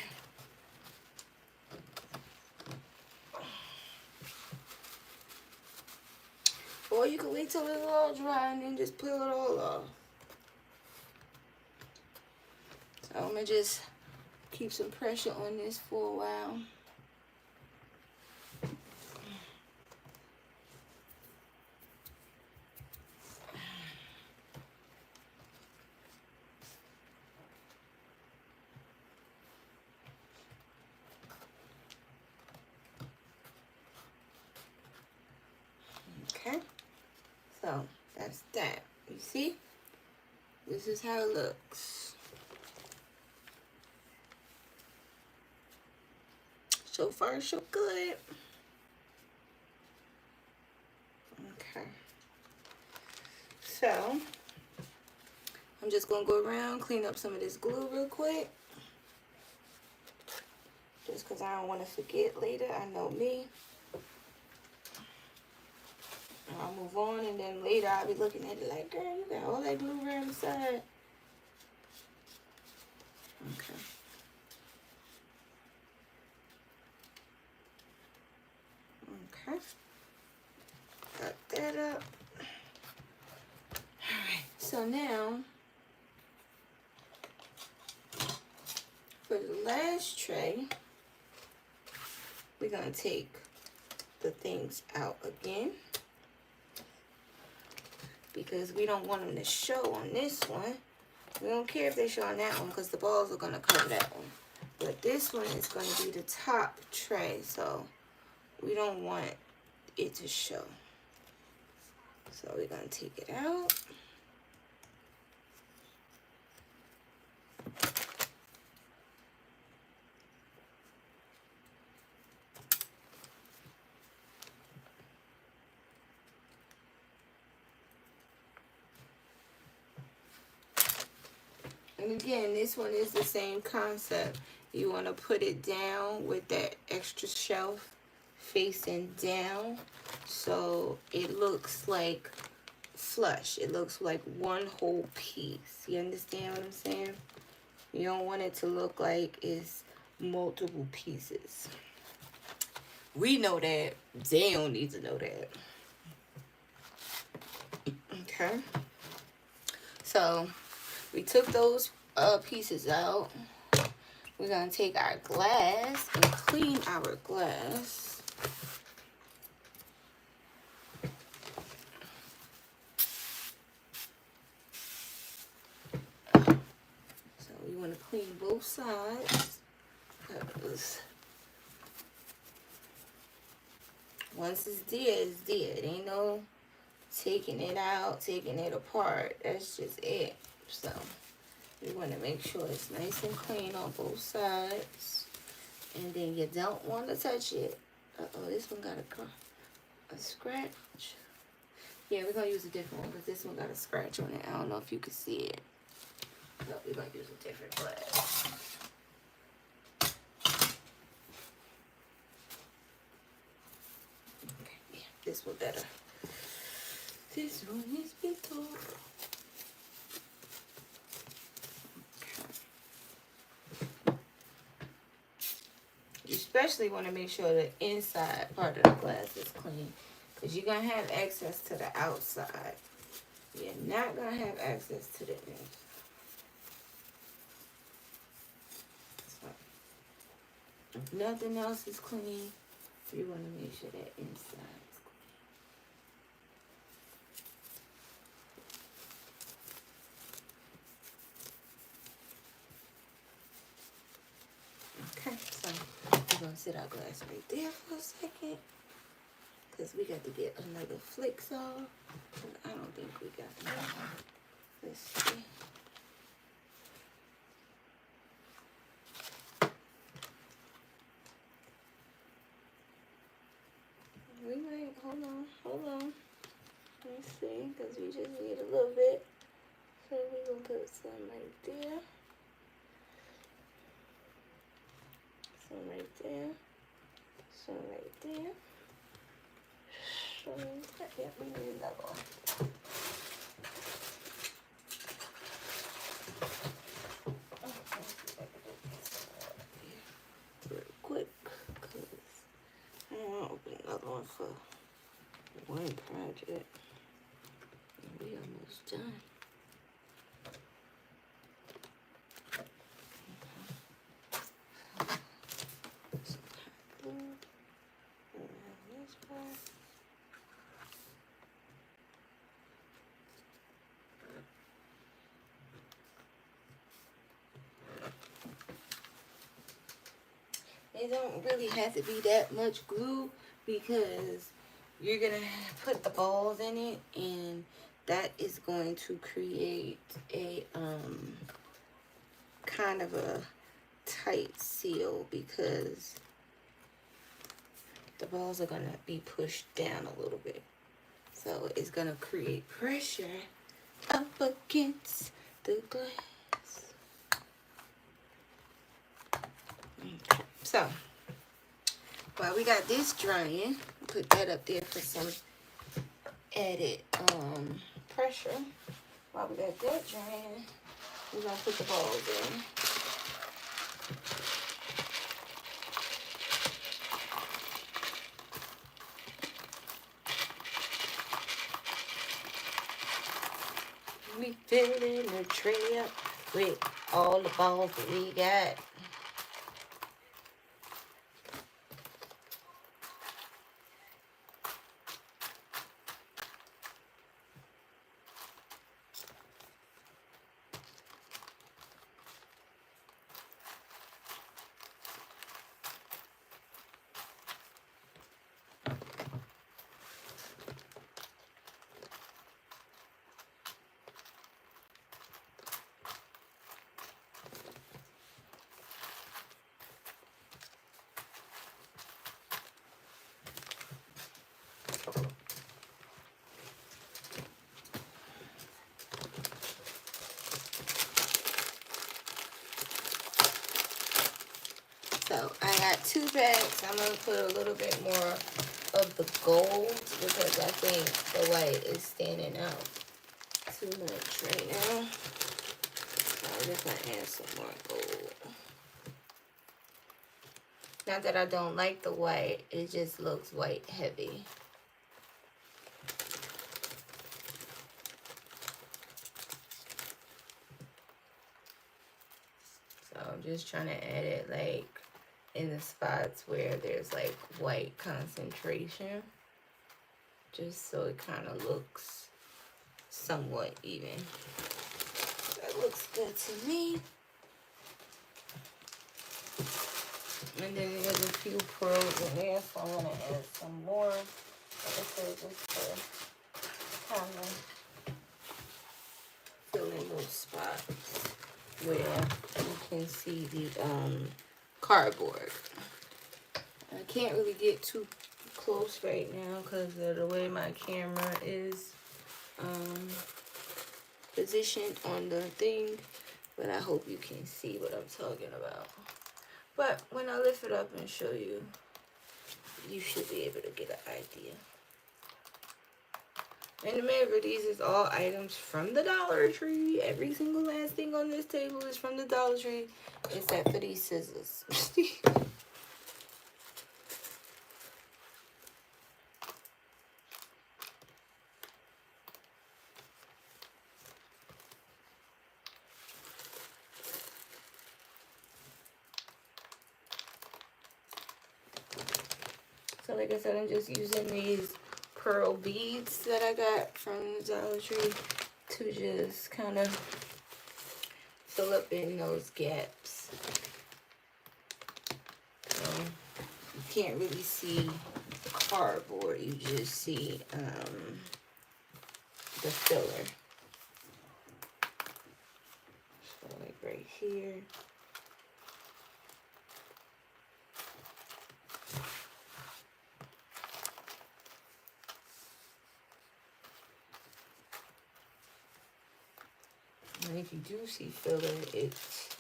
[SPEAKER 1] Or you can wait till it's all dry and then just peel it all off. So I'm going to just keep some pressure on this for a while. Okay, so that's that. You see? This is how it looks. So far, so good. Okay. So, I'm just gonna go around, clean up some of this glue real quick. Just because I don't want to forget later. I know me. I'll move on, and then later I'll be looking at it like, girl, you got all that glue around the side. Okay. Okay. Got that up. Alright, so now for the last tray, we're going to take the things out again, because we don't want them to show on this one. We don't care if they show on that one because the balls are going to cover that one. But this one is going to be the top tray, so we don't want it to show. So we're going to take it out. And again, this one is the same concept. You want to put it down with that extra shelf facing down, so it looks like flush. It looks like one whole piece. You understand what I'm saying? You don't want it to look like it's multiple pieces. We know that. They don't need to know that. Okay. So we took those pieces out. We're going to take our glass and clean our glass. So we want to clean both sides. Once it's dead, it's dead. Ain't no taking it out, taking it apart. That's just it. So we want to make sure it's nice and clean on both sides. And then you don't want to touch it. Uh-oh, this one got a scratch. Yeah, we're going to use a different one because this one got a scratch on it. I don't know if you can see it. But we're going to use a different glass. Okay, yeah, this one better. This one is better. You especially want to make sure the inside part of the glass is clean, because you're going to have access to the outside. You're not going to have access to the inside. So, if nothing else is clean, you want to make sure that inside is clean. Okay, so we're going to sit our glass right there for a second, because we got to get another flick saw. I don't think we got enough. Let's see. We might, hold on. Let's see, because we just need a little bit. So we're going to put some right there. Some right there. Some right there. Some right there. Yeah, we need another one. Real quick, because I don't want to open another one for one project. We almost done. It don't really have to be that much glue, because you're going to put the balls in it, and that is going to create a kind of a tight seal, because the balls are going to be pushed down a little bit. So it's going to create pressure up against the glass. Okay, so while we got this drying, put that up there for some added pressure. While we got that drying, we're gonna put the balls in. We filling the tray up with all the balls that we got. So I got 2 bags. I'm going to put a little bit more of the gold because I think the white is standing out too much right now. So I'm just going to add some more gold. Not that I don't like the white, it just looks white heavy. So I'm just trying to add it like in the spots where there's like white concentration, just so it kind of looks somewhat even. That looks good to me. And then there's a few pearls in there, so I'm gonna add some more. Like I said, just to kind of fill in those spots where you can see the cardboard. I can't really get too close right now because of the way my camera is positioned on the thing, but I hope you can see what I'm talking about. But when I lift it up and show you, you should be able to get an idea. And remember, these is all items from the Dollar Tree. Every single last thing on this table is from the Dollar Tree, except for these scissors. So like I said, I'm just using these pearl beads that I got from the Dollar Tree to just kind of fill up in those gaps. So you can't really see the cardboard, you just see the filler. So like right here. And if you do see filler, it's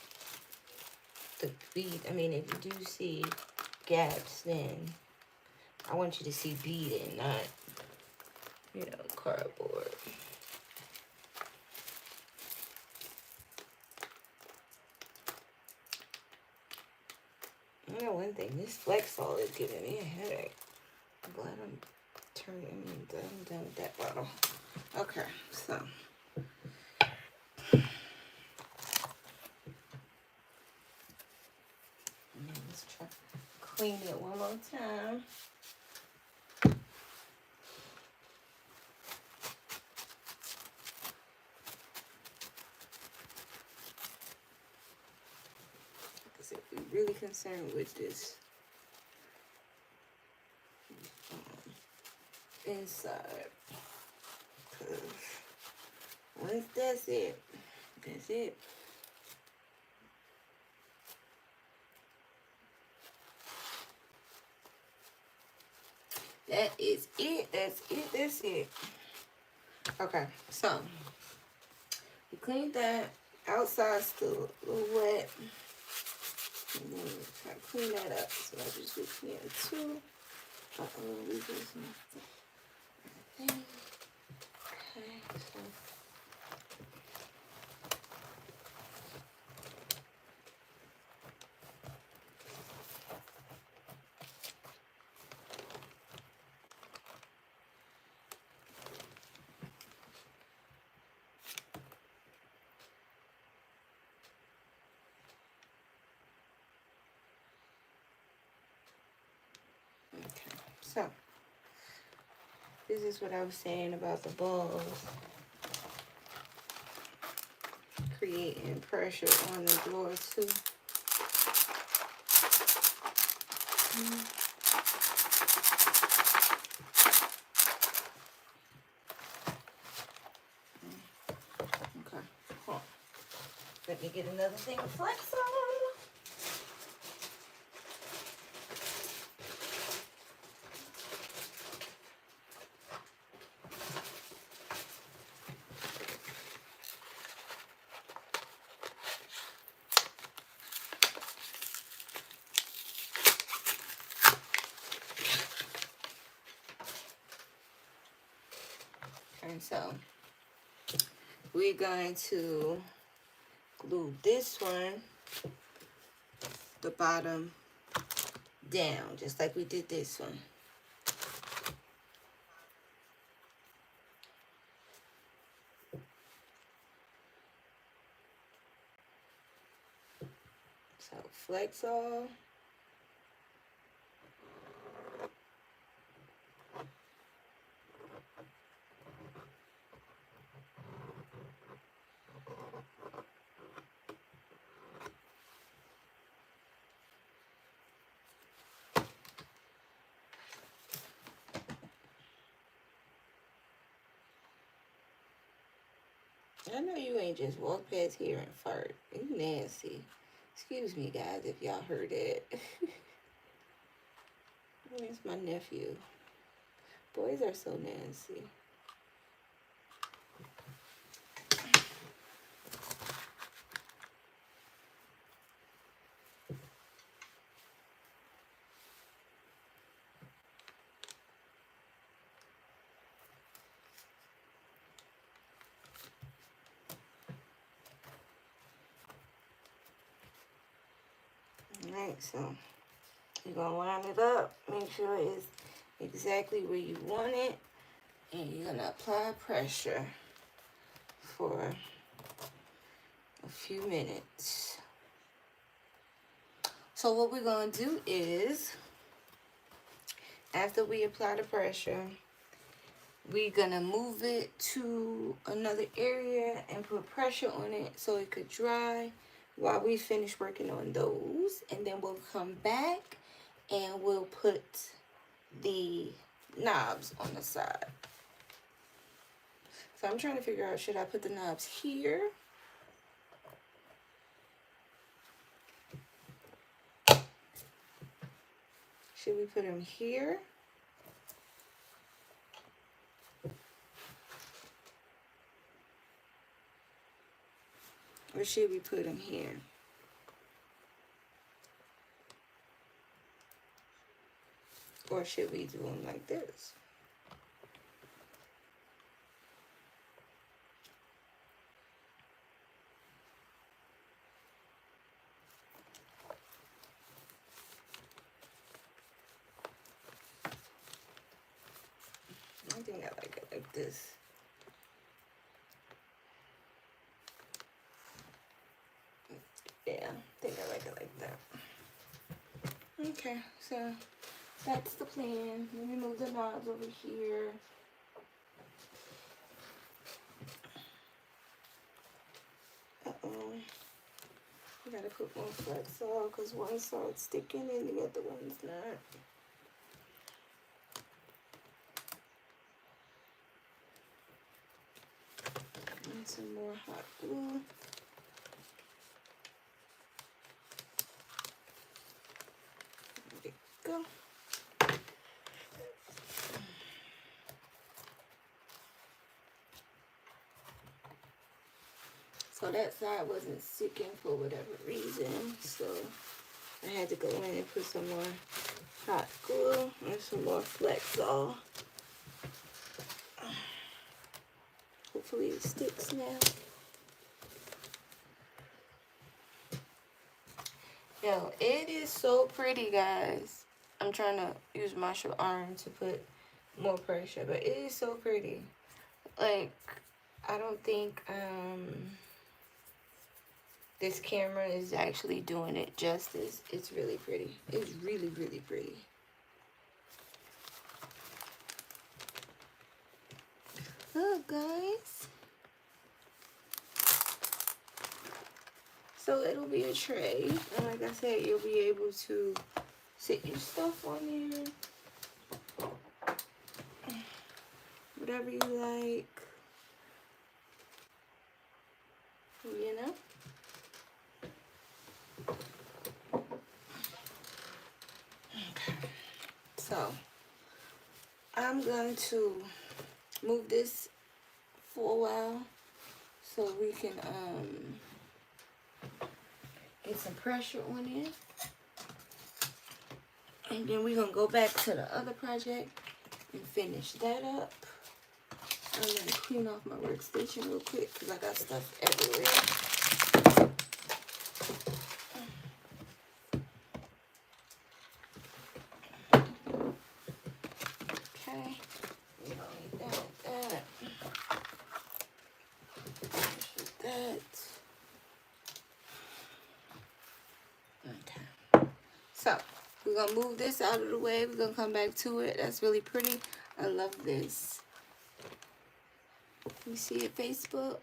[SPEAKER 1] the bead. I mean, if you do see gaps, then I want you to see beading, not, you know, cardboard. I know one thing, this Flexol is giving me a headache. I'm glad I'm done with that bottle. Okay, so. Let's try clean it one more time. Because if we're really concerned with this inside, because once that's it, that's it. That is it. That's it. That's it. Okay, so we cleaned that. outside still a little wet. And then try to clean that up. So I just do clean too. We do some thing. Okay, so. Okay, so this is what I was saying about the balls creating pressure on the drawer too. Okay, hold on. Let me get another thing to flex on. And so we're going to glue this one, the bottom down, just like we did this one. So flex all. I know you ain't just walk past here and fart. You nasty. Excuse me, guys, if y'all heard it. Where's my nephew? Boys are so nasty. Alright, so you're going to line it up. Make sure it's exactly where you want it. And you're going to apply pressure for a few minutes. So what we're going to do is, after we apply the pressure, we're going to move it to another area and put pressure on it so it could dry while we finish working on those. And then we'll come back and we'll put the knobs on the side. So I'm trying to figure out, should I put the knobs here? Should we put them here? Or should we put them here? Or should we do them like this? I think I like it like this. Yeah, I think I like it like that. Okay, so that's the plan. Let me move the knobs over here. Uh-oh. I gotta put more flex out because one side's sticking and the other one's not. And some more hot glue. There we go. So So that side wasn't sticking for whatever reason. So I had to go in and put some more hot glue and some more Flexol. Hopefully it sticks now. Yo, it is so pretty, guys. I'm trying to use my short arm to put more pressure, but it is so pretty. Like, I don't think this camera is actually doing it justice. It's really pretty. It's really, really pretty. Look, guys. So it'll be a tray, and like I said, you'll be able to sit your stuff on here, whatever you like, you know. Okay. So I'm going to move this for a while so we can get some pressure on it, and then we're gonna go back to the other project and finish that up. I'm gonna clean off my workstation real quick because I got stuff everywhere. Okay, we don't need that. That. Okay. So we're gonna move this out of the way. We're gonna come back to it. That's really pretty. I love this. You see it, Facebook?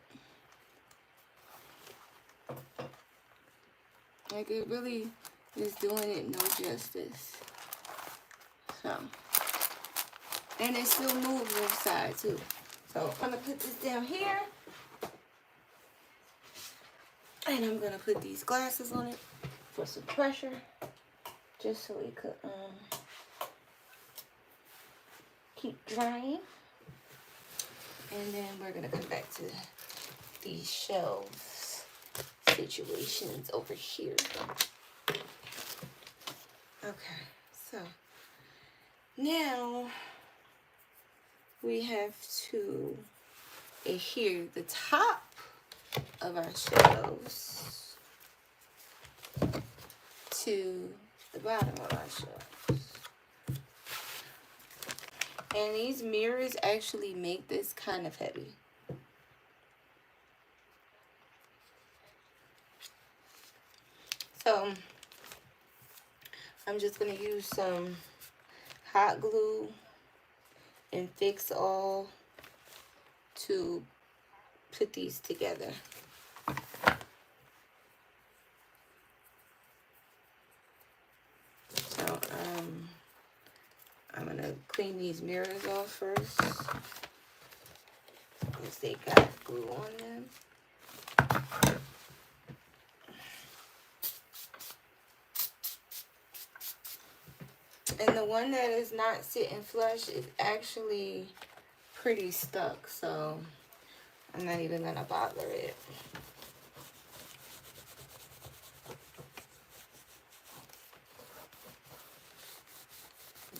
[SPEAKER 1] Like, it really is doing it no justice. So, and it still moves inside too. So I'm gonna put this down here, and I'm gonna put these glasses on it for some pressure, just so it could keep drying. And then we're gonna come back to these shelves situations over here. Okay, so now we have to adhere the top of our shelves to the bottom of our shelves. And these mirrors actually make this kind of heavy. So I'm just going to use some hot glue and fix all to put these together. So I'm going to clean these mirrors off first, because they got glue on them. And the one that is not sitting flush is actually pretty stuck, so I'm not even gonna bother it.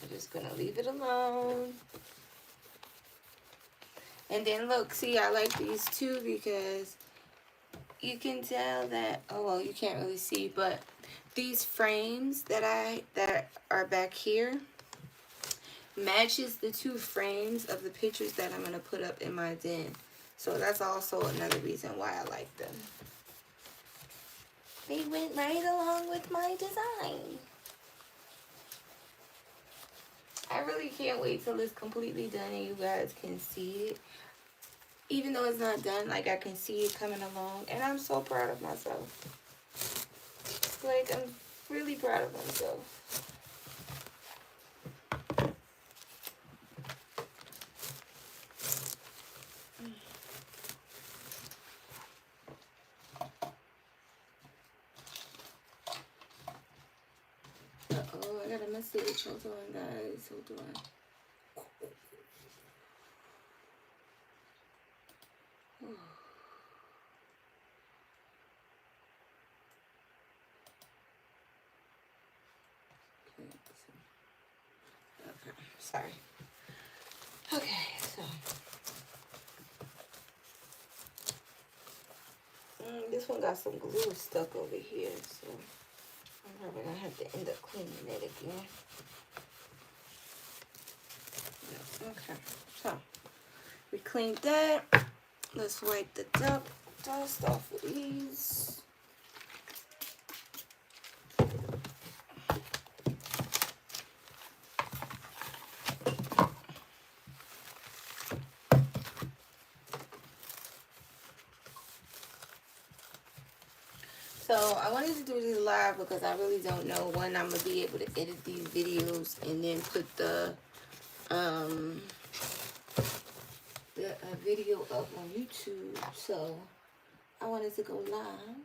[SPEAKER 1] I'm just gonna leave it alone. And then look, see, I like these too because you can tell that, oh well, you can't really see, but these frames that are back here matches the two frames of the pictures that I'm gonna put up in my den. So that's also another reason why I like them. They went right along with my design. I really can't wait till it's completely done and you guys can see it. Even though it's not done, like, I can see it coming along, and I'm so proud of myself. Like, I'm really proud of myself. Uh-oh, I got a message. Hold on, guys. Hold on. Sorry. Okay, so this one got some glue stuck over here, so I'm probably gonna have to end up cleaning it again. Okay, so we cleaned that. Let's wipe the dust off of these. So I wanted to do this live because I really don't know when I'm gonna be able to edit these videos and then put the video up on YouTube. So I wanted to go live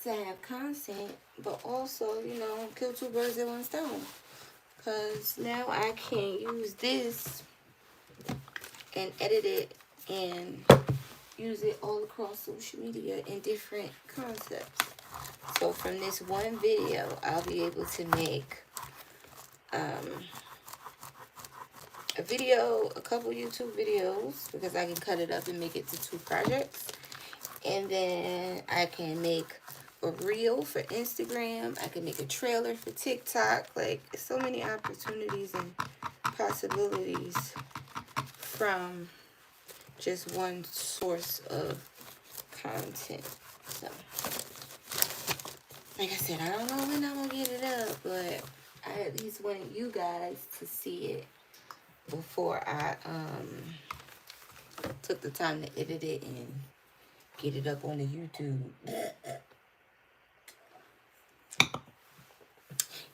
[SPEAKER 1] to have content, but also, you know, kill two birds with one stone. Because now I can use this and edit it and use it all across social media in different concepts. So from this one video, I'll be able to make a video, a couple YouTube videos, because I can cut it up and make it to 2 projects. And then I can make a reel for Instagram. I can make a trailer for TikTok. Like, so many opportunities and possibilities from just one source of content. So, like I said, I don't know when I'm gonna get it up, but I at least wanted you guys to see it before I took the time to edit it and get it up on the YouTube.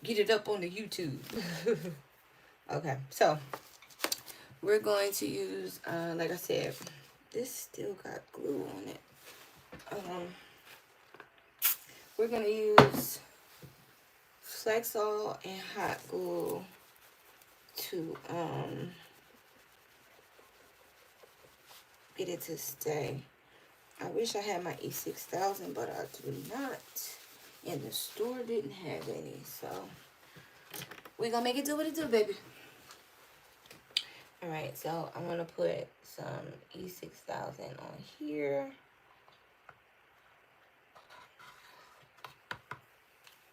[SPEAKER 1] Get it up on the YouTube. Okay, so we're going to use, like I said, this still got glue on it. We're gonna use Flexol and hot glue to get it to stay. I wish I had my E6000, but I do not. And the store didn't have any, so we're gonna make it do what it do, baby. All right, so I'm gonna put some E6000 on here.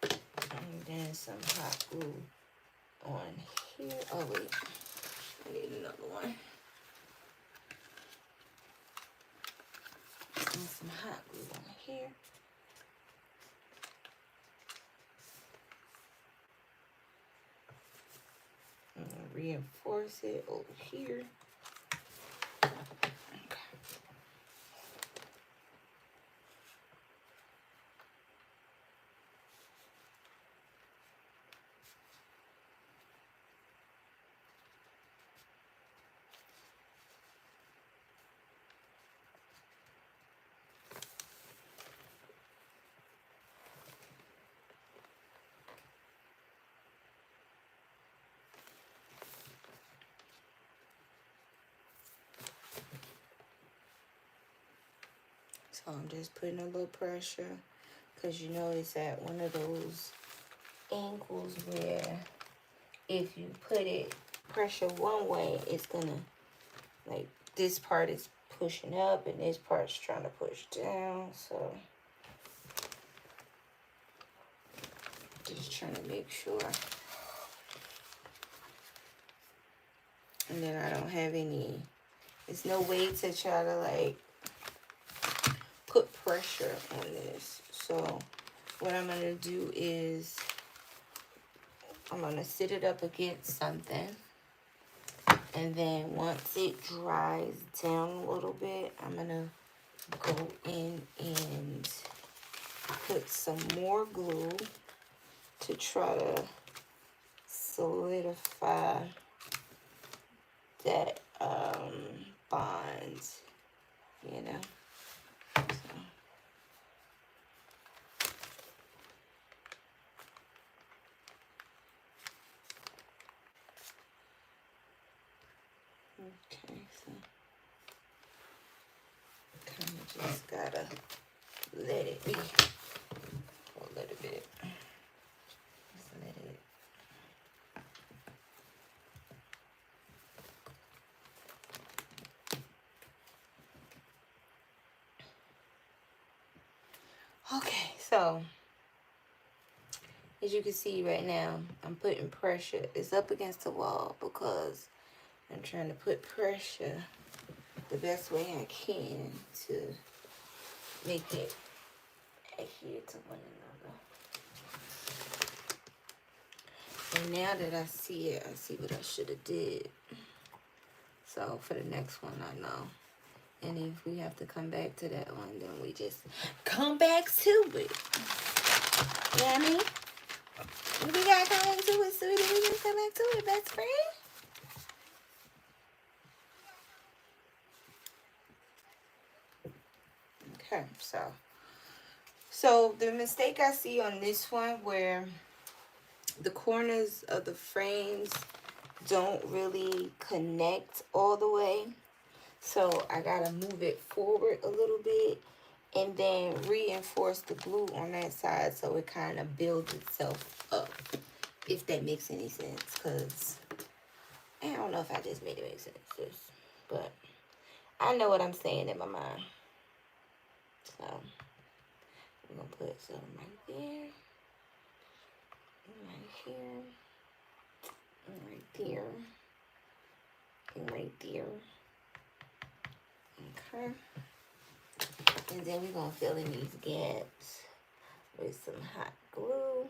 [SPEAKER 1] And then some hot glue on here. Oh wait, I need another one. And some hot glue on here. And reinforce it over here. So I'm just putting a little pressure, because you know it's at one of those angles where if you put it pressure one way, it's gonna, like, this part is pushing up and this part's trying to push down. So just trying to make sure. And then I don't have any, there's no way to try to like put pressure on this. So what I'm gonna do is I'm gonna sit it up against something, and then once it dries down a little bit, I'm gonna go in and put some more glue to try to solidify that bond, you know. So. Okay, so kind of just gotta let it be for a little bit. Just let it Okay, so as you can see right now, I'm putting pressure. It's up against the wall because I'm trying to put pressure the best way I can to make it adhere to one another. And now that I see it, I see what I should have did. So for the next one, I know. And if we have to come back to that one, then we just come back to it. You know what I mean? If we gotta come back to it, sweetie, we just come back to it, best friend. Okay, so the mistake I see on this one where the corners of the frames don't really connect all the way. So I gotta move it forward a little bit and then reinforce the glue on that side so it kind of builds itself up, if that makes any sense. Because I don't know if I just made it make sense, but I know what I'm saying in my mind. So we're gonna put some right there, right here, right there, and right there. Okay. And then we're gonna fill in these gaps with some hot glue.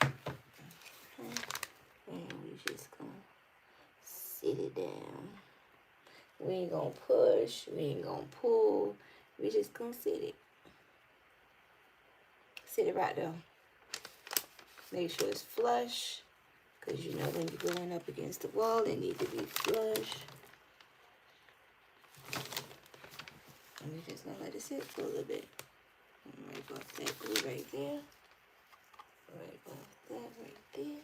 [SPEAKER 1] Okay. And we just gonna sit it down. We ain't gonna push, we ain't gonna pull, we just gonna sit it. Sit it right there. Make sure it's flush, because you know when you're going up against the wall, it needs to be flush. And we're just gonna let it sit for a little bit. Wipe off that glue right there. Wipe off that right there.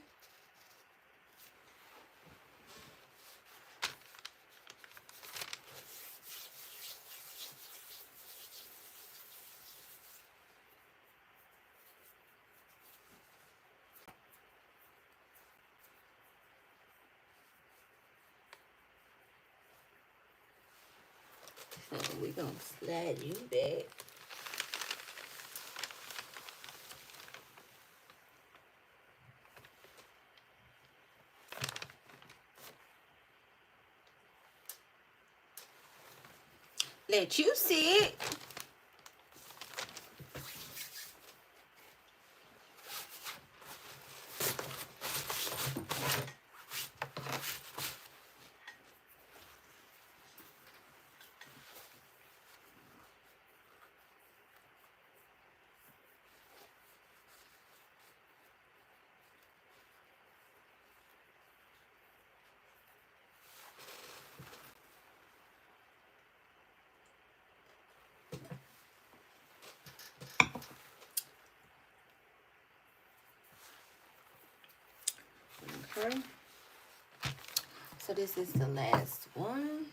[SPEAKER 1] So we're gonna slide you back. Let you sit. Okay. So this is the last one.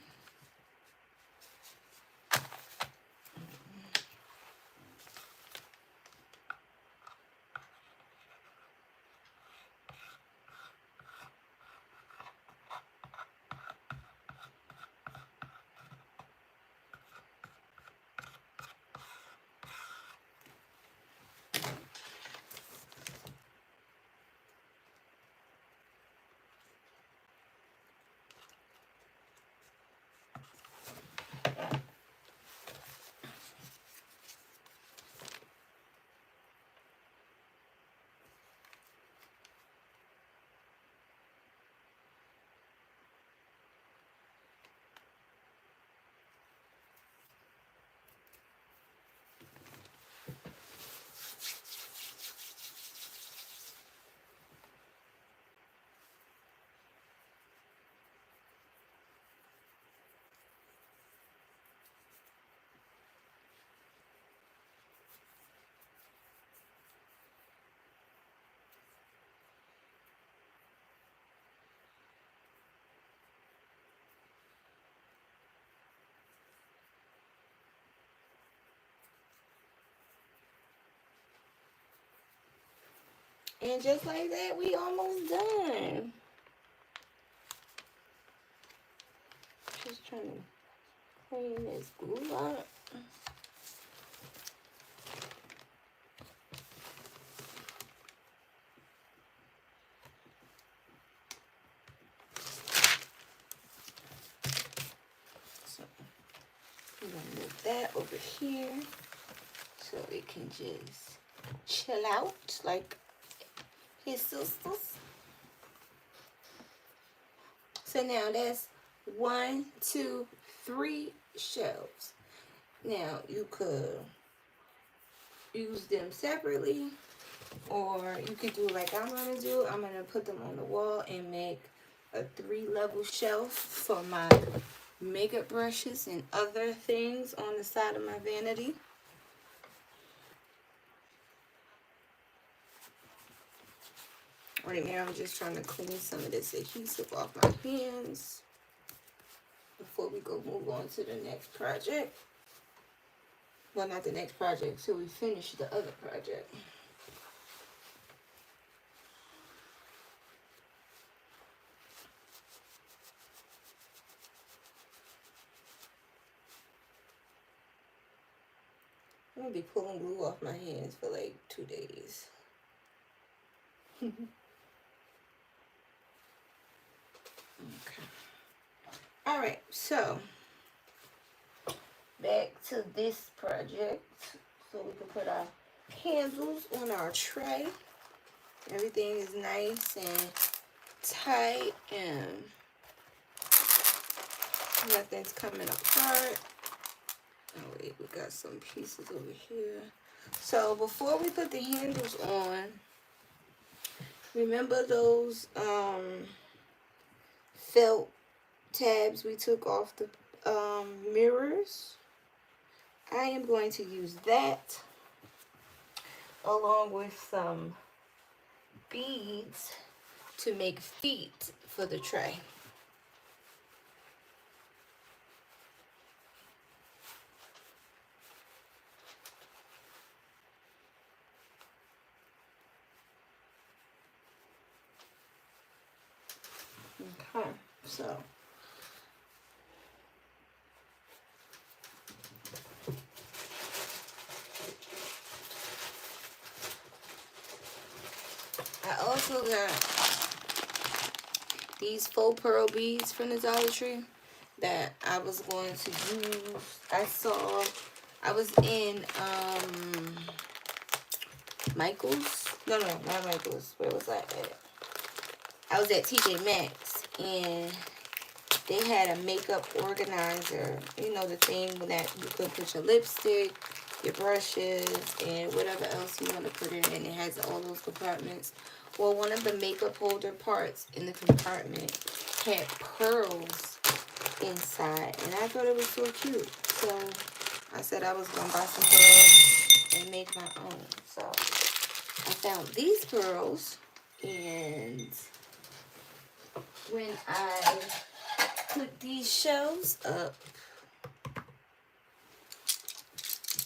[SPEAKER 1] And just like that, we almost done. Trying to clean this glue out. So we're gonna move that over here so it can just chill out like his sisters. So now that's 1, 2, 3 shelves. Now you could use them separately, or you could do like I'm gonna do. I'm gonna put them on the wall and make a 3-level shelf for my makeup brushes and other things on the side of my vanity. Right now I'm just trying to clean some of this adhesive off my hands before we go move on to the next project. Well, not the next project, till we finish the other project. I'm gonna be pulling glue off my hands for like 2 days. Okay. All right, so back to this project. So we can put our candles on our tray. Everything is nice and tight and nothing's coming apart. Oh wait, we got some pieces over here. So before we put the handles on, remember those felt tabs we took off the mirrors? I am going to use that along with some beads to make feet for the tray. Okay, so I also got these faux pearl beads from the Dollar Tree that I was going to use. I was in Michael's. No, not Michael's. Where was I at? I was at TJ Maxx, and they had a makeup organizer. You know, the thing that you could put your lipstick, your brushes, and whatever else you want to put in, and it has all those compartments. Well, one of the makeup holder parts in the compartment had pearls inside, and I thought it was so cute. So I said I was gonna buy some pearls and make my own. So I found these pearls, and when I put these shelves up,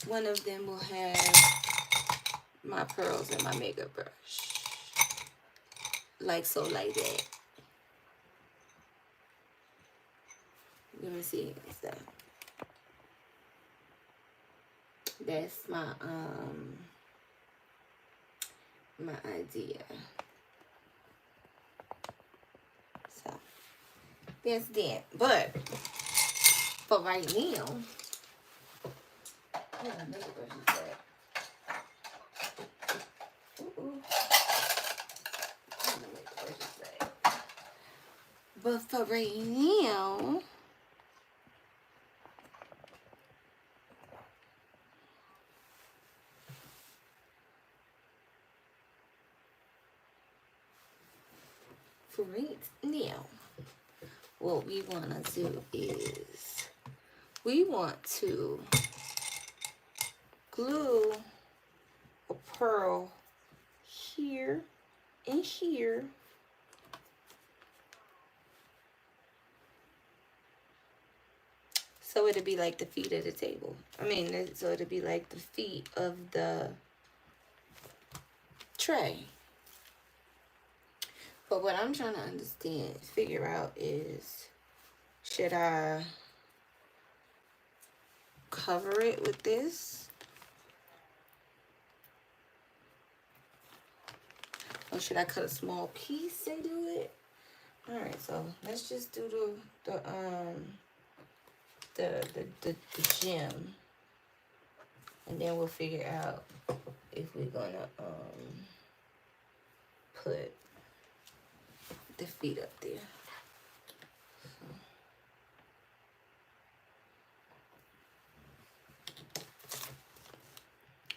[SPEAKER 1] one of them will have my pearls and my makeup brush. Like so, like that. Let me see. That's my my idea. So that's that. But for right now, but for right now, what we want to do is we want to glue a pearl here and here. So it'll be like the feet of the table. So it'll be like the feet of the tray. But what I'm trying to figure out is, should I cover it with this. Or should I cut a small piece and do it? All right, so let's just do the gem, and then we'll figure out if we're gonna put the feet up there.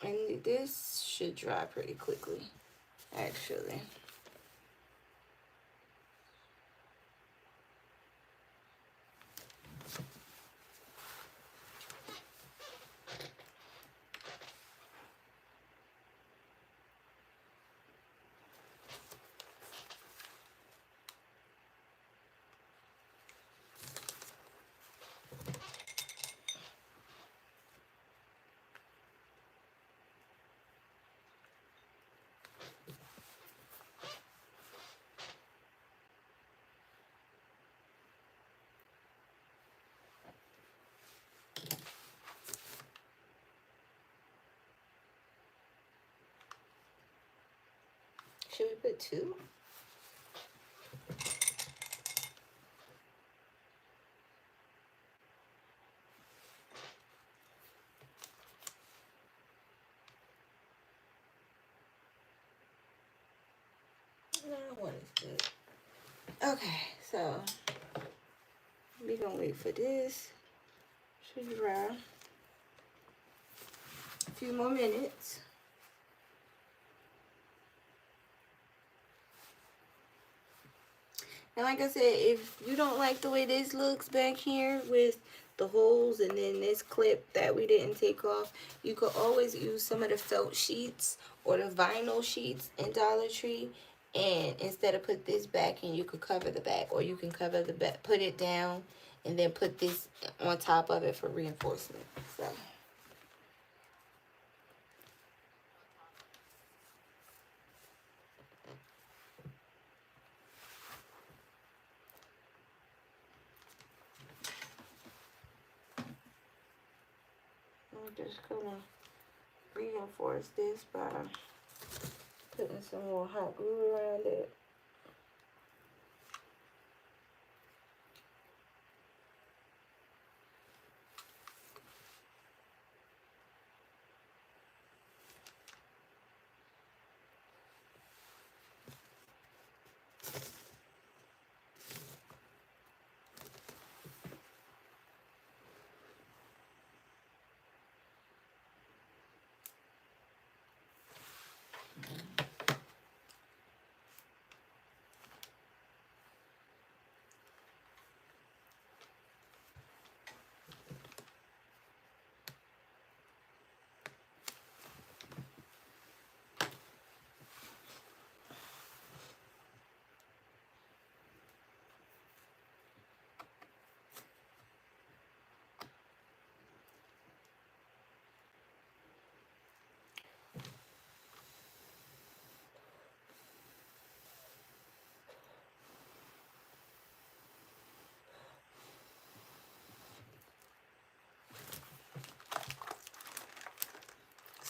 [SPEAKER 1] And this should dry pretty quickly, actually. Should we put 2? No, 1 is good. Okay, so we're gonna wait for this to dry. A few more minutes. And like I said, if you don't like the way this looks back here with the holes and then this clip that we didn't take off, you could always use some of the felt sheets or the vinyl sheets in Dollar Tree. And instead of put this back in, you could cover the back, or you can cover the back, put it down, and then put this on top of it for reinforcement. So. I'm just gonna reinforce this by putting some more hot glue around it.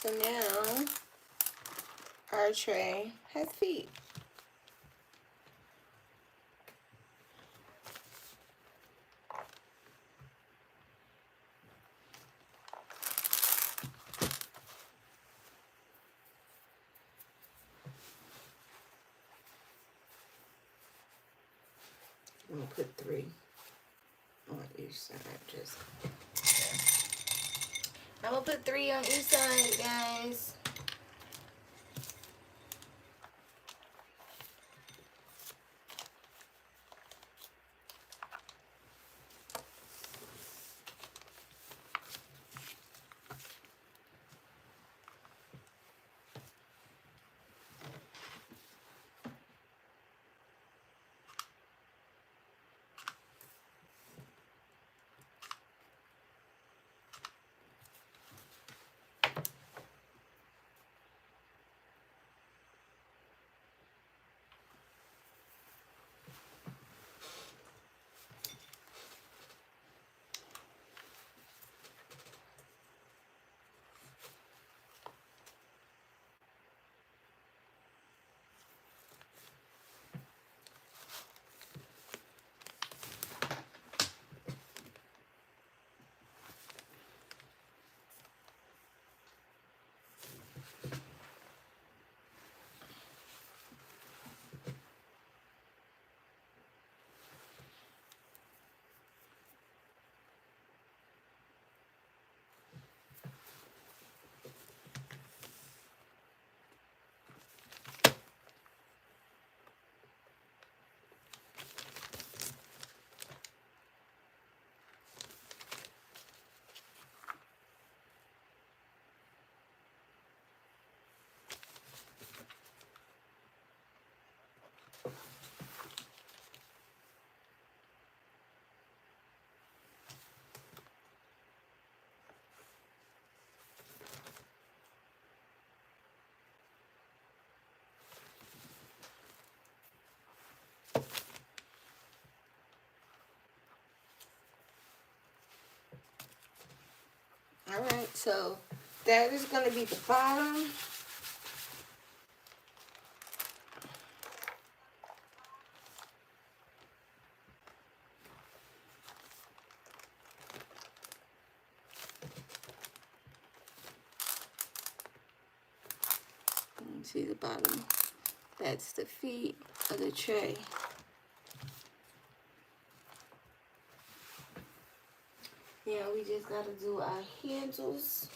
[SPEAKER 1] So now our tray has feet. I'm gonna put 3 on each side. I'm gonna put 3 on each side, guys. So that is going to be the bottom. See the bottom. That's the feet of the tray. Now we just got to do our handles.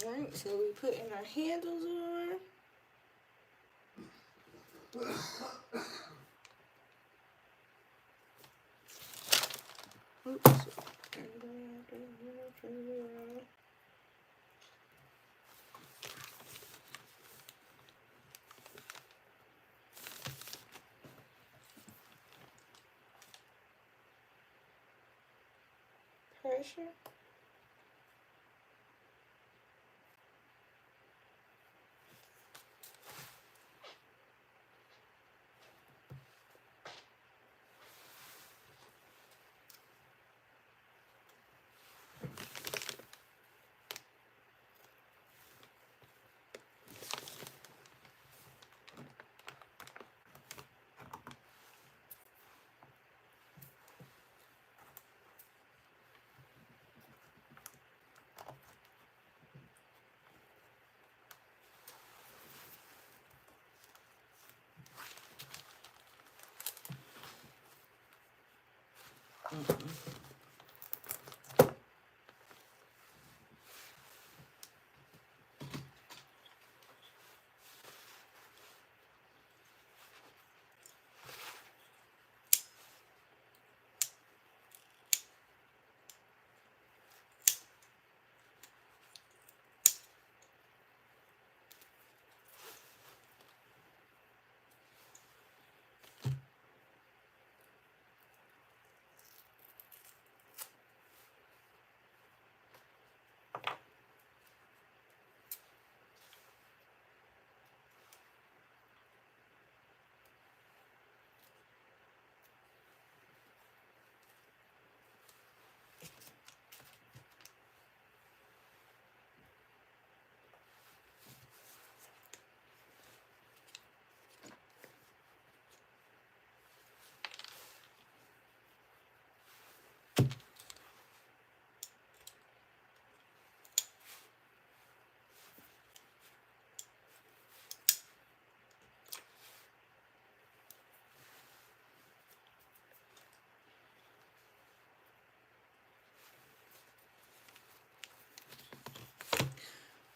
[SPEAKER 1] Alright, so we putting our handles on. Oops. Pressure.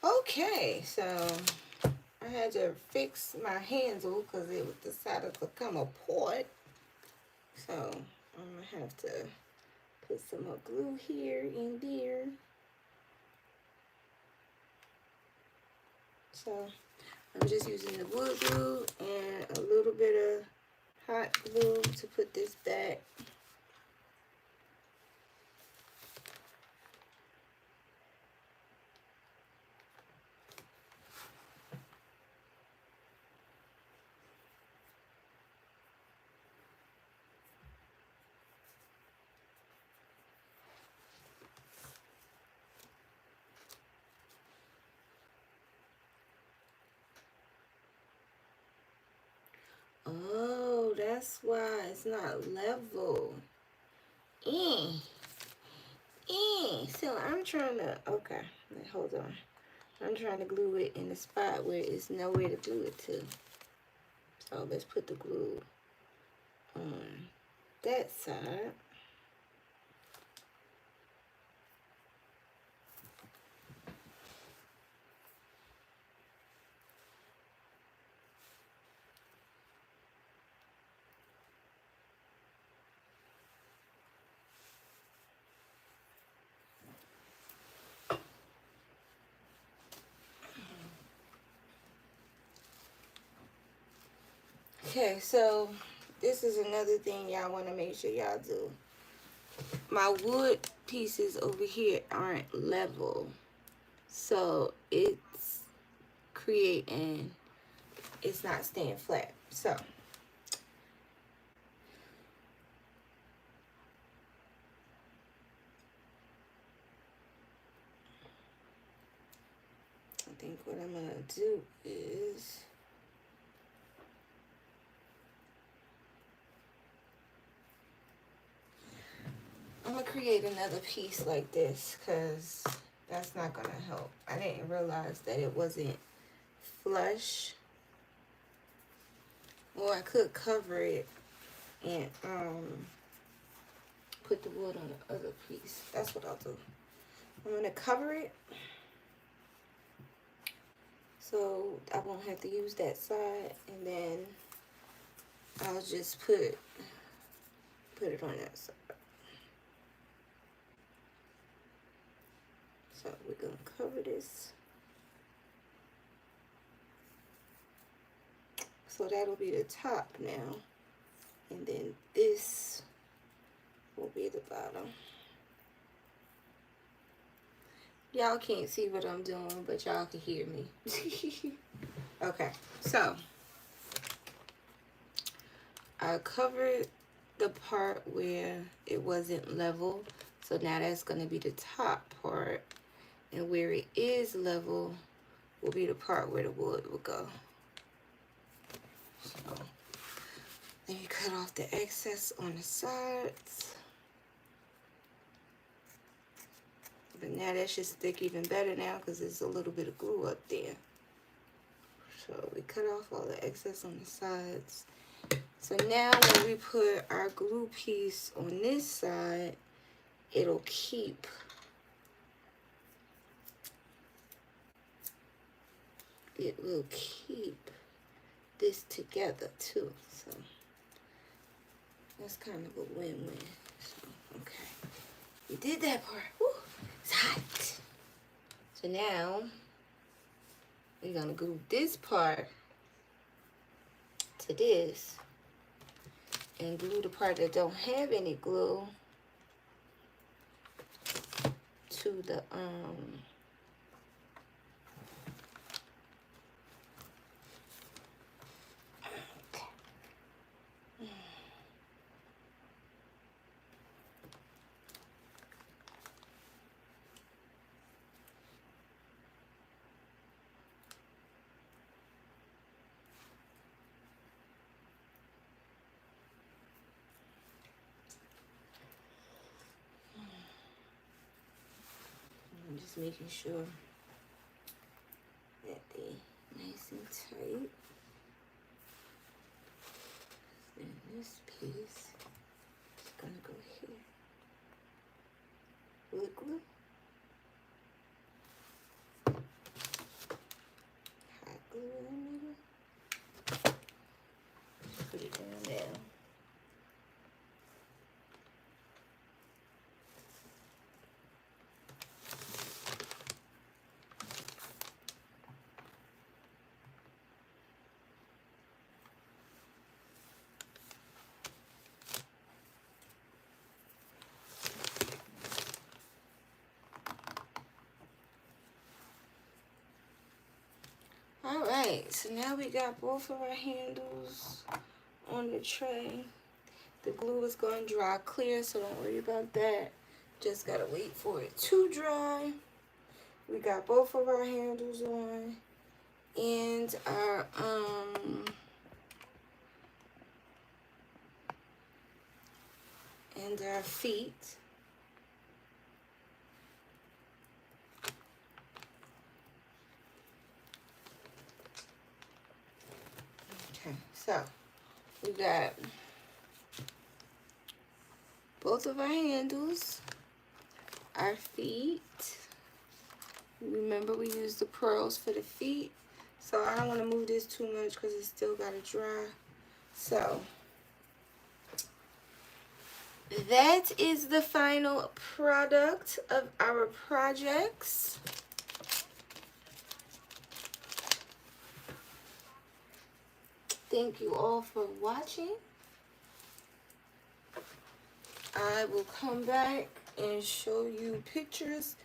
[SPEAKER 1] Okay, so I had to fix my handle because it decided to come apart. So I'm gonna have to put some more glue here and there. So I'm just using the wood glue and a little bit of hot glue to put this back. That's why it's not level. So I'm trying to, okay, hold on. I'm trying to glue it in a spot where it's nowhere to glue it to. So let's put the glue on that side. Okay, so this is another thing y'all want to make sure y'all do. My wood pieces over here aren't level, so it's creating, it's not staying flat. So I think what I'm gonna do is I'm gonna create another piece like this, because that's not gonna help. I didn't realize that it wasn't flush. Or I could cover it and put the wood on the other piece. That's what I'll do. I'm gonna cover it so I won't have to use that side, and then I'll just put it on that side. So we're gonna cover this. So that'll be the top now, and then this will be the bottom. Y'all can't see what I'm doing, but y'all can hear me. Okay, so I covered the part where it wasn't level, so now that's gonna be the top part, and where it is level will be the part where the wood will go. So let me cut off the excess on the sides. But now that should stick even better now, because there's a little bit of glue up there. So we cut off all the excess on the sides. So now when we put our glue piece on this side, it'll keep this together too. So that's kind of a win-win. So, okay, we did that part. Woo, it's hot. So now we're gonna glue this part to this, and glue the part that don't have any glue to the I'm just making sure that they nice and tight. Then this piece is gonna go here. Wood glue. Hot glue in the middle. Put it down there. Alright, so now we got both of our handles on the tray. The glue is going to dry clear, so don't worry about that. Just gotta wait for it to dry. We got both of our handles on, and our and our feet. Okay, so we got both of our handles, our feet. Remember, we used the pearls for the feet, so I don't want to move this too much because it's still got to dry. So that is the final product of our projects. Thank you all for watching. I will come back and show you pictures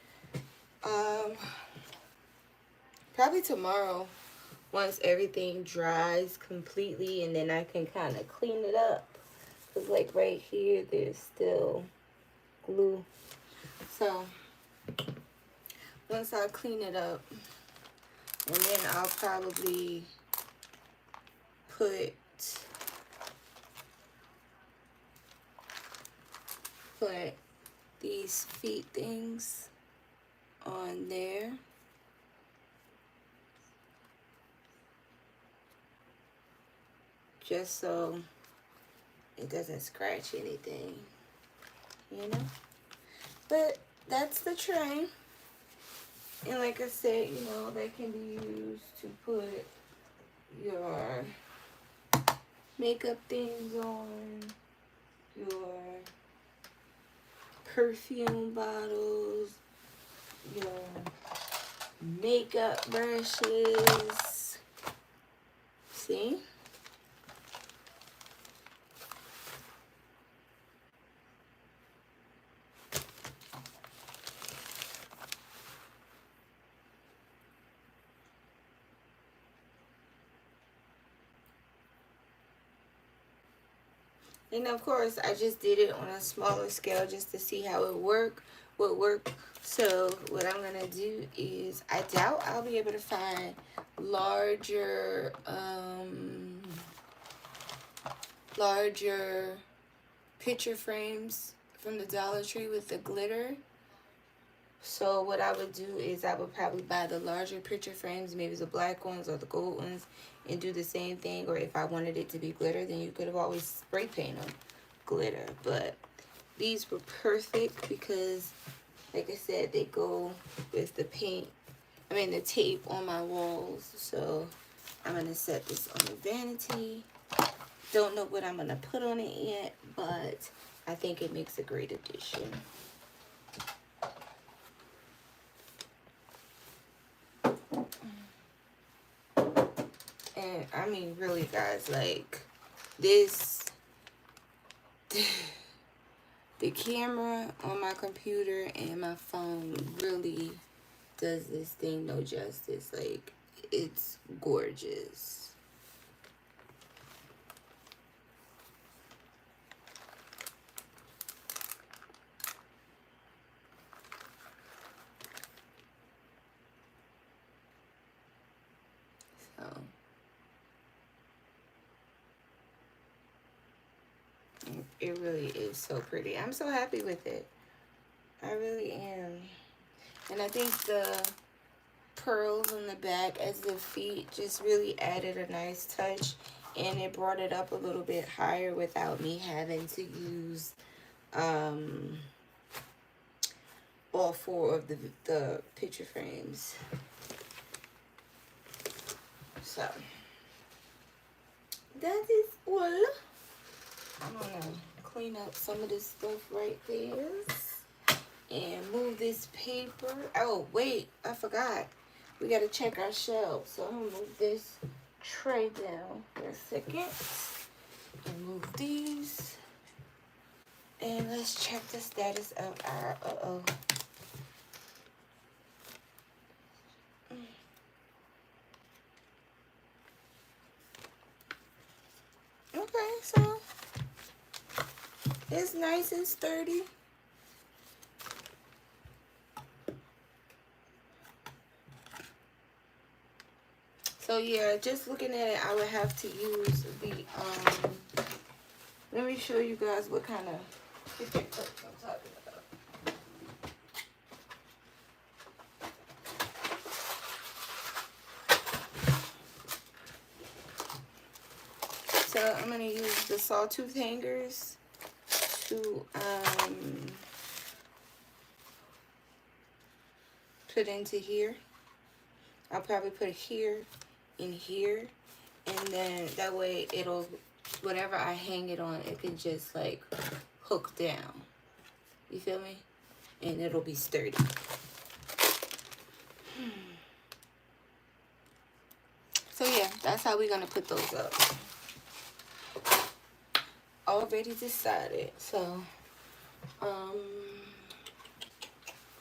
[SPEAKER 1] probably tomorrow once everything dries completely, and then I can kind of clean it up, because like right here there's still glue. So once I clean it up, and then I'll probably put these feet things on there. Just so it doesn't scratch anything, you know? But that's the tray. And like I said, you know, that can be used to put your makeup things on, your perfume bottles, your makeup brushes. See? And of course, I just did it on a smaller scale just to see how it would work. So what I'm gonna do is, I doubt I'll be able to find larger picture frames from the Dollar Tree with the glitter. So what I would do is I would probably buy the larger picture frames, maybe the black ones or the gold ones, and do the same thing. Or if I wanted it to be glitter, then you could have always spray paint them glitter. But these were perfect because, like I said, they go with the the tape on my walls. So I'm going to set this on the vanity. Don't know what I'm going to put on it yet, but I think it makes a great addition. And I mean, really, guys, like this, the camera on my computer and my phone really does this thing no justice. Like, it's gorgeous. So it really is so pretty. I'm so happy with it. I really am. And I think the pearls on the back as the feet just really added a nice touch, and it brought it up a little bit higher without me having to use all four of the picture frames. So that is all. I'm gonna clean up some of this stuff right there and move this paper. Oh wait, I forgot. We gotta check our shelves. So I'm gonna move this tray down for a second and move these. And let's check the status of our Okay, so it's nice and sturdy. So yeah, just looking at it, I would have to use the let me show you guys what kind of picture clips I'm talking about. So I'm gonna use the sawtooth hangers to put into here. I'll probably put it here, in here, and then that way it'll, whatever I hang it on, it can just like hook down. You feel me? And it'll be sturdy. So yeah, that's how we're gonna put those up. Already decided. So now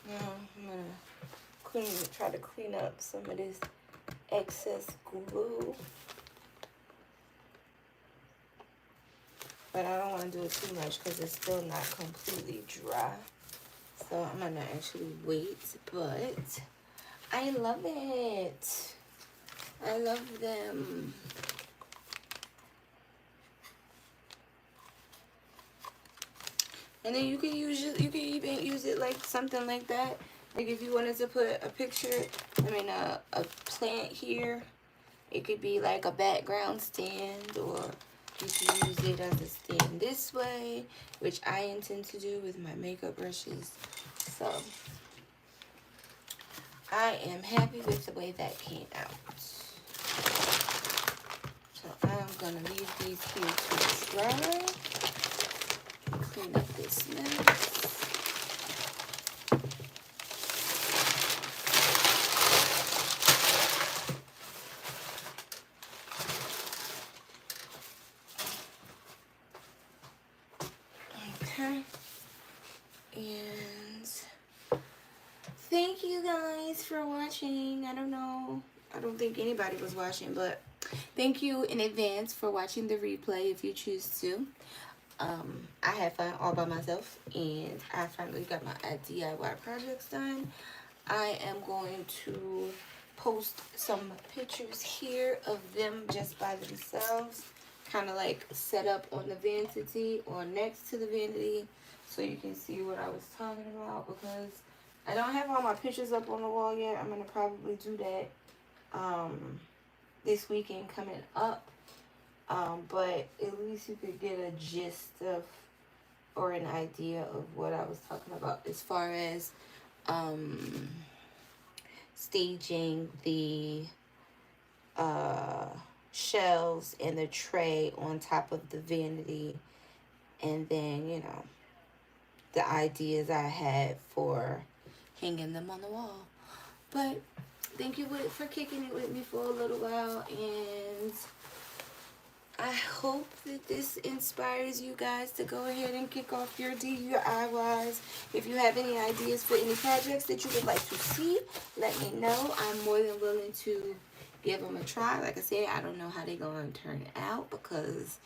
[SPEAKER 1] I'm gonna try to clean up some of this excess glue. But I don't want to do it too much because it's still not completely dry. So I'm gonna actually wait, but I love it. I love them. And then you can use it, you can even use it like something like that. Like if you wanted to put a picture, a plant here, it could be like a background stand, or you can use it as a stand this way, which I intend to do with my makeup brushes. So I am happy with the way that came out. So I'm gonna leave these here to dry. Clean up this mess. Okay. And thank you guys for watching. I don't think anybody was watching, but thank you in advance for watching the replay if you choose to. I had fun all by myself, and I finally got my DIY projects done. I am going to post some pictures here of them just by themselves, kind of like set up on the vanity or next to the vanity, so you can see what I was talking about, because I don't have all my pictures up on the wall yet. I'm going to probably do that this weekend coming up. But at least you could get a gist of, or an idea of what I was talking about as far as staging the shelves and the tray on top of the vanity, and then, you know, the ideas I had for hanging them on the wall. But thank you for kicking it with me for a little while, and I hope that this inspires you guys to go ahead and kick off your DIYs. If you have any ideas for any projects that you would like to see, let me know. I'm more than willing to give them a try. Like I said, I don't know how they're going to turn out because,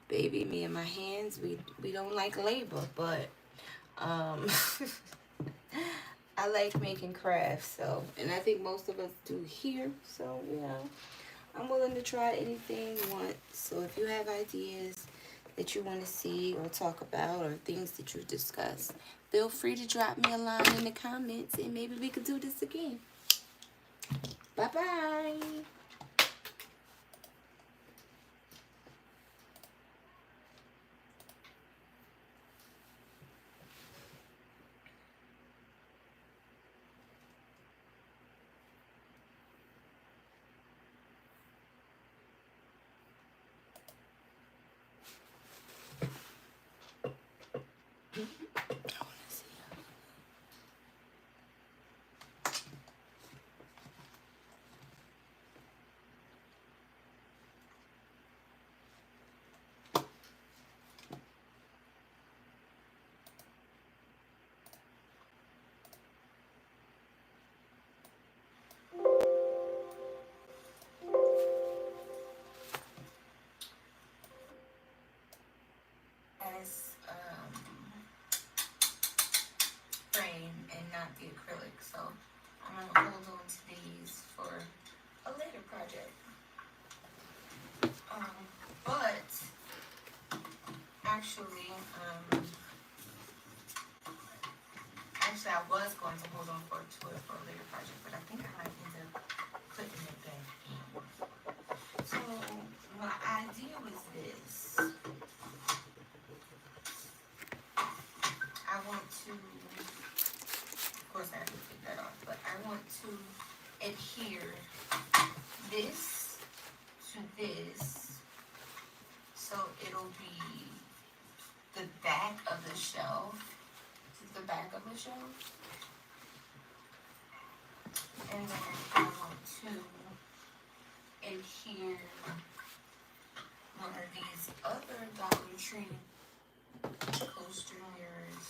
[SPEAKER 1] baby, me and my hands, we don't like labor. But I like making crafts, so, and I think most of us do here. So, you know, I'm willing to try anything once. So if you have ideas that you want to see or talk about, or things that you've discussed, feel free to drop me a line in the comments, and maybe we could do this again. Bye-bye. Frame and not the acrylic, so I'm gonna hold on to these for a later project. But actually, Actually, I was going to hold on to it for a later project, but I think I might end up putting it back in. So my idea was this. I want to, of course I have to take that off, but I want to adhere this to this, so it'll be the back of the shelf. This is the back of the shelf. And then I want to adhere one of these other Dollar Tree coaster mirrors